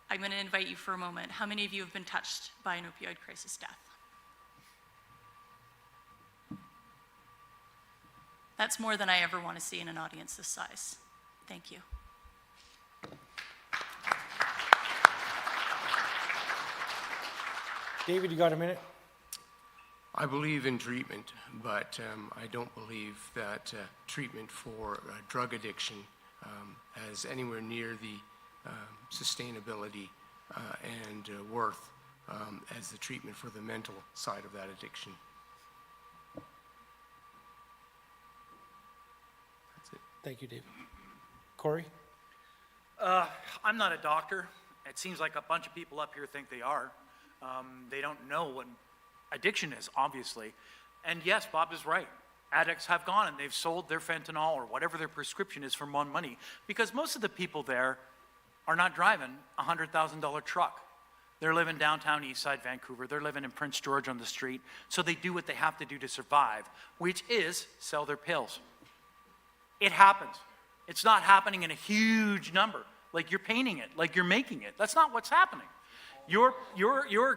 I'm going to invite you for a moment. How many of you have been touched by an opioid crisis death? That's more than I ever want to see in an audience this size. Thank you. David, you got a minute? I believe in treatment, but I don't believe that treatment for drug addiction has anywhere near the sustainability and worth as the treatment for the mental side of that addiction. That's it. Thank you, David. Corey? I'm not a doctor. It seems like a bunch of people up here think they are. They don't know what addiction is, obviously. And yes, Bob is right. Addicts have gone and they've sold their fentanyl or whatever their prescription is for more money, because most of the people there are not driving a $100,000 truck. They're living downtown Eastside Vancouver. They're living in Prince George on the street. So they do what they have to do to survive, which is sell their pills. It happens. It's not happening in a huge number, like you're painting it, like you're making it. That's not what's happening. Your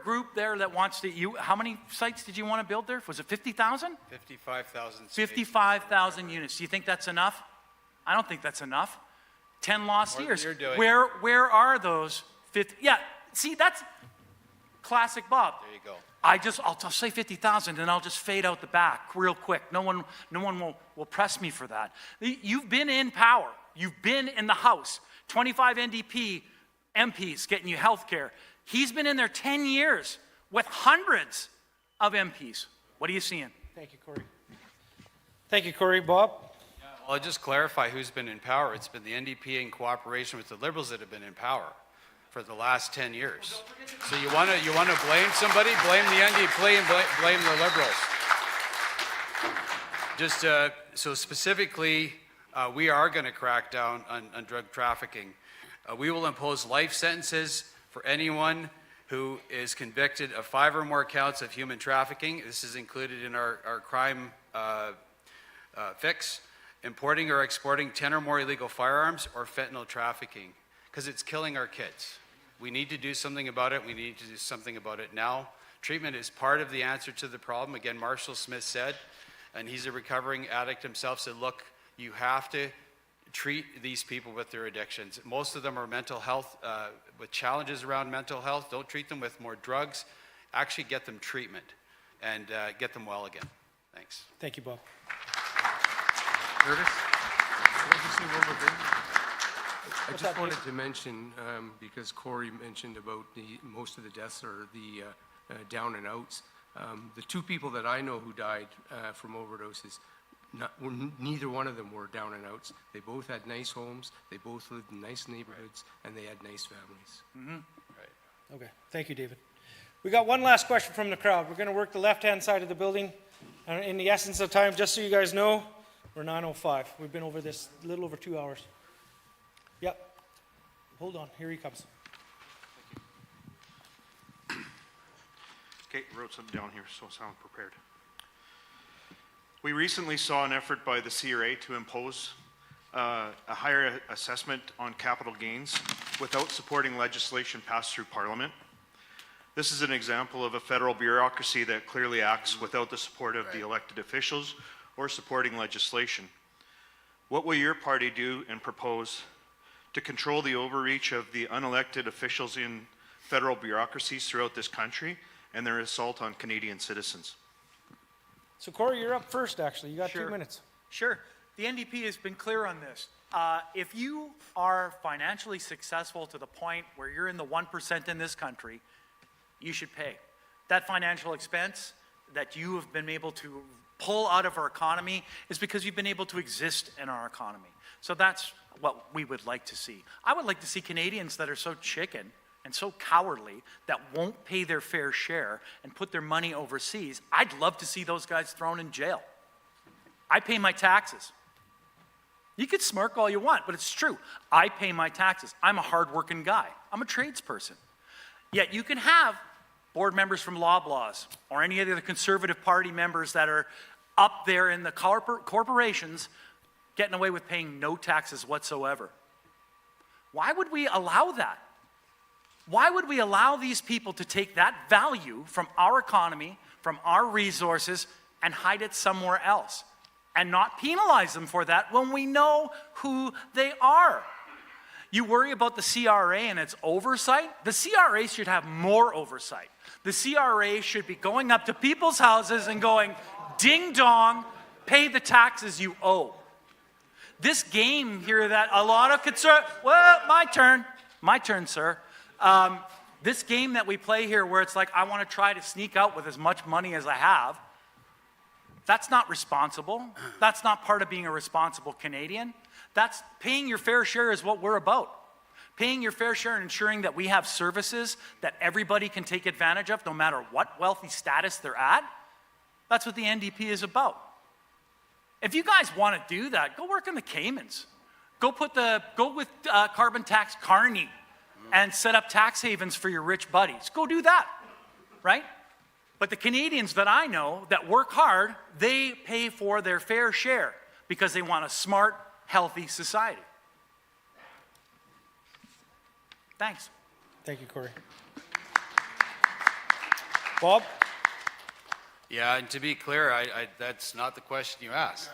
group there that wants to, how many sites did you want to build there? Was it 50,000? 55,000. 55,000 units. Do you think that's enough? I don't think that's enough. 10 lost More than years. you're doing. Where are those 50? Yeah, see, that's classic Bob. There you go. I'll say 50,000 and I'll just fade out the back real quick. No one will press me for that. You've been in power. You've been in the House. 25 NDP MPs getting you health care. He's been in there 10 years with hundreds of MPs. What are you seeing? Thank you, Corey. Thank you, Corey. Bob? Well, I'll just clarify who's been in power. It's been the NDP in cooperation with the Liberals that have been in power for the last 10 years. So you want to blame somebody? Blame the NDP and blame the Liberals. Just so specifically, we are going to crack down on drug trafficking. We will impose life sentences for anyone who is convicted of 5 or more counts of human trafficking. This is included in our crime fix. Importing or exporting 10 or more illegal firearms, or fentanyl trafficking, because it's killing our kids. We need to do something about it. We need to do something about it now. Treatment is part of the answer to the problem. Again, Marshall Smith said, and he's a recovering addict himself, said, look, you have to treat these people with their addictions. Most of them are mental health, with challenges around mental health. Don't treat them with more drugs. Actually get them treatment and get them well again. Thanks. Thank you, Bob. Curtis? Can I just say one more thing? I just wanted to mention, because Corey mentioned about most of the deaths are the down and outs. The 2 people that I know who died from overdoses, neither one of them were down and outs. They both had nice homes, they both lived in nice neighborhoods, and they had nice families. Right. Okay. Thank you, David. We got one last question from the crowd. We're going to work the left-hand side of the building. And in the essence of time, just so you guys know, we're 9:05. We've been over this a little over 2 hours. Yep. Hold on. Here he comes. Okay, wrote something down here, so I sound prepared. We recently saw an effort by the CRA to impose a higher assessment on capital gains without supporting legislation passed through Parliament. This is an example of a federal bureaucracy that clearly acts without the support of the elected officials or supporting legislation. What will your party do and propose to control the overreach of the unelected officials in federal bureaucracies throughout this country and their assault on Canadian citizens? So Corey, you're up first, actually. You got Sure. 2 minutes. Sure. The NDP has been clear on this. If you are financially successful to the point where you're in the 1% in this country, you should pay. That financial expense that you have been able to pull out of our economy is because you've been able to exist in our economy. So that's what we would like to see. I would like to see Canadians that are so chicken and so cowardly that won't pay their fair share and put their money overseas. I'd love to see those guys thrown in jail. I pay my taxes. You could smirk all you want, but it's true. I pay my taxes. I'm a hardworking guy. I'm a tradesperson. Yet you can have board members from Loblaws or any of the Conservative Party members that are up there in the corporations getting away with paying no taxes whatsoever. Why would we allow that? Why would we allow these people to take that value from our economy, from our resources, and hide it somewhere else? And not penalize them for that when we know who they are. You worry about the CRA and its oversight? The CRA should have more oversight. The CRA should be going up to people's houses and going, ding dong, pay the taxes you owe. This game here that a lot of well, my turn, sir. This game that we play here where it's like, I want to try to sneak out with as much money as I have, that's not responsible. That's not part of being a responsible Canadian. That's paying your fair share is what we're about. Paying your fair share and ensuring that we have services that everybody can take advantage of no matter what wealthy status they're at. That's what the NDP is about. If you guys want to do that, go work in the Caymans. Go with carbon tax Carney and set up tax havens for your rich buddies. Go do that, right? But the Canadians that I know that work hard, they pay for their fair share because they want a smart, healthy society. Thanks. Thank you, Corey. Bob? Yeah, and to be clear, that's not the question you asked,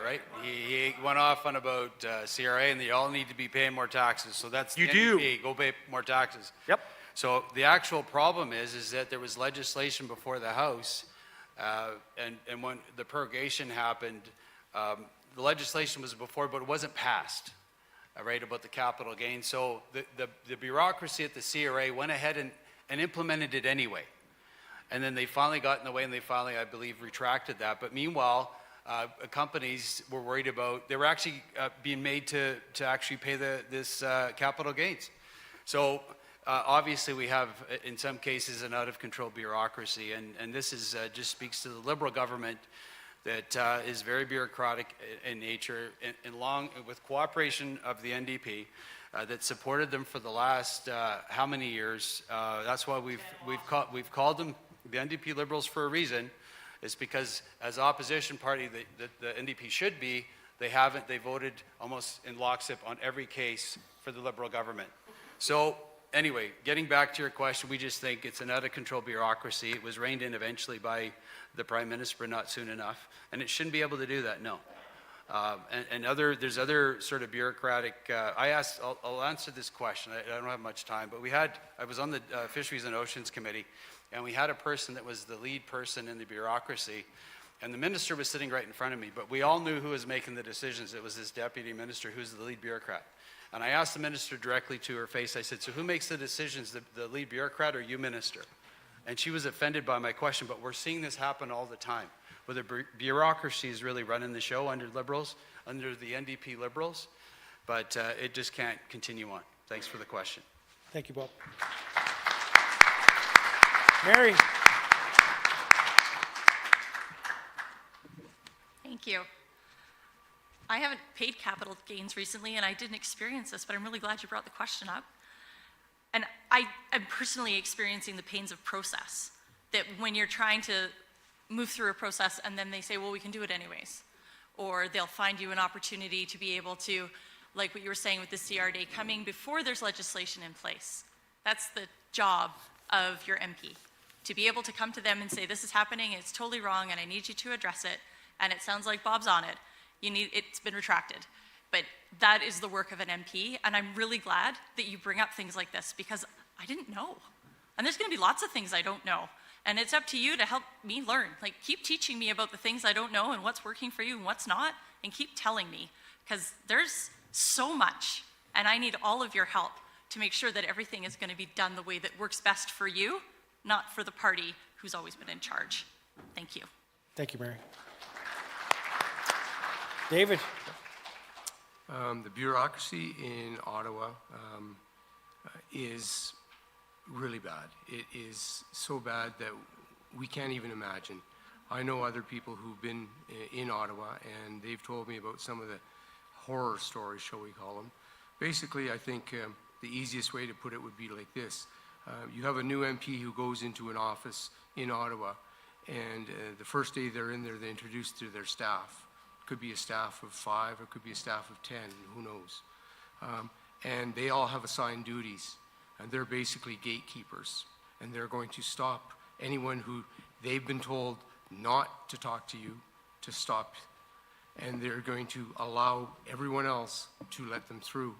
right? He went off on about CRA and they all need to be paying more taxes. So that's the NDP. Go pay more taxes. Yep. So the actual problem is that there was legislation before the House, and when the purgation happened, the legislation was before, but it wasn't passed, right, about the capital gain. So the bureaucracy at the CRA went ahead and implemented it anyway. And then they finally got in the way, and they finally, I believe, retracted that. But meanwhile, companies were worried about, they were actually being made to actually pay this capital gains. So obviously we have, in some cases, an out-of-control bureaucracy, and this is just speaks to the Liberal government that is very bureaucratic in nature, along with cooperation of the NDP, that supported them for the last how many years. That's why we've called them the NDP Liberals for a reason. Is because as opposition party the NDP should be, they haven't. They voted almost in lockstep on every case for the Liberal government. So anyway, getting back to your question, we just think it's an out-of-control bureaucracy. It was reined in eventually by the Prime Minister, but not soon enough. And it shouldn't be able to do that, no. There's other sort of bureaucratic, I'll answer this question. I don't have much time, but I was on the Fisheries and Oceans Committee, and we had a person that was the lead person in the bureaucracy, and the minister was sitting right in front of me, but we all knew who was making the decisions. It was this deputy minister who's the lead bureaucrat. And I asked the minister directly to her face, I said, so who makes the decisions, the lead bureaucrat or you, minister? And she was offended by my question, but we're seeing this happen all the time, where the bureaucracy is really running the show under Liberals, under the NDP Liberals, but it just can't continue on. Thanks for the question. Thank you, Bob. Mary? Thank you. I haven't paid capital gains recently, and I didn't experience this, but I'm really glad you brought the question up. And I am personally experiencing the pains of process, that when you're trying to move through a process and then they say, well, we can do it anyways. Or they'll find you an opportunity to be able to, like what you were saying with the CR Day, coming before there's legislation in place. That's the job of your MP, to be able to come to them and say, this is happening, it's totally wrong, and I need you to address it, and it sounds like Bob's on it. It's been retracted. But that is the work of an MP, and I'm really glad that you bring up things like this, because I didn't know. And there's gonna be lots of things I don't know. And it's up to you to help me learn. Like, keep teaching me about the things I don't know and what's working for you and what's not, and keep telling me, because there's so much, and I need all of your help to make sure that everything is going to be done the way that works best for you, not for the party who's always been in charge. Thank you. Thank you, Mary. David? The bureaucracy in Ottawa is really bad. It is so bad that we can't even imagine. I know other people who've been in Ottawa, and they've told me about some of the horror stories, shall we call them. Basically, I think the easiest way to put it would be like this. You have a new MP who goes into an office in Ottawa, and the first day they're in there, they introduce to their staff. Could be a staff of 5, or it could be a staff of 10, who knows. And they all have assigned duties, and they're basically gatekeepers, and they're going to stop anyone who they've been told not to talk to you, to stop, and they're going to allow everyone else to let them through.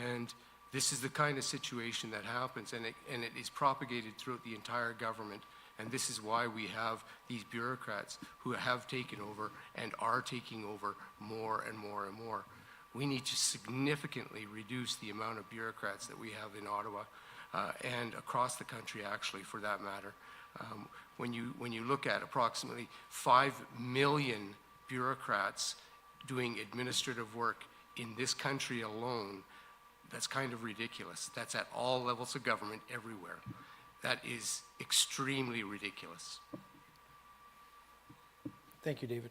And this is the kind of situation that happens, and it is propagated throughout the entire government. And this is why we have these bureaucrats who have taken over and are taking over more and more and more. We need to significantly reduce the amount of bureaucrats that we have in Ottawa and across the country, actually, for that matter. When you look at approximately 5 million bureaucrats doing administrative work in this country alone, that's kind of ridiculous. That's at all levels of government everywhere. That is extremely ridiculous. Thank you, David.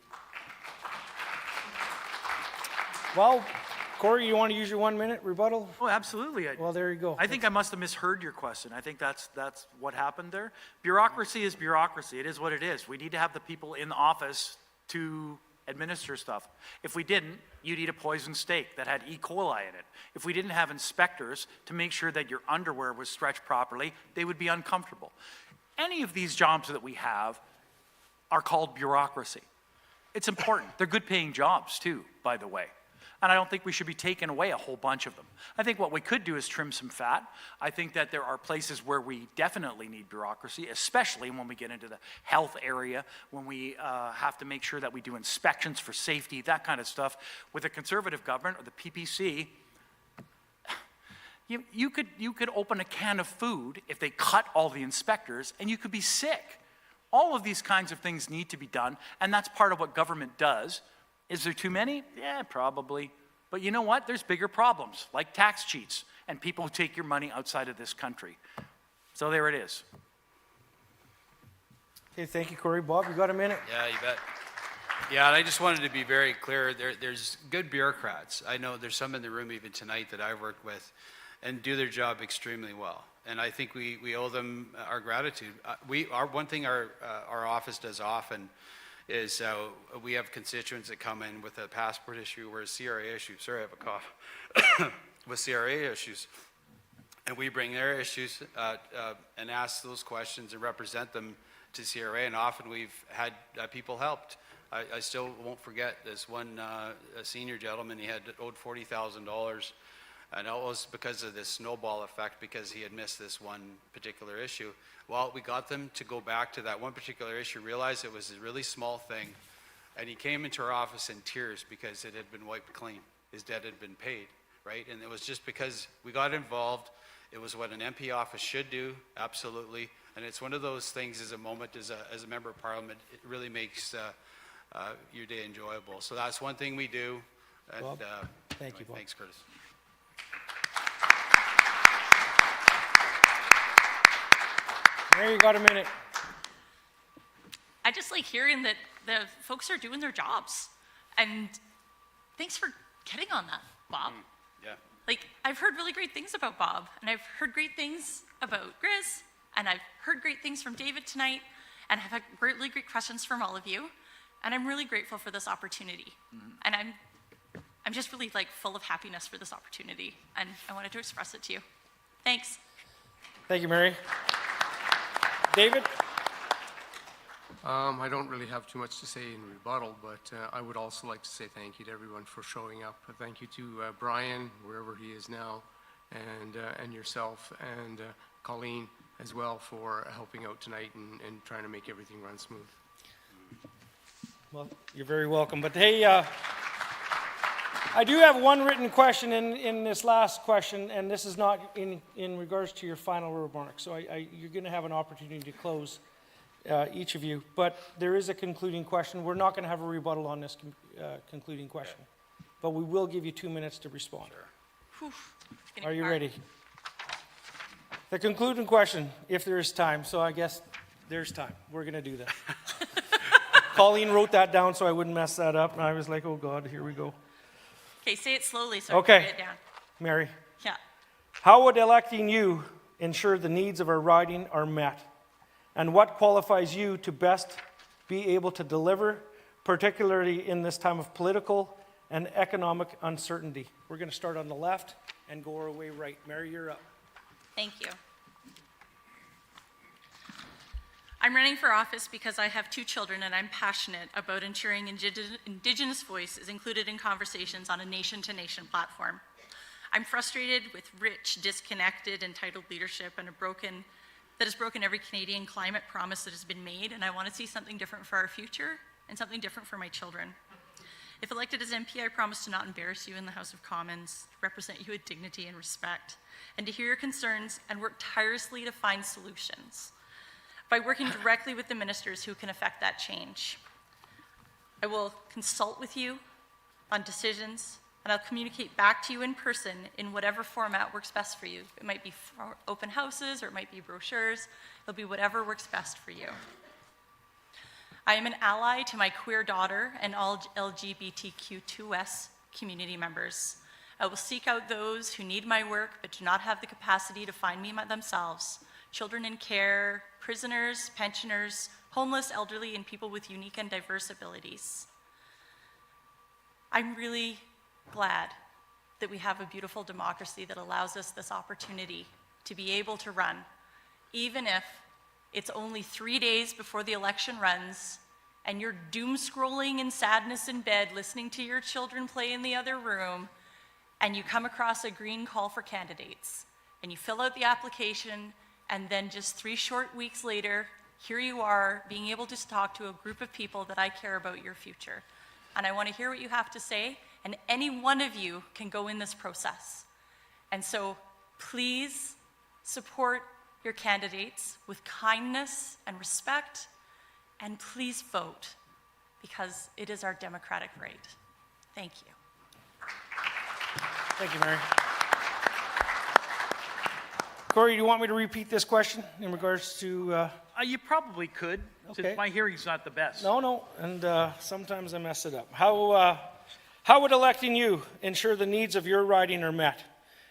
Well, Corey, you want to use your 1 minute rebuttal? Oh, absolutely. Well, there you go. I think I must have misheard your question. I think that's what happened there. Bureaucracy is bureaucracy. It is what it is. We need to have the people in the office to administer stuff. If we didn't, you'd eat a poisoned steak that had E. coli in it. If we didn't have inspectors to make sure that your underwear was stretched properly, they would be uncomfortable. Any of these jobs that we have are called bureaucracy. It's important. They're good paying jobs too, by the way. And I don't think we should be taking away a whole bunch of them. I think what we could do is trim some fat. I think that there are places where we definitely need bureaucracy, especially when we get into the health area, when we have to make sure that we do inspections for safety, that kind of stuff. With a Conservative government or the PPC, you could open a can of food if they cut all the inspectors, and you could be sick. All of these kinds of things need to be done, and that's part of what government does. Is there too many? Yeah, probably. But you know what? There's bigger problems, like tax cheats and people who take your money outside of this country. So there it is. Okay, thank you, Corey. Bob, you got a minute? Yeah, you bet. Yeah, and I just wanted to be very clear. There's good bureaucrats. I know there's some in the room even tonight that I've worked with and do their job extremely well. And I think we owe them our gratitude. One thing our office does often is we have constituents that come in with a passport issue or a CRA issue. Sorry, I have a cough. With CRA issues. And we bring their issues and ask those questions and represent them to CRA. And often we've had people helped. I still won't forget this one a senior gentleman, he had owed $40,000. And it was because of this snowball effect, because he had missed this one particular issue. Well, we got them to go back to that one particular issue, realized it was a really small thing, and he came into our office in tears because it had been wiped clean. His debt had been paid, right? And it was just because we got involved. It was what an MP office should do, absolutely. And it's one of those things as a moment, as a member of parliament, it really makes your day enjoyable. So that's one thing we do. And, Bob, thank you, Bob. Thanks, Curtis. Mary, you got a minute. I just like hearing that the folks are doing their jobs. And thanks for getting on that, Bob. Yeah. Like, I've heard really great things about Bob, and I've heard great things about Grizz, and I've heard great things from David tonight, and I've had really great questions from all of you, and I'm really grateful for this opportunity. And I'm just really like full of happiness for this opportunity, and I wanted to express it to you. Thanks. Thank you, Mary. David? I don't really have too much to say in rebuttal, but I would also like to say thank you to everyone for showing up. Thank you to Brian, wherever he is now, and yourself, and Colleen, as well for helping out tonight and trying to make everything run smooth. Well, you're very welcome. But hey, I do have one written question in this last question, and this is not in regards to your final remarks. So you're going to have an opportunity to close, each of you. But there is a concluding question. We're not going to have a rebuttal on this concluding question. But we will give you 2 minutes to respond. Whew, it's getting Are you hard. ready? The concluding question, if there is time. So I guess there's time. We're going to do that. Colleen wrote that down so I wouldn't mess that up. And I was like, oh, God, here we go. Okay, say it slowly so I Okay. can write it down. Mary, Yeah. how would electing you ensure the needs of our riding are met? And what qualifies you to best be able to deliver, particularly in this time of political and economic uncertainty? We're going to start on the left and go our way right. Mary, you're up. Thank you. I'm running for office because I have 2 children and I'm passionate about ensuring Indigenous voice is included in conversations on a nation-to-nation platform. I'm frustrated with rich, disconnected, entitled leadership and that has broken every Canadian climate promise that has been made, and I want to see something different for our future and something different for my children. If elected as MP, I promise to not embarrass you in the House of Commons, represent you with dignity and respect, and to hear your concerns and work tirelessly to find solutions by working directly with the ministers who can affect that change. I will consult with you on decisions, and I'll communicate back to you in person in whatever format works best for you. It might be open houses, or it might be brochures. It'll be whatever works best for you. I am an ally to my queer daughter and all LGBTQ2S community members. I will seek out those who need my work but do not have the capacity to find me themselves. Children in care, prisoners, pensioners, homeless, elderly, and people with unique and diverse abilities. I'm really glad that we have a beautiful democracy that allows us this opportunity to be able to run, even if it's only 3 days before the election runs and you're doom scrolling in sadness in bed, listening to your children play in the other room, and you come across a green call for candidates, and you fill out the application, and then just 3 short weeks later, here you are being able to talk to a group of people that I care about your future. And I want to hear what you have to say, and any one of you can go in this process. And so please support your candidates with kindness and respect, and please vote, because it is our democratic right. Thank you. Thank you, Mary. Corey, do you want me to repeat this question in regards to... You probably could. Okay. My hearing's not the best. No, and sometimes I mess it up. How would electing you ensure the needs of your riding are met?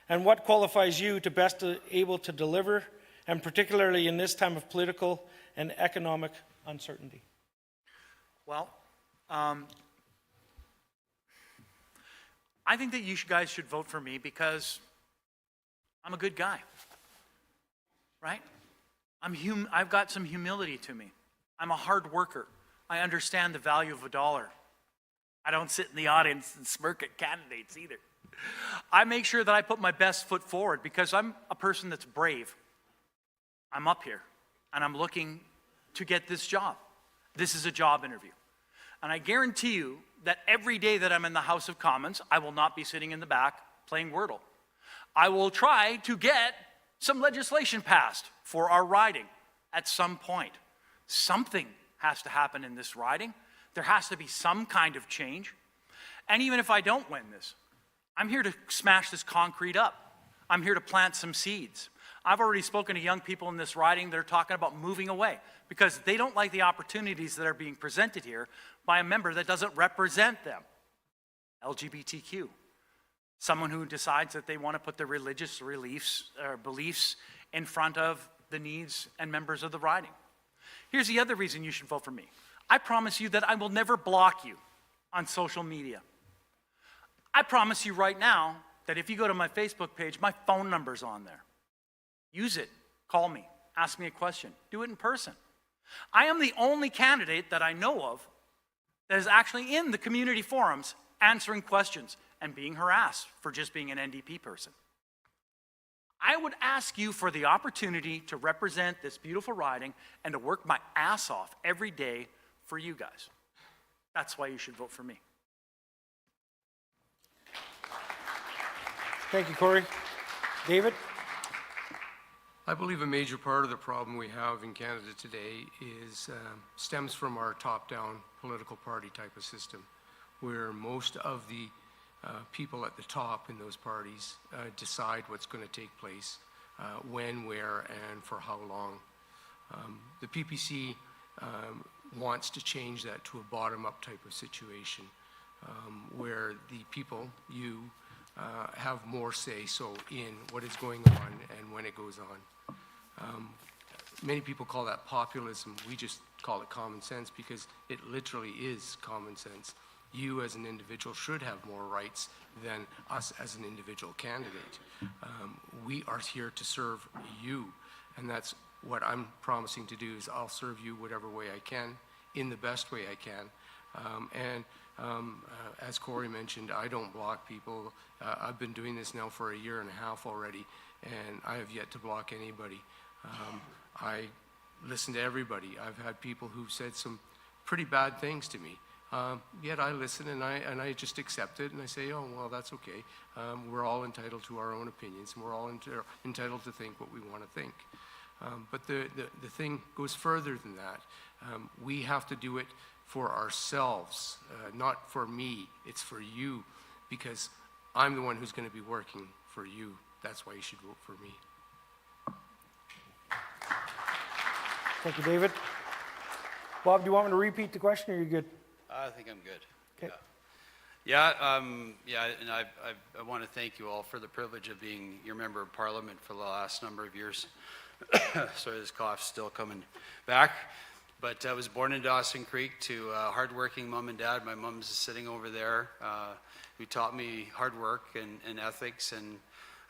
And what qualifies you to best able to deliver, and particularly in this time of political and economic uncertainty? Well, I think that you guys should vote for me because I'm a good guy, right? I've got some humility to me. I'm a hard worker. I understand the value of $1. I don't sit in the audience and smirk at candidates either. I make sure that I put my best foot forward because I'm a person that's brave. I'm up here and I'm looking to get this job. This is a job interview. And I guarantee you that every day that I'm in the House of Commons, I will not be sitting in the back playing Wordle. I will try to get some legislation passed for our riding at some point. Something has to happen in this riding. There has to be some kind of change. And even if I don't win this, I'm here to smash this concrete up. I'm here to plant some seeds. I've already spoken to young people in this riding that are talking about moving away because they don't like the opportunities that are being presented here by a member that doesn't represent them. LGBTQ. Someone who decides that they want to put their religious beliefs in front of the needs and members of the riding. Here's the other reason you should vote for me. I promise you that I will never block you on social media. I promise you right now that if you go to my Facebook page, my phone number's on there. Use it. Call me. Ask me a question. Do it in person. I am the only candidate that I know of that is actually in the community forums answering questions and being harassed for just being an NDP person. I would ask you for the opportunity to represent this beautiful riding and to work my ass off every day for you guys. That's why you should vote for me. Thank you, Corey. David? I believe a major part of the problem we have in Canada today stems from our top-down political party type of system, where most of the people at the top in those parties decide what's going to take place, when, where, and for how long. The PPC wants to change that to a bottom-up type of situation, where the people, you, have more say-so in what is going on and when it goes on. Many people call that populism. We just call it common sense because it literally is common sense. You as an individual should have more rights than us as an individual candidate. We are here to serve you, and that's what I'm promising to do is I'll serve you whatever way I can, in the best way I can. As Corey mentioned, I don't block people. I've been doing this now for 1.5 years already, and I have yet to block anybody. I listen to everybody. I've had people who've said some pretty bad things to me. Yet I listen and I just accept it and I say, oh, well, that's okay. We're all entitled to our own opinions and we're all entitled to think what we want to think. But the thing goes further than that. We have to do it for ourselves, not for me. It's for you, because I'm the one who's going to be working for you. That's why you should vote for me. Thank you, David. Bob, do you want me to repeat the question, or are you good? I think I'm good. Okay. And I want to thank you all for the privilege of being your member of Parliament for the last number of years. Sorry, this cough's still coming back. But I was born in Dawson Creek to a hardworking mom and dad. My mom's sitting over there, who taught me hard work and ethics and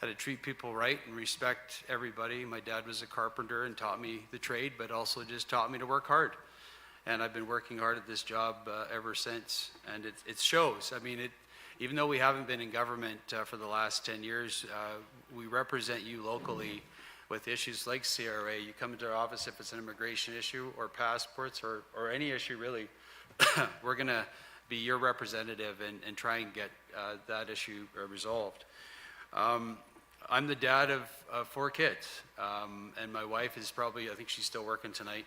how to treat people right and respect everybody. My dad was a carpenter and taught me the trade, but also just taught me to work hard. And I've been working hard at this job ever since, and it shows. I mean, even though we haven't been in government for the last 10 years, we represent you locally with issues like CRA. You come into our office if it's an immigration issue or passports or any issue really, we're gonna be your representative and try and get that issue resolved. I'm the dad of 4 kids, and my wife is probably, I think she's still working tonight,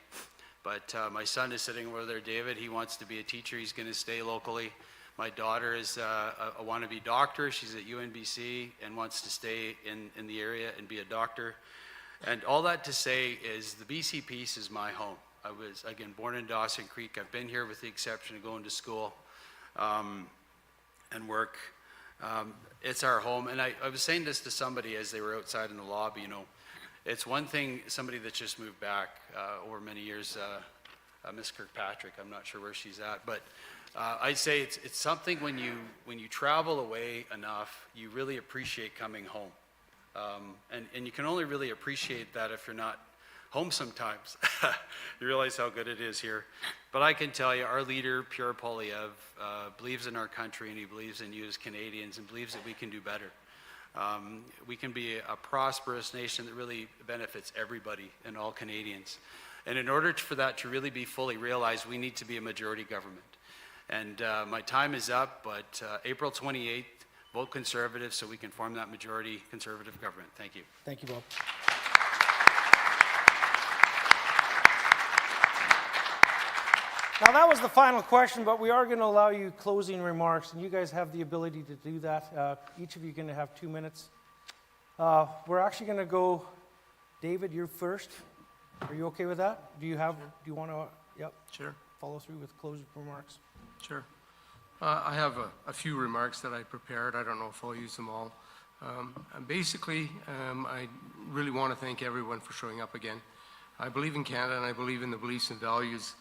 but my son is sitting over there, David. He wants to be a teacher. He's going to stay locally. My daughter is a wannabe doctor. She's at UNBC and wants to stay in the area and be a doctor. And all that to say is the BC piece is my home. I was, again, born in Dawson Creek. I've been here with the exception of going to school and work. It's our home. And I was saying this to somebody as they were outside in the lobby, you know, it's one thing, somebody that's just moved back over many years, Miss Kirkpatrick, I'm not sure where she's at, but I'd say it's something when you travel away enough, you really appreciate coming home. And you can only really appreciate that if you're not home sometimes. You realize how good it is here. But I can tell you, our leader, Pierre Poilievre, believes in our country and he believes in you as Canadians and believes that we can do better. We can be a prosperous nation that really benefits everybody and all Canadians. And in order for that to really be fully realized, we need to be a majority government. And my time is up, but April 28th, vote Conservative so we can form that majority Conservative government. Thank you. Thank you, Bob. Now, that was the final question, but we are going to allow you closing remarks, and you guys have the ability to do that. Each of you are going to have 2 minutes. We're actually going to go, David, you're first. Are you okay with that? Do you want to, yep, Sure. follow through with closing remarks? Sure. I have a few remarks that I prepared. I don't know if I'll use them all. Basically, I really want to thank everyone for showing up again. I believe in Canada, and I believe in the beliefs and values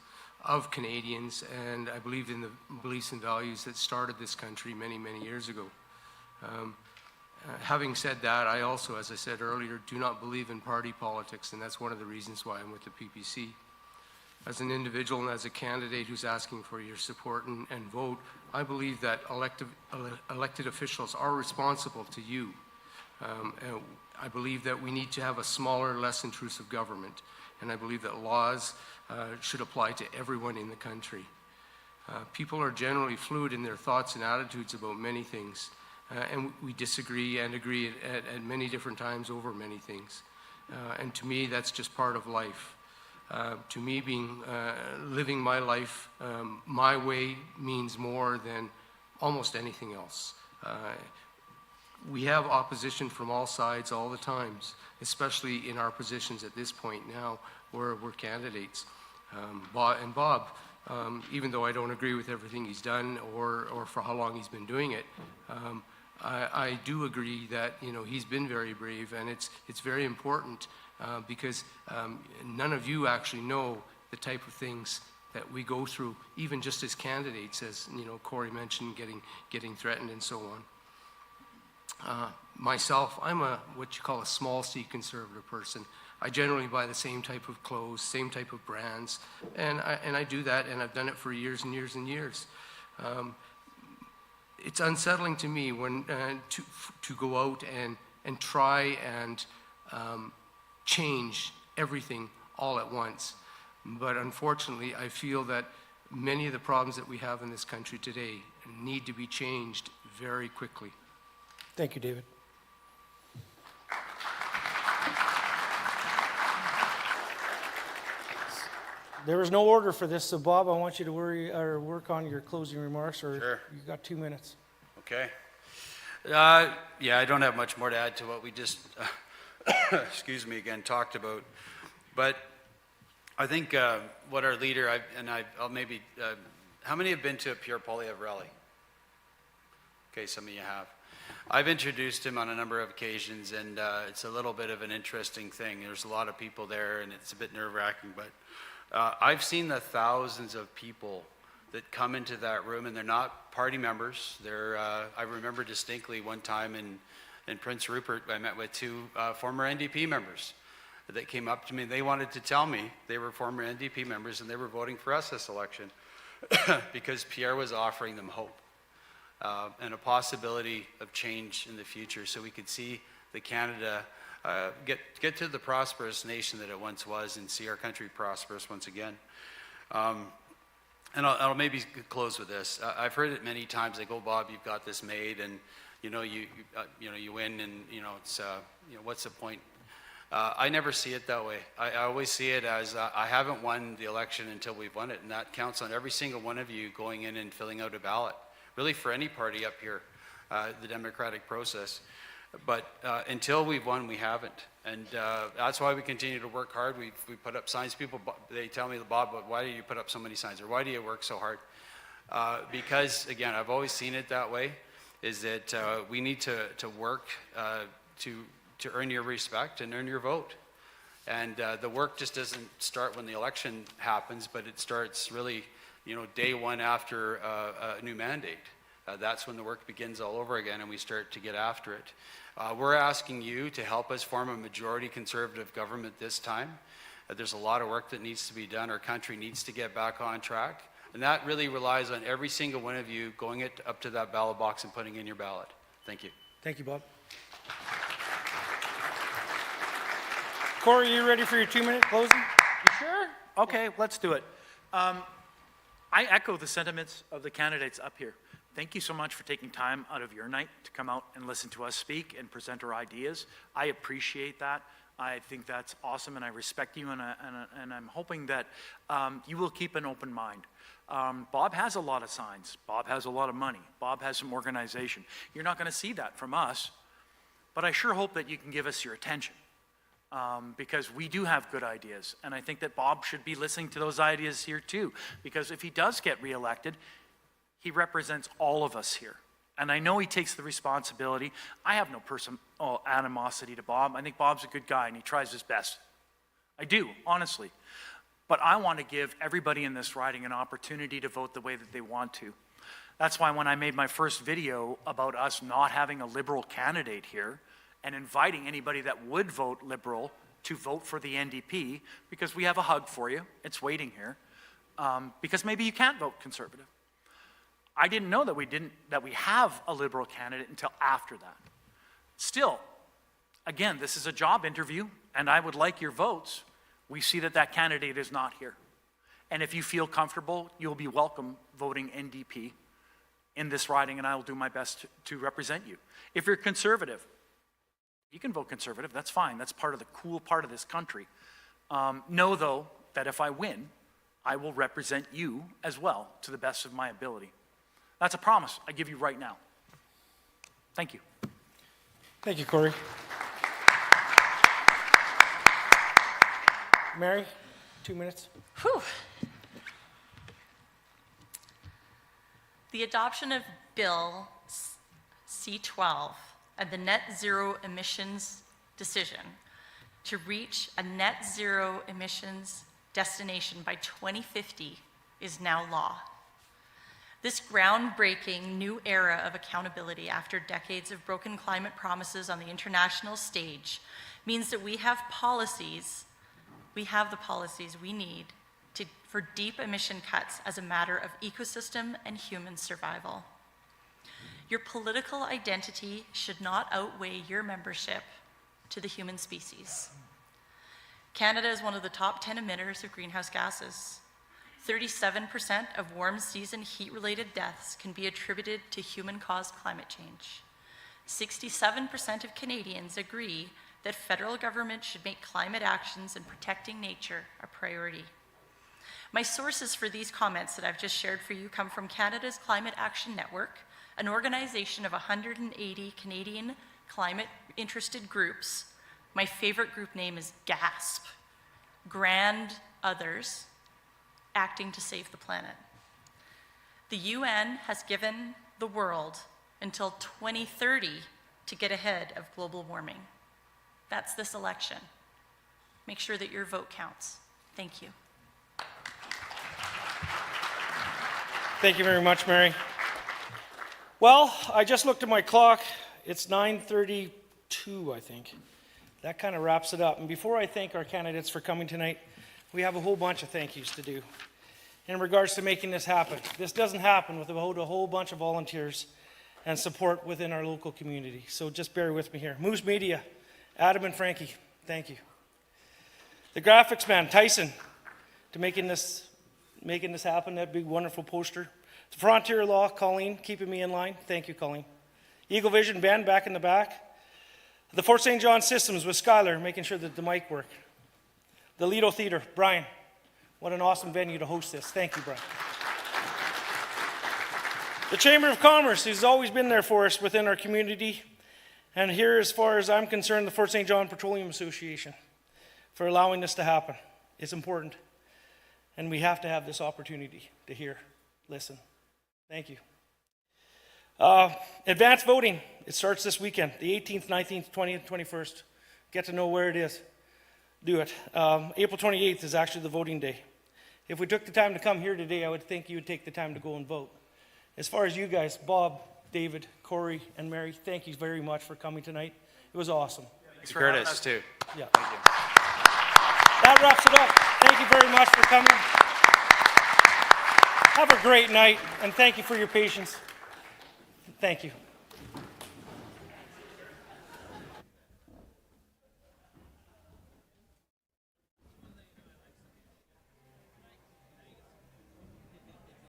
of Canadians, and I believe in the beliefs and values that started this country many, many years ago. Having said that, I also, as I said earlier, do not believe in party politics, and that's one of the reasons why I'm with the PPC. As an individual and as a candidate who's asking for your support and vote, I believe that elected officials are responsible to you. And I believe that we need to have a smaller, less intrusive government, and I believe that laws should apply to everyone in the country. People are generally fluid in their thoughts and attitudes about many things, and we disagree and agree at many different times over many things. And to me, that's just part of life. To me, living my life my way means more than almost anything else. We have opposition from all sides all the times, especially in our positions at this point now where we're candidates. Bob, even though I don't agree with everything he's done or for how long he's been doing it, I do agree that, you know, he's been very brave, and it's very important because none of you actually know the type of things that we go through, even just as candidates, as you know, Corey mentioned, getting threatened and so on. Myself, I'm what you call a small C conservative person. I generally buy the same type of clothes, same type of brands, and I do that, and I've done it for years and years and years. It's unsettling to me when to go out and try and change everything all at once. But unfortunately, I feel that many of the problems that we have in this country today need to be changed very quickly. Thank you, David. There was no order for this, so Bob, I want you to work on your closing remarks, or Sure. you've got 2 minutes. Okay. Yeah, I don't have much more to add to what we just, excuse me again, talked about. But I think what our leader, I'll maybe, how many have been to a Pierre Poilievre rally? Okay, some of you have. I've introduced him on a number of occasions, and it's a little bit of an interesting thing. There's a lot of people there, and it's a bit nerve-wracking, but I've seen the thousands of people that come into that room, and they're not party members. They're, I remember distinctly one time in Prince Rupert, I met with two former NDP members that came up to me. They wanted to tell me they were former NDP members and they were voting for us this election because Pierre was offering them hope and a possibility of change in the future, so we could see the Canada get to the prosperous nation that it once was and see our country prosperous once again. And I'll maybe close with this. I've heard it many times. They go, Bob, you've got this made, and you win, and it's what's the point? I never see it that way. I always see it as I haven't won the election until we've won it, and that counts on every single one of you going in and filling out a ballot, really for any party up here, the democratic process. But until we've won, we haven't. And that's why we continue to work hard. We put up signs. People, they tell me, Bob, why do you put up so many signs? Or why do you work so hard? Because, again, I've always seen it that way, is that we need to work to earn your respect and earn your vote. And the work just doesn't start when the election happens, but it starts really, day one after a new mandate. That's when the work begins all over again, and we start to get after it. We're asking you to help us form a majority Conservative government this time. There's a lot of work that needs to be done. Our country needs to get back on track. And that really relies on every single one of you going up to that ballot box and putting in your ballot. Thank you. Thank you, Bob. Corey, you ready for your 2-minute closing? You sure? Okay, let's do it. I echo the sentiments of the candidates up here. Thank you so much for taking time out of your night to come out and listen to us speak and present our ideas. I appreciate that. I think that's awesome, and I respect you, and I'm hoping that you will keep an open mind. Bob has a lot of signs. Bob has a lot of money. Bob has some organization. You're not going to see that from us, but I sure hope that you can give us your attention. Because we do have good ideas, and I think that Bob should be listening to those ideas here too, because if he does get reelected, he represents all of us here. And I know he takes the responsibility. I have no personal animosity to Bob. I think Bob's a good guy, and he tries his best. I do, honestly. But I want to give everybody in this riding an opportunity to vote the way that they want to. That's why when I made my first video about us not having a Liberal candidate here, and inviting anybody that would vote Liberal to vote for the NDP, because we have a hug for you. It's waiting here. Because maybe you can't vote Conservative. I didn't know that we have a Liberal candidate until after that. Still, again, this is a job interview, and I would like your votes. We see that that candidate is not here. And if you feel comfortable, you'll be welcome voting NDP in this riding, and I will do my best to represent you. If you're conservative, you can vote conservative, that's fine. That's part of the cool part of this country. Know, though, that if I win, I will represent you as well to the best of my ability. That's a promise I give you right now. Thank you. Thank you, Corey. Mary, 2 minutes. Whew. The adoption of Bill C-12 and the net zero emissions decision to reach a net zero emissions destination by 2050 is now law. This groundbreaking new era of accountability after decades of broken climate promises on the international stage means that we have the policies we need for deep emission cuts as a matter of ecosystem and human survival. Your political identity should not outweigh your membership to the human species. Canada is one of the top 10 emitters of greenhouse gases. 37% of warm season heat-related deaths can be attributed to human-caused climate change. 67% of Canadians agree that federal government should make climate actions and protecting nature a priority. My sources for these comments that I've just shared for you come from Canada's Climate Action Network, an organization of 180 Canadian climate-interested groups. My favorite group name is GASP, Grand Others, Acting to Save the Planet. The UN has given the world until 2030 to get ahead of global warming. That's this election. Make sure that your vote counts. Thank you. Thank you very much, Mary. Well, I just looked at my clock. It's 9:32, I think. That kind of wraps it up. And before I thank our candidates for coming tonight, we have a whole bunch of thank yous to do in regards to making this happen. This doesn't happen without a whole bunch of volunteers and support within our local community. So just bear with me here. Moose Media, Adam and Frankie, thank you. The graphics man, Tyson, to making this happen, that big wonderful poster. The Frontier Law, Colleen, keeping me in line. Thank you, Colleen. Eagle Vision, Ben, back in the back. The Fort St. John Systems with Skylar, making sure that the mic worked. The Lido Theater, Brian, what an awesome venue to host this. Thank you, Brian. The Chamber of Commerce, who's always been there for us within our community. And here, as far as I'm concerned, the Fort St. John Petroleum Association for allowing this to happen. It's important. And we have to have this opportunity to hear, listen. Thank you. Advanced voting, it starts this weekend, the 18th, 19th, 20th, 21st. Get to know where it is. Do it. April 28th is actually the voting day. If we took the time to come here today, I would think you would take the time to go and vote. As far as you guys, Bob, David, Corey, and Mary, thank you very much for coming tonight. It was awesome. Thanks Curtis, too. Yeah. Thank you. That wraps it up. Thank you very much for coming. Have a great night, and thank you for your patience. Thank you.